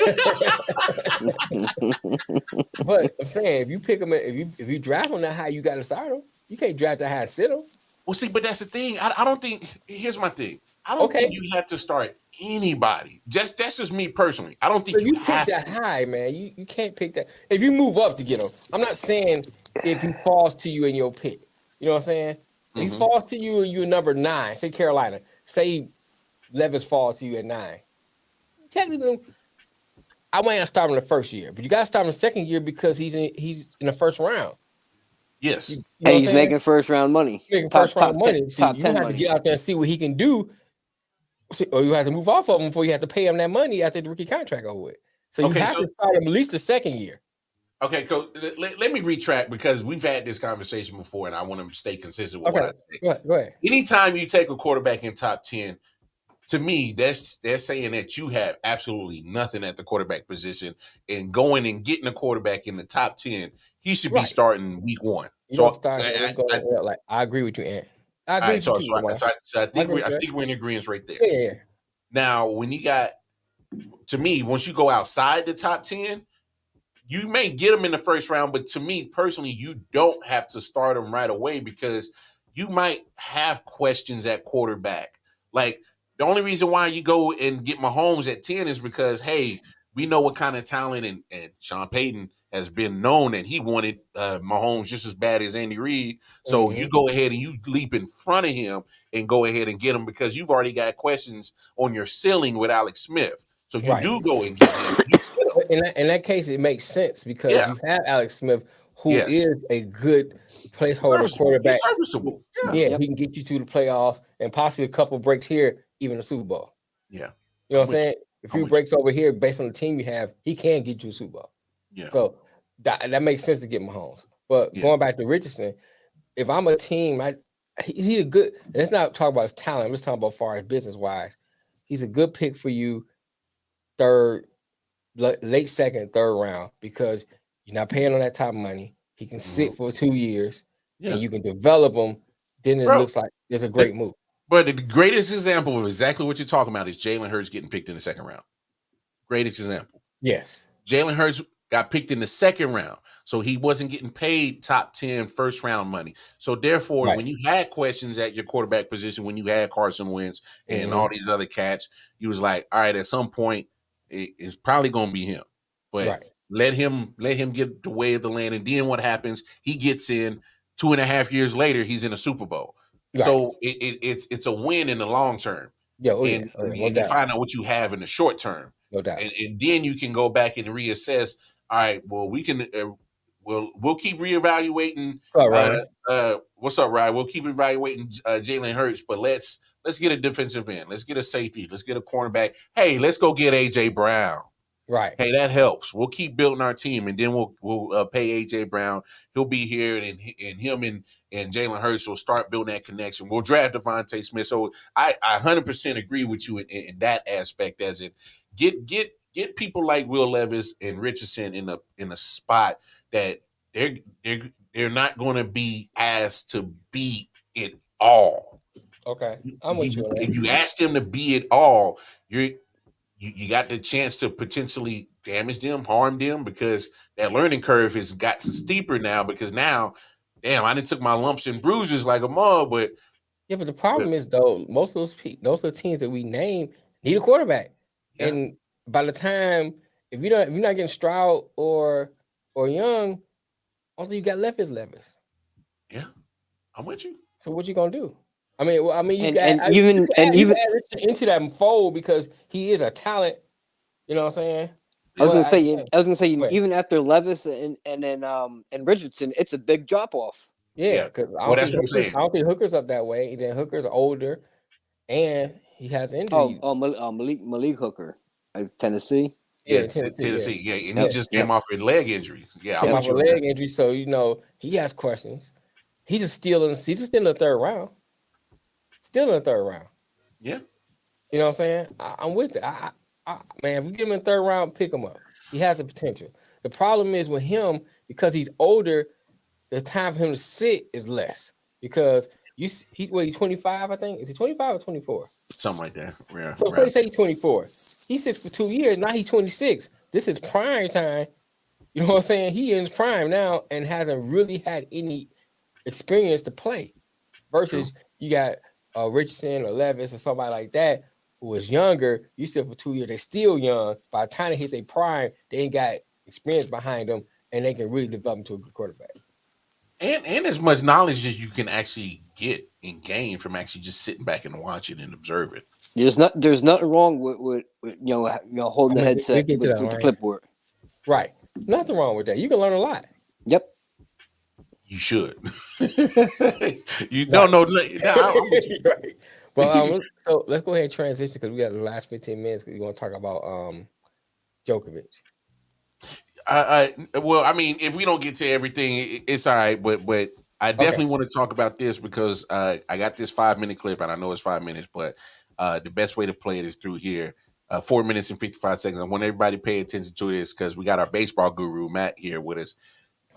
S2: But I'm saying, if you pick him, if you draft him that high, you got to start him. You can't draft that high, sit him.
S1: Well, see, but that's the thing. I don't think. Here's my thing. I don't think you have to start anybody. That's just me personally. I don't think
S2: you have pick that high, man. You can't pick that. If you move up to get him, I'm not saying if he falls to you in your pick. You know what I'm saying? If he falls to you and you're number 9, say Carolina, say Levis falls to you at 9. Technically, I might not start him in the first year, but you got to start him in the second year because he's in the first round.
S1: Yes.
S2: You know
S7: And
S2: what
S7: he's
S2: I'm saying?
S7: making first round money.
S2: Making
S7: Top
S2: first round
S7: top ten,
S2: money. So
S7: top
S2: you
S7: 10
S2: have to
S7: money.
S2: get out there and see what he can do, or you have to move off of him before you have to pay him that money after the rookie contract over with. So you
S1: Okay,
S2: have to start him at least the second year.
S1: Okay, Coach, let me retract because we've had this conversation before and I want to stay consistent with what I say.
S2: Go ahead.
S1: Anytime you take a quarterback in top 10, to me, they're saying that you have absolutely nothing at the quarterback position, and going and getting a quarterback in the top 10, he should be starting week 1.
S2: You
S1: So
S2: don't start I agree with you, Ant. I agree with you too.
S1: I think we're in agreement right there.
S2: Yeah.
S1: Now, when you got, to me, once you go outside the top 10, you may get them in the first round, but to me personally, you don't have to start them right away because you might have questions at quarterback. Like, the only reason why you go and get Mahomes at 10 is because, hey, we know what kind of talent, and Sean Payton has been known that he wanted Mahomes just as bad as Andy Reid. So you go ahead and you leap in front of him and go ahead and get him because you've already got questions on your ceiling with Alex Smith. So you do go and get him. You sit him.
S2: In that case, it makes sense because you have Alex Smith, who is a good placeholder quarterback.
S1: He's serviceable.
S2: Yeah, he can get you to the playoffs and possibly a couple breaks here, even the Super Bowl.
S1: Yeah.
S2: You know what I'm saying? A few breaks over here based on the team you have, he can get you a Super Bowl.
S1: Yeah.
S2: So that makes sense to get Mahomes. But going back to Richardson, if I'm a team, he's a good, let's not talk about his talent. I'm just talking about far as business-wise. He's a good pick for you late second, third round, because you're not paying on that top money. He can sit for 2 years and you can develop him. Then it looks like it's a great move.
S1: But the greatest example of exactly what you're talking about is Jalen Hurts getting picked in the second round. Greatest example.
S2: Yes.
S1: Jalen Hurts got picked in the second round. So he wasn't getting paid top 10 first round money. So therefore, when you had questions at your quarterback position, when you had Carson Wentz and all these other cats, you was like, all right, at some point, it's probably going to be him. But let him get the way of the land. And then what happens? He gets in 2.5 years later, he's in a Super Bowl. Right. So it's a win in the long term. And you find out what you have in the short term.
S2: No doubt.
S1: And then you can go back and reassess. All right, well, we can we'll keep reevaluating. What's up, Ryan? We'll keep evaluating Jalen Hurts, but let's get a defensive end. Let's get a safety. Let's get a cornerback. Hey, let's go get AJ Brown.
S2: Right.
S1: Hey, that helps. We'll keep building our team, and then we'll pay AJ Brown. He'll be here, and him and Jalen Hurts will start building that connection. We'll draft Devontae Smith. So I 100% agree with you in that aspect. As it get people like Will Levis and Richardson in a spot that they're not going to be asked to be it all.
S2: Okay, I'm with you.
S1: If you ask them to be it all, you got the chance to potentially damage them, harm them, because that learning curve has got steeper now. Because now, damn, I didn't took my lumps and bruises like a mug, but
S2: the problem is though, most of the teams that we name need a quarterback, and by the time if you're not getting Stroud or Young, all you got left is Levis.
S1: Yeah, I'm with you.
S2: So what you gonna do? I mean, you
S7: even
S2: add Richard into that fold because he is a talent. You know what I'm saying?
S7: I was gonna say, even after Levis and Richardson, it's a big drop off.
S2: Yeah, because I don't think Hooker's up that way. Then Hooker's older, and he has injury.
S7: Malik Hooker, Tennessee.
S1: Yeah, Tennessee. Yeah, and he just came off a leg injury. Yeah,
S2: came off a leg injury, so he has questions. He's still in the third round. Still in the third round.
S1: Yeah.
S2: You know what I'm saying? I'm with it. Man, if we get him in the third round, pick him up. He has the potential. The problem is with him, because he's older, the time for him to sit is less. Because he's 25, I think. Is he 25 or 24?
S1: Something like that. Yeah.
S2: So say he's 24. He sits for 2 years. Now he's 26. This is prime time. You know what I'm saying? He in his prime now and hasn't really had any experience to play. Versus you got Richardson or Levis or somebody like that who was younger. You sit for 2 years. They're still young. By the time they hit their prime, they ain't got experience behind them, and they can really develop into a good quarterback.
S1: And as much knowledge as you can actually get and gain from actually just sitting back and watching and observing.
S7: There's nothing wrong with holding the headset with the clipboard.
S2: Right. Nothing wrong with that. You can learn a lot.
S7: Yep.
S1: You should. You don't know.
S2: Right. Well, so let's go ahead and transition because we got the last 15 minutes. You want to talk about Djokovic?
S1: Well, I mean, if we don't get to everything, it's all right. But I definitely want to talk about this because I got this 5-minute clip, and I know it's 5 minutes, but the best way to play it is through here. 4 minutes and 55 seconds. I want everybody to pay attention to this because we got our baseball guru Matt here with us.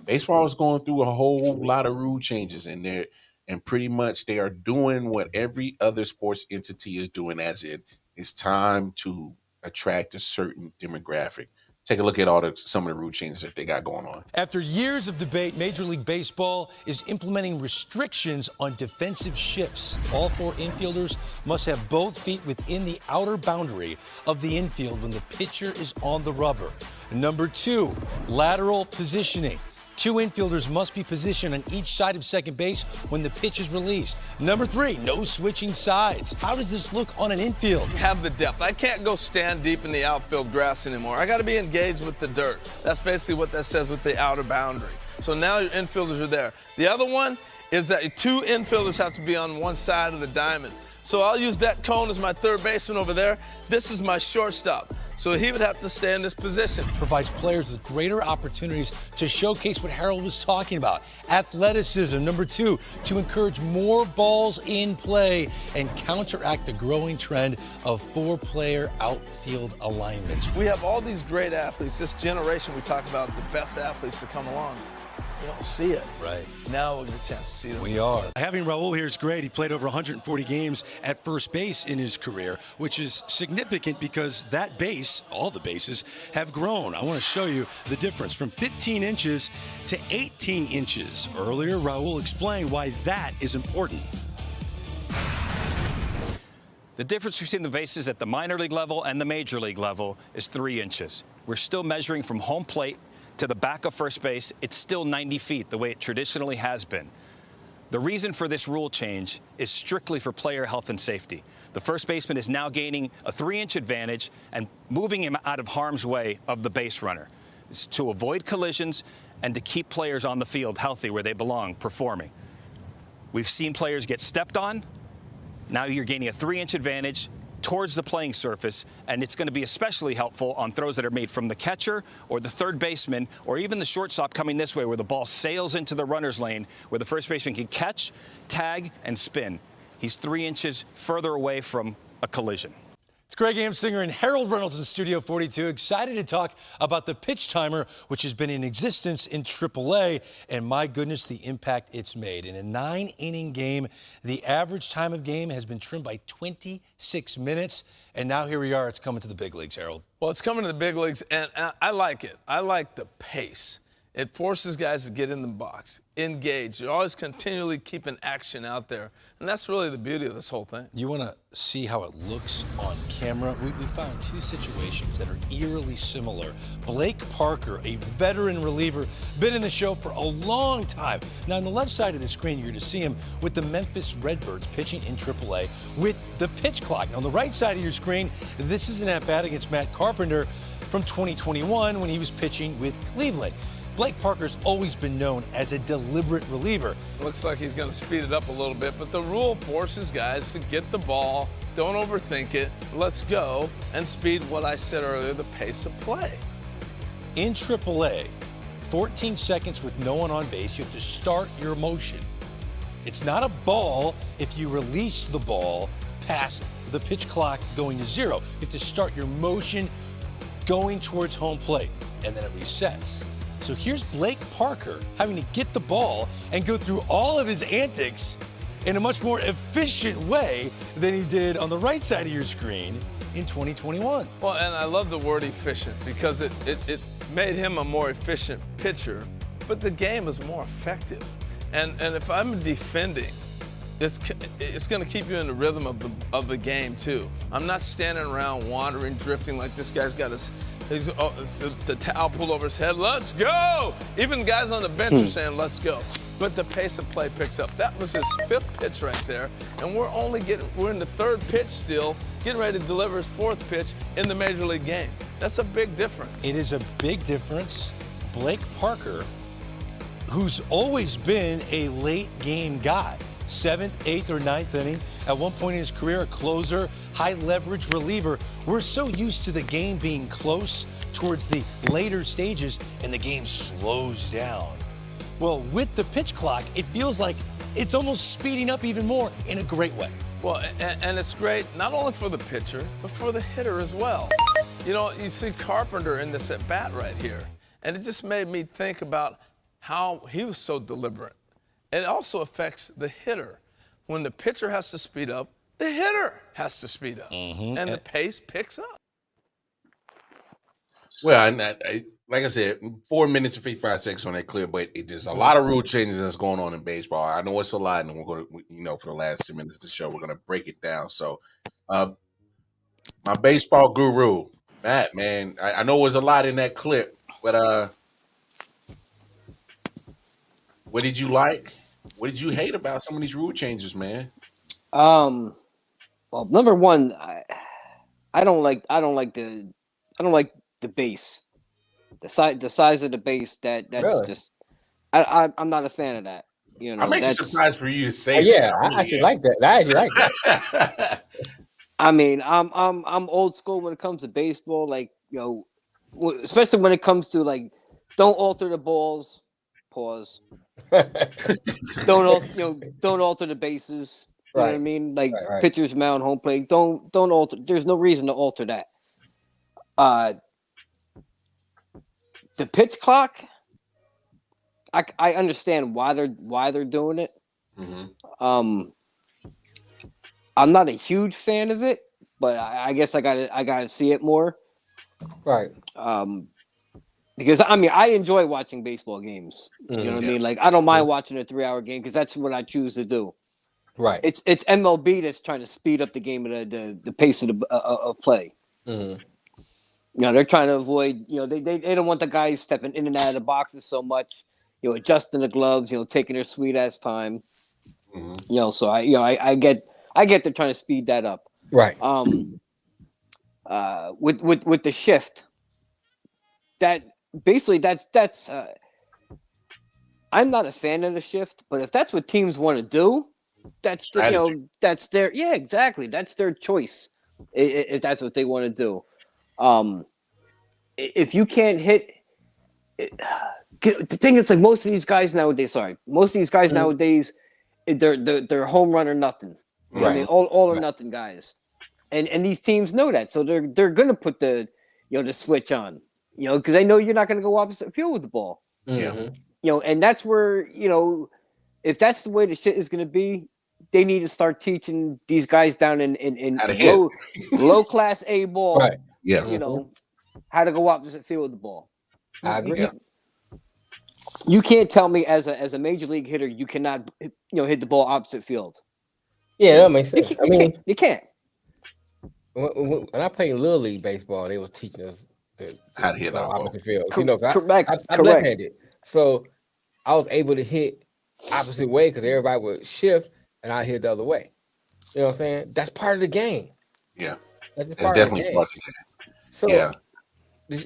S1: Baseball is going through a whole lot of rule changes in there, and pretty much they are doing what every other sports entity is doing, as in it's time to attract a certain demographic. Take a look at some of the rule changes that they got going on.
S9: After years of debate, Major League Baseball is implementing restrictions on defensive shifts. All 4 infielders must have both feet within the outer boundary of the infield when the pitcher is on the rubber. Number 2, lateral positioning. 2 infielders must be positioned on each side of second base when the pitch is released. Number 3, no switching sides. How does this look on an infield?
S10: Have the depth. I can't go stand deep in the outfield grass anymore. I got to be engaged with the dirt. That's basically what that says with the outer boundary. So now your infielders are there. The other one is that 2 infielders have to be on one side of the diamond. So I'll use that cone as my third baseman over there. This is my shortstop. So he would have to stay in this position.
S9: Provides players with greater opportunities to showcase what Harold was talking about. Athleticism. Number 2, to encourage more balls in play and counteract the growing trend of 4-player outfield alignments.
S10: We have all these great athletes. This generation we talk about, the best athletes to come along. We don't see it.
S9: Right.
S10: Now we'll get a chance to see them.
S9: We are. Having Raul here is great. He played over 140 games at first base in his career, which is significant because that base, all the bases, have grown. I want to show you the difference from 15 inches to 18 inches. Earlier, Raul explained why that is important.
S11: The difference between the bases at the minor league level and the major league level is 3 inches. We're still measuring from home plate to the back of first base. It's still 90 feet, the way it traditionally has been. The reason for this rule change is strictly for player health and safety. The first baseman is now gaining a 3-inch advantage and moving him out of harm's way of the base runner. It's to avoid collisions and to keep players on the field healthy where they belong, performing. We've seen players get stepped on. Now you're gaining a 3-inch advantage towards the playing surface, and it's going to be especially helpful on throws that are made from the catcher or the third baseman or even the shortstop coming this way where the ball sails into the runner's lane where the first baseman can catch, tag, and spin. He's 3 inches further away from a collision.
S9: It's Greg Amsinger and Harold Reynolds in Studio 42, excited to talk about the pitch timer, which has been in existence in AAA, and my goodness, the impact it's made. In a 9-inning game, the average time of game has been trimmed by 26 minutes, and now here we are. It's coming to the big leagues, Harold.
S10: Well, it's coming to the big leagues, and I like it. I like the pace. It forces guys to get in the box, engage. You're always continually keeping action out there. And that's really the beauty of this whole thing.
S9: You want to see how it looks on camera? We found 2 situations that are eerily similar. Blake Parker, a veteran reliever, been in the show for a long time. Now, on the left side of the screen, you're going to see him with the Memphis Redbirds pitching in AAA with the pitch clock. Now, on the right side of your screen, this is an at-bat against Matt Carpenter from 2021 when he was pitching with Cleveland. Blake Parker's always been known as a deliberate reliever.
S10: Looks like he's going to speed it up a little bit, but the rule forces guys to get the ball, don't overthink it, let's go, and speed what I said earlier, the pace of play.
S9: In AAA, 14 seconds with no one on base, you have to start your motion. It's not a ball if you release the ball past the pitch clock going to 0. You have to start your motion going towards home plate, and then it resets. So here's Blake Parker having to get the ball and go through all of his antics in a much more efficient way than he did on the right side of your screen in 2021.
S10: Well, and I love the word efficient because it made him a more efficient pitcher, but the game is more effective. And if I'm defending, it's going to keep you in the rhythm of the game too. I'm not standing around wandering, drifting like this guy's got his He's the towel pulled over his head. Let's go! Even guys on the bench are saying, let's go. But the pace of play picks up. That was his 5th pitch right there. And we're in the 3rd pitch still, getting ready to deliver his 4th pitch in the Major League game. That's a big difference.
S9: It is a big difference. Blake Parker, who's always been a late game guy, 7th, 8th, or 9th inning. At one point in his career, a closer, high leverage reliever. We're so used to the game being close towards the later stages and the game slows down. Well, with the pitch clock, it feels like it's almost speeding up even more in a great way.
S10: Well, and it's great not only for the pitcher, but for the hitter as well. You know, you see Carpenter in this at bat right here, and it just made me think about how he was so deliberate. It also affects the hitter. When the pitcher has to speed up, the hitter has to speed up, and the pace picks up.
S1: Well, like I said, 4 minutes and 55 seconds on that clip, but there's a lot of rule changes that's going on in baseball. I know it's a lot, and we're going to, for the last 2 minutes of the show, we're going to break it down. So, my baseball guru, Matt, man, I know it was a lot in that clip, but what did you like? What did you hate about some of these rule changes, man?
S7: Well, number one, I don't like the base, the size of the base. That's really? Just I'm not a fan of that. You know,
S1: I'm actually surprised for you to say.
S2: I actually like that. I actually like that.
S7: I mean, I'm old school when it comes to baseball. Like, especially when it comes to like, don't alter the balls. Pause. Don't alter the bases. You know what I mean? Like pitcher's mound, home plate. Don't alter. There's no reason to alter that. The pitch clock. I understand why they're doing it. I'm not a huge fan of it, but I guess I gotta see it more.
S2: Right.
S7: Because I mean, I enjoy watching baseball games. You know what I mean? Like, I don't mind watching a 3-hour game because that's what I choose to do.
S2: Right.
S7: It's MLB that's trying to speed up the game of the pace of play.
S2: Mm-hmm.
S7: They're trying to avoid. They don't want the guys stepping in and out of the boxes so much. Adjusting the gloves. Taking their sweet ass time. So I get they're trying to speed that up.
S2: Right.
S7: With the shift, that. Basically, that's I'm not a fan of the shift, but if that's what teams want to do, that's that's their exactly. That's their choice. If that's what they want to do, if you can't hit, the thing is like most of these guys nowadays. They're home run or nothing. Right. I mean, all or nothing guys, and these teams know that, so they're gonna put the the switch on. Because they know you're not going to go opposite field with the ball.
S2: Mm-hmm.
S7: And that's where, if that's the way the shit is going to be, they need to start teaching these guys down in low class A ball.
S2: Right.
S1: Yeah.
S7: How to go opposite field with the ball.
S2: I agree.
S7: You can't tell me as a major league hitter you cannot hit the ball opposite field.
S2: Yeah, that makes sense.
S7: You can't.
S2: When I played Little League baseball, they were teaching us
S1: how to hit
S2: opposite field.
S7: Correct.
S2: I'm left-handed, so I was able to hit opposite way because everybody would shift and I hit the other way. You know what I'm saying? That's part of the game.
S1: Yeah,
S2: that's
S1: definitely part of the game.
S2: So,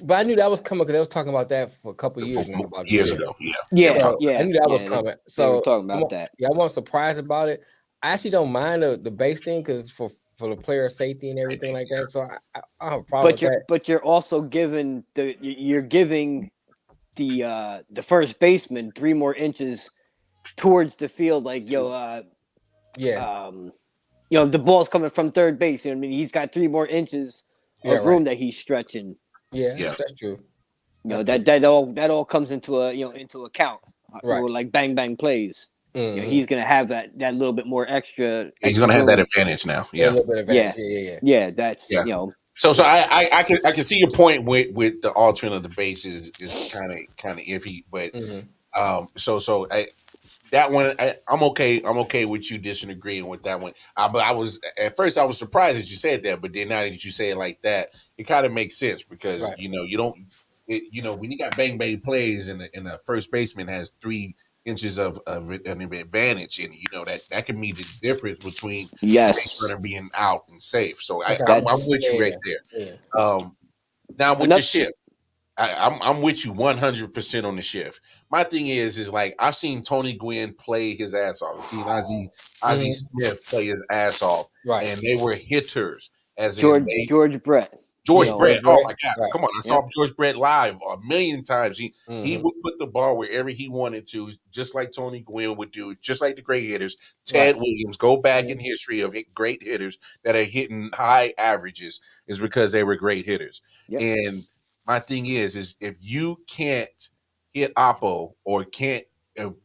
S2: but I knew that was coming because they was talking about that for a couple of years ago.
S1: I
S2: knew that was coming. So
S7: we talking about that.
S2: Yeah, I wasn't surprised about it. I actually don't mind the base thing because it's for the player safety and everything like that. So I have a problem with that.
S7: But you're also giving the first baseman 3 more inches towards the field. Like, the ball's coming from third base. You know what I mean? He's got 3 more inches of room that he's stretching.
S2: Yeah, that's true.
S7: That all comes into account.
S2: Right.
S7: Like bang bang plays.
S2: Mm-hmm.
S7: He's gonna have that little bit more extra.
S1: He's gonna have that advantage now. Yeah,
S2: a little bit of advantage.
S7: Yeah. That's
S1: So I can see your point with the altering of the bases is kind of iffy, but that one I'm okay with you disagreeing with that one. But I was at first I was surprised that you said that, but then now that you say it like that, it kind of makes sense because
S2: Right.
S1: you don't when you got bang plays and the first baseman has 3 inches of an advantage, and that can mean the difference between the base
S7: Yes.
S1: runner being out and safe. So
S2: Okay.
S1: I'm with you right there.
S2: Yeah.
S1: Now with
S7: Another-
S1: the shift, I'm with you 100% on the shift. My thing is like I've seen Tony Gwynn play his ass off. I've seen Ozzie Smith play his ass off,
S2: Right.
S1: and they were hitters. As
S7: George
S1: in
S7: George Brett.
S1: George Brett. Oh
S2: Brett,
S1: my God!
S2: right.
S1: Come on, I saw George Brett live a million times. He
S2: Mhm.
S1: would put the ball wherever he wanted to, just like Tony Gwynn would do, just like the great hitters. Ted Williams. Go back in history of great hitters that are hitting high averages is because they were great hitters.
S7: Yep.
S1: And my thing is if you can't hit Oppo or can't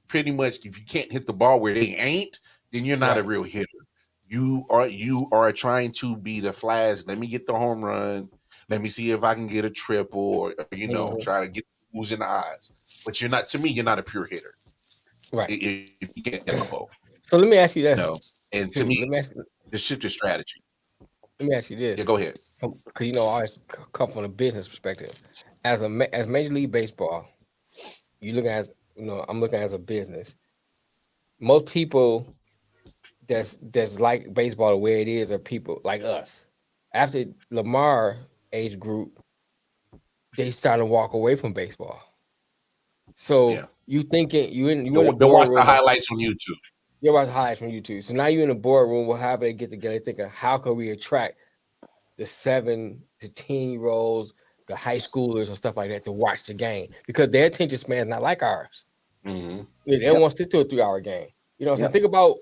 S1: pretty much if you can't hit the ball where they ain't, then you're not a real hitter. You are trying to be the Flash. Let me get the home run. Let me see if I can get a triple or try to get who's in the eyes. But you're not. To me, you're not a pure hitter.
S2: Right.
S1: If you can't hit the ball.
S2: So let me ask you this.
S1: No. And to me, the shift is strategy.
S2: Let me ask you this.
S1: Yeah, go ahead.
S2: Because I always come from a business perspective. As Major League Baseball, you look at I'm looking at as a business. Most people that's like baseball the way it is are people like us. After Lamar age group, they started to walk away from baseball. So you thinking you in the
S1: watch the highlights on YouTube.
S2: You watch the highlights from YouTube. So now you're in the boardroom. Well, how do they get together? Thinking, how can we attract the 7 to 10-year-olds, the high schoolers and stuff like that to watch the game? Because their attention span is not like ours.
S1: Mm-hmm.
S2: They don't want to sit through a 3-hour game. So think about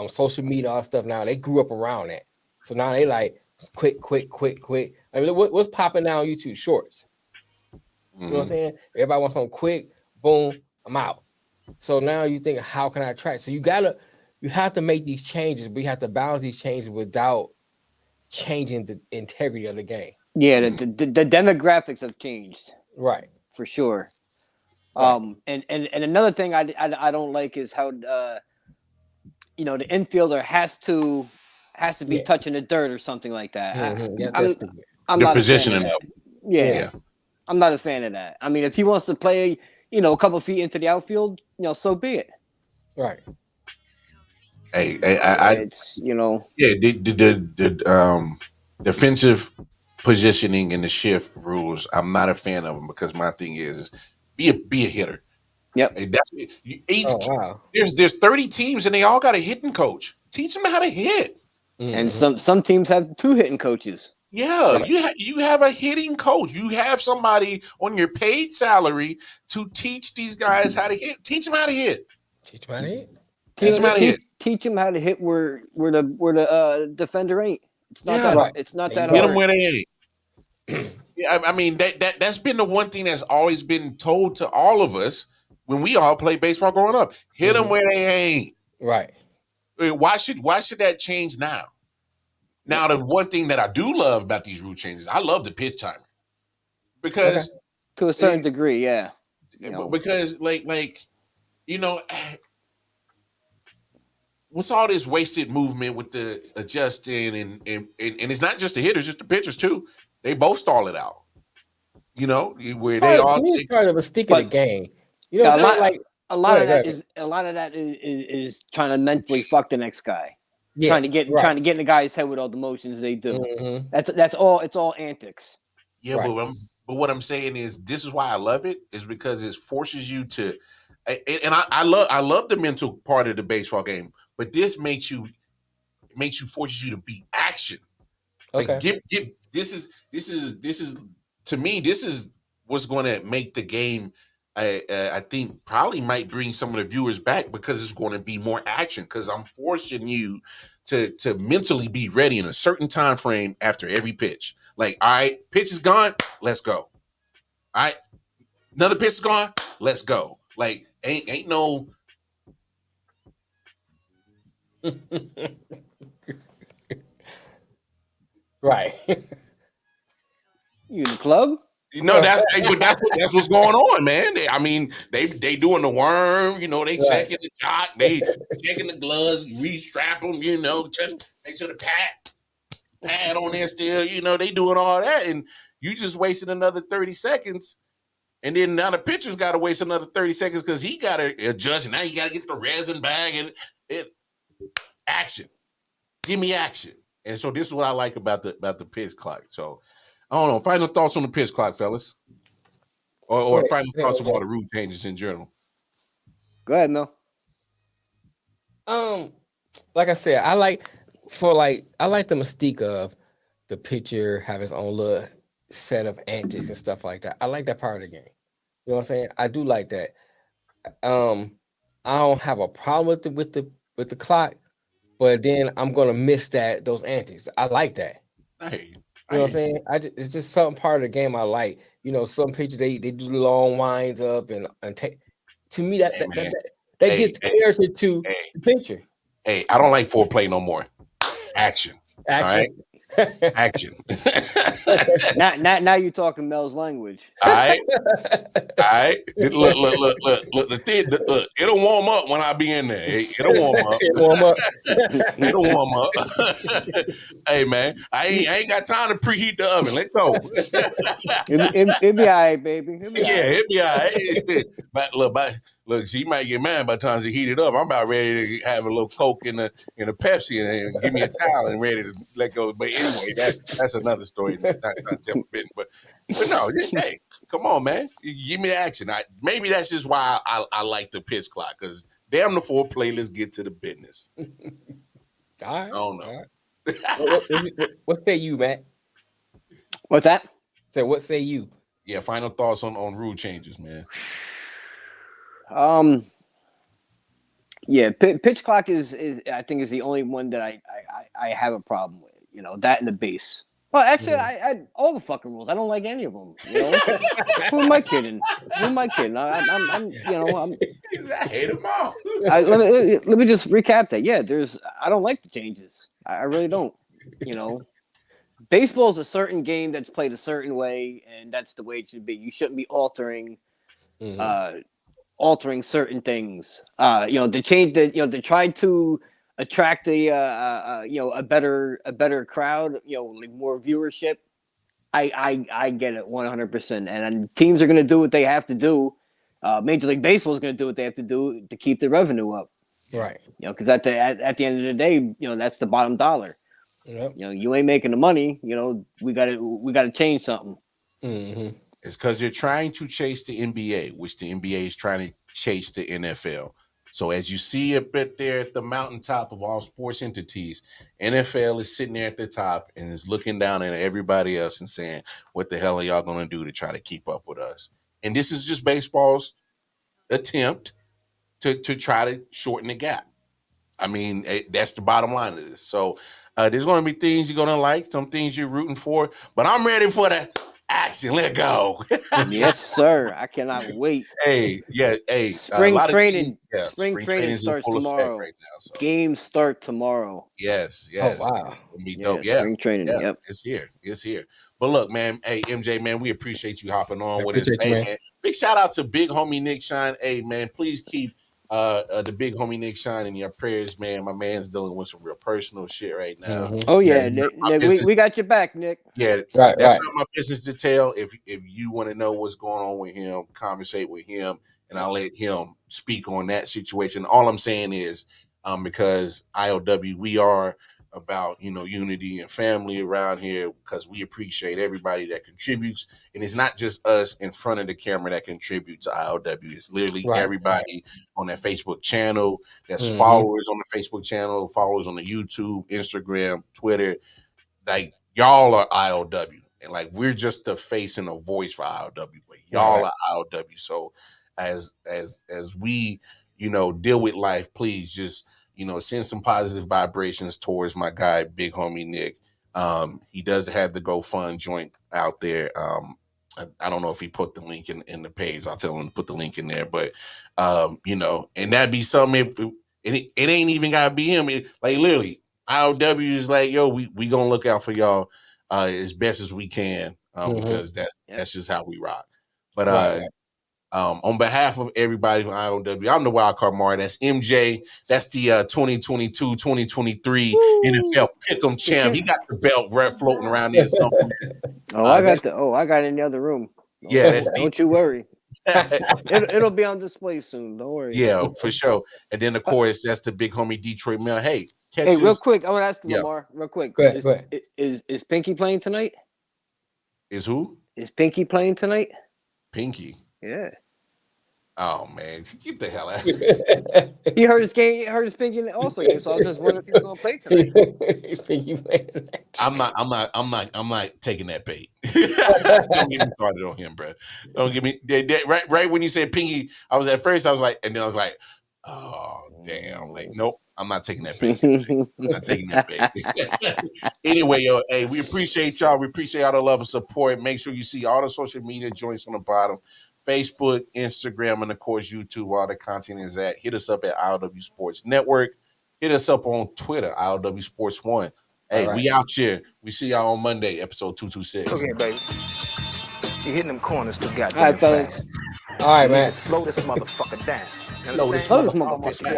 S2: social media, all stuff now. They grew up around that. So now they like quick. I mean, what's popping now on YouTube? Shorts. You know what I'm saying? Everybody wants something quick, boom, I'm out. So now you think, how can I attract? So you have to make these changes, but you have to balance these changes without changing the integrity of the game.
S7: Yeah, the demographics have changed.
S2: Right.
S7: For sure.
S2: Right.
S7: And another thing I don't like is how the infielder has to be touching the dirt or something like that.
S2: Mm-hmm.
S7: I'm
S1: the
S7: not
S1: positioning
S7: of
S1: it.
S7: Yeah. I'm not a fan of that. I mean, if he wants to play, a couple feet into the outfield, so be it.
S2: Right.
S1: Hey,
S7: it's
S1: the defensive positioning and the shift rules. I'm not a fan of them because my thing is be a hitter.
S7: Yep.
S1: There's 30 teams and they all got a hitting coach. Teach them how to hit.
S7: And some teams have 2 hitting coaches.
S1: Yeah, you have a hitting coach. You have somebody on your paid salary to teach these guys how to hit. Teach them how to hit.
S2: Teach them how to hit.
S7: Teach them how to hit where the defender ain't. It's not that.
S2: Right.
S7: It's not that
S1: hit
S7: hard.
S1: them where they ain't. I mean that's been the one thing that's always been told to all of us when we all played baseball growing up. Hit them where they ain't.
S2: Right.
S1: Why should that change now? Now, the one thing that I do love about these rule changes, I love the pitch timer because
S7: to a certain degree, yeah.
S1: Because what's all this wasted movement with the adjusting and it's not just the hitters, it's the pitchers too. They both stall it out. Where they all
S2: take part of a stick of the game.
S7: A lot of that is trying to mentally fuck the next guy.
S2: Yeah,
S7: trying to get in the guy's head with all the motions they do.
S2: Mm-hmm.
S7: That's all. It's all antics.
S1: Yeah, but what I'm saying is this is why I love it is because it forces you to, and I love the mental part of the baseball game, but this forces you to beat action.
S2: Okay.
S1: Like, this is to me this is what's going to make the game. I think probably might bring some of the viewers back because it's going to be more action because I'm forcing you to mentally be ready in a certain time frame after every pitch. Like, all right, pitch is gone, let's go. All right, another pitch is gone, let's go. Like, ain't no.
S2: Right.
S7: You in the club?
S1: That's what's going on, man. They doing the worm, they checking the jock, they checking the gloves, restrap them, make sure the pat. pad on there still. You know, they doing all that, and you just wasted another 30 seconds. And then now the pitcher's got to waste another 30 seconds because he got to adjust. And now you got to get the resin bag and action. Give me action. And so this is what I like about the pitch clock. So I don't know. Final thoughts on the pitch clock, fellas, or final thoughts about the rule changes in general.
S7: Go ahead, Mel.
S2: Like I said, I like the mystique of the pitcher have his own little set of antics and stuff like that. I like that part of the game. You know what I'm saying? I do like that. I don't have a problem with the clock, but then I'm gonna miss those antics. I like that.
S1: Hey,
S2: you know what I'm saying? It's just some part of the game I like. You know, some pitchers they do long winds up and take. To me, that gets character to the pitcher.
S1: Hey, I don't like foreplay no more. Action. All right. Action.
S7: Now you're talking Mel's language.
S1: All right. Look. It'll warm up when I be in there. It'll warm up. It'll warm up. Hey man, I ain't got time to preheat the oven. Let's go.
S7: It'll be all right, baby. It'll
S1: be all right. But look, she might get mad by the time she heat it up. I'm about ready to have a little Coke and a Pepsi and give me a towel and ready to let go. But anyway, that's another story. That's not forbidden. But no, hey, come on, man. Give me the action. Maybe that's just why I like the pitch clock, because damn the foreplay, let's get to the business.
S2: All right. I
S1: don't know.
S2: Right. What say you, Matt?
S7: What's that?
S2: What say you?
S1: Yeah, final thoughts on rule changes, man.
S7: Yeah, pitch clock is I think is the only one that I have a problem with. You know, that and the base. Well, actually, I all the fucking rules. I don't like any of them. You know, who am I kidding? I'm I
S1: hate them all.
S7: Let me just recap that. Yeah, I don't like the changes. I really don't. You know, baseball is a certain game that's played a certain way, and that's the way it should be. You shouldn't be altering certain things. They changed they tried to attract a better crowd, like more viewership. I get it 100%. And teams are going to do what they have to do. Major League Baseball is going to do what they have to do to keep the revenue up.
S2: Right.
S7: Because at the end of the day, that's the bottom dollar.
S2: Yep.
S7: You ain't making the money. We got to change something.
S2: Mm-hmm.
S1: It's because you're trying to chase the NBA, which the NBA is trying to chase the NFL. So as you see up there at the mountaintop of all sports entities, NFL is sitting there at the top and is looking down at everybody else and saying, what the hell are y'all going to do to try to keep up with us? And this is just baseball's attempt to try to shorten the gap. I mean, that's the bottom line of this. So there's going to be things you're going to like, some things you're rooting for, but I'm ready for the action. Let go.
S7: Yes, sir. I cannot wait.
S1: Hey.
S7: Spring training.
S1: Spring training
S7: starts tomorrow.
S1: Right now, so.
S7: Games start tomorrow.
S1: Yes.
S2: Oh wow.
S1: It's gonna be dope. Yeah.
S7: Spring training.
S1: Yeah.
S7: Yep.
S1: It's here. But look, man. Hey, MJ, man, we appreciate you hopping on with us. Hey, man. Big shout out to big homie Nick Shine. Hey, man, please keep the big homie Nick Shine in your prayers, man. My man's dealing with some real personal shit right now.
S2: Mm-hmm.
S7: Oh yeah, Nick, we got your back, Nick.
S1: Yeah, that's not my business to tell. If you want to know what's going on with him, conversate with him, and I'll let him speak on that situation. All I'm saying is, because I.O.W, we are about unity and family around here, because we appreciate everybody that contributes, and it's not just us in front of the camera that contribute to I.O.W. It's literally everybody on that Facebook channel. That's followers on the Facebook channel, followers on the YouTube, Instagram, Twitter. Like, y'all are I.O.W, and like we're just the face and a voice for I.O.W, but y'all are I.O.W. So as we deal with life, please just send some positive vibrations towards my guy, big homie Nick. He does have the GoFund joint out there. I don't know if he put the link in the page. I'll tell him to put the link in there. But and that'd be something. If it ain't even gotta be him. Like literally, I.O.W is like, yo, we gonna look out for y'all as best as we can, because that's just how we rock. But On behalf of everybody from I.O.W, I'm the Wild Card Mario. That's MJ. That's the 2022-2023 NFL Pick'em champ. He got the belt floating around there somewhere.
S7: I got it in the other room. Don't you worry. It'll be on display soon. Don't worry.
S1: Yeah, for sure. And then of course that's the big homie Detroit Mel. Hey,
S7: real quick, I want to ask you, Lamar, real quick.
S2: Go ahead.
S7: Is Pinky playing tonight?
S1: Is who?
S7: Is Pinky playing tonight?
S1: Pinky.
S7: Yeah.
S1: Oh man, get the hell out!
S7: He heard his game. He heard his Pinky also game. So I was just wondering if he's going to play tonight.
S1: I'm not taking that bait. Don't get me started on him, bro. Don't get me right when you said Pinky. I was like, and then I was like, oh damn, like nope. I'm not taking that bait. I'm not taking that bait. Anyway, yo, hey, we appreciate y'all. We appreciate all the love and support. Make sure you see all the social media joints on the bottom. Facebook, Instagram, and of course YouTube, where all the content is at. Hit us up at I.O.W Sports Network. Hit us up on Twitter, I.O.W Sports 1. Hey, we out here. We see y'all on Monday, episode 226.
S12: Okay, baby. You hitting them corners too goddamn
S7: All right, fellas.
S12: fast.
S2: All right, man.
S12: Slow this motherfucker down.
S7: Slow this motherfucker down.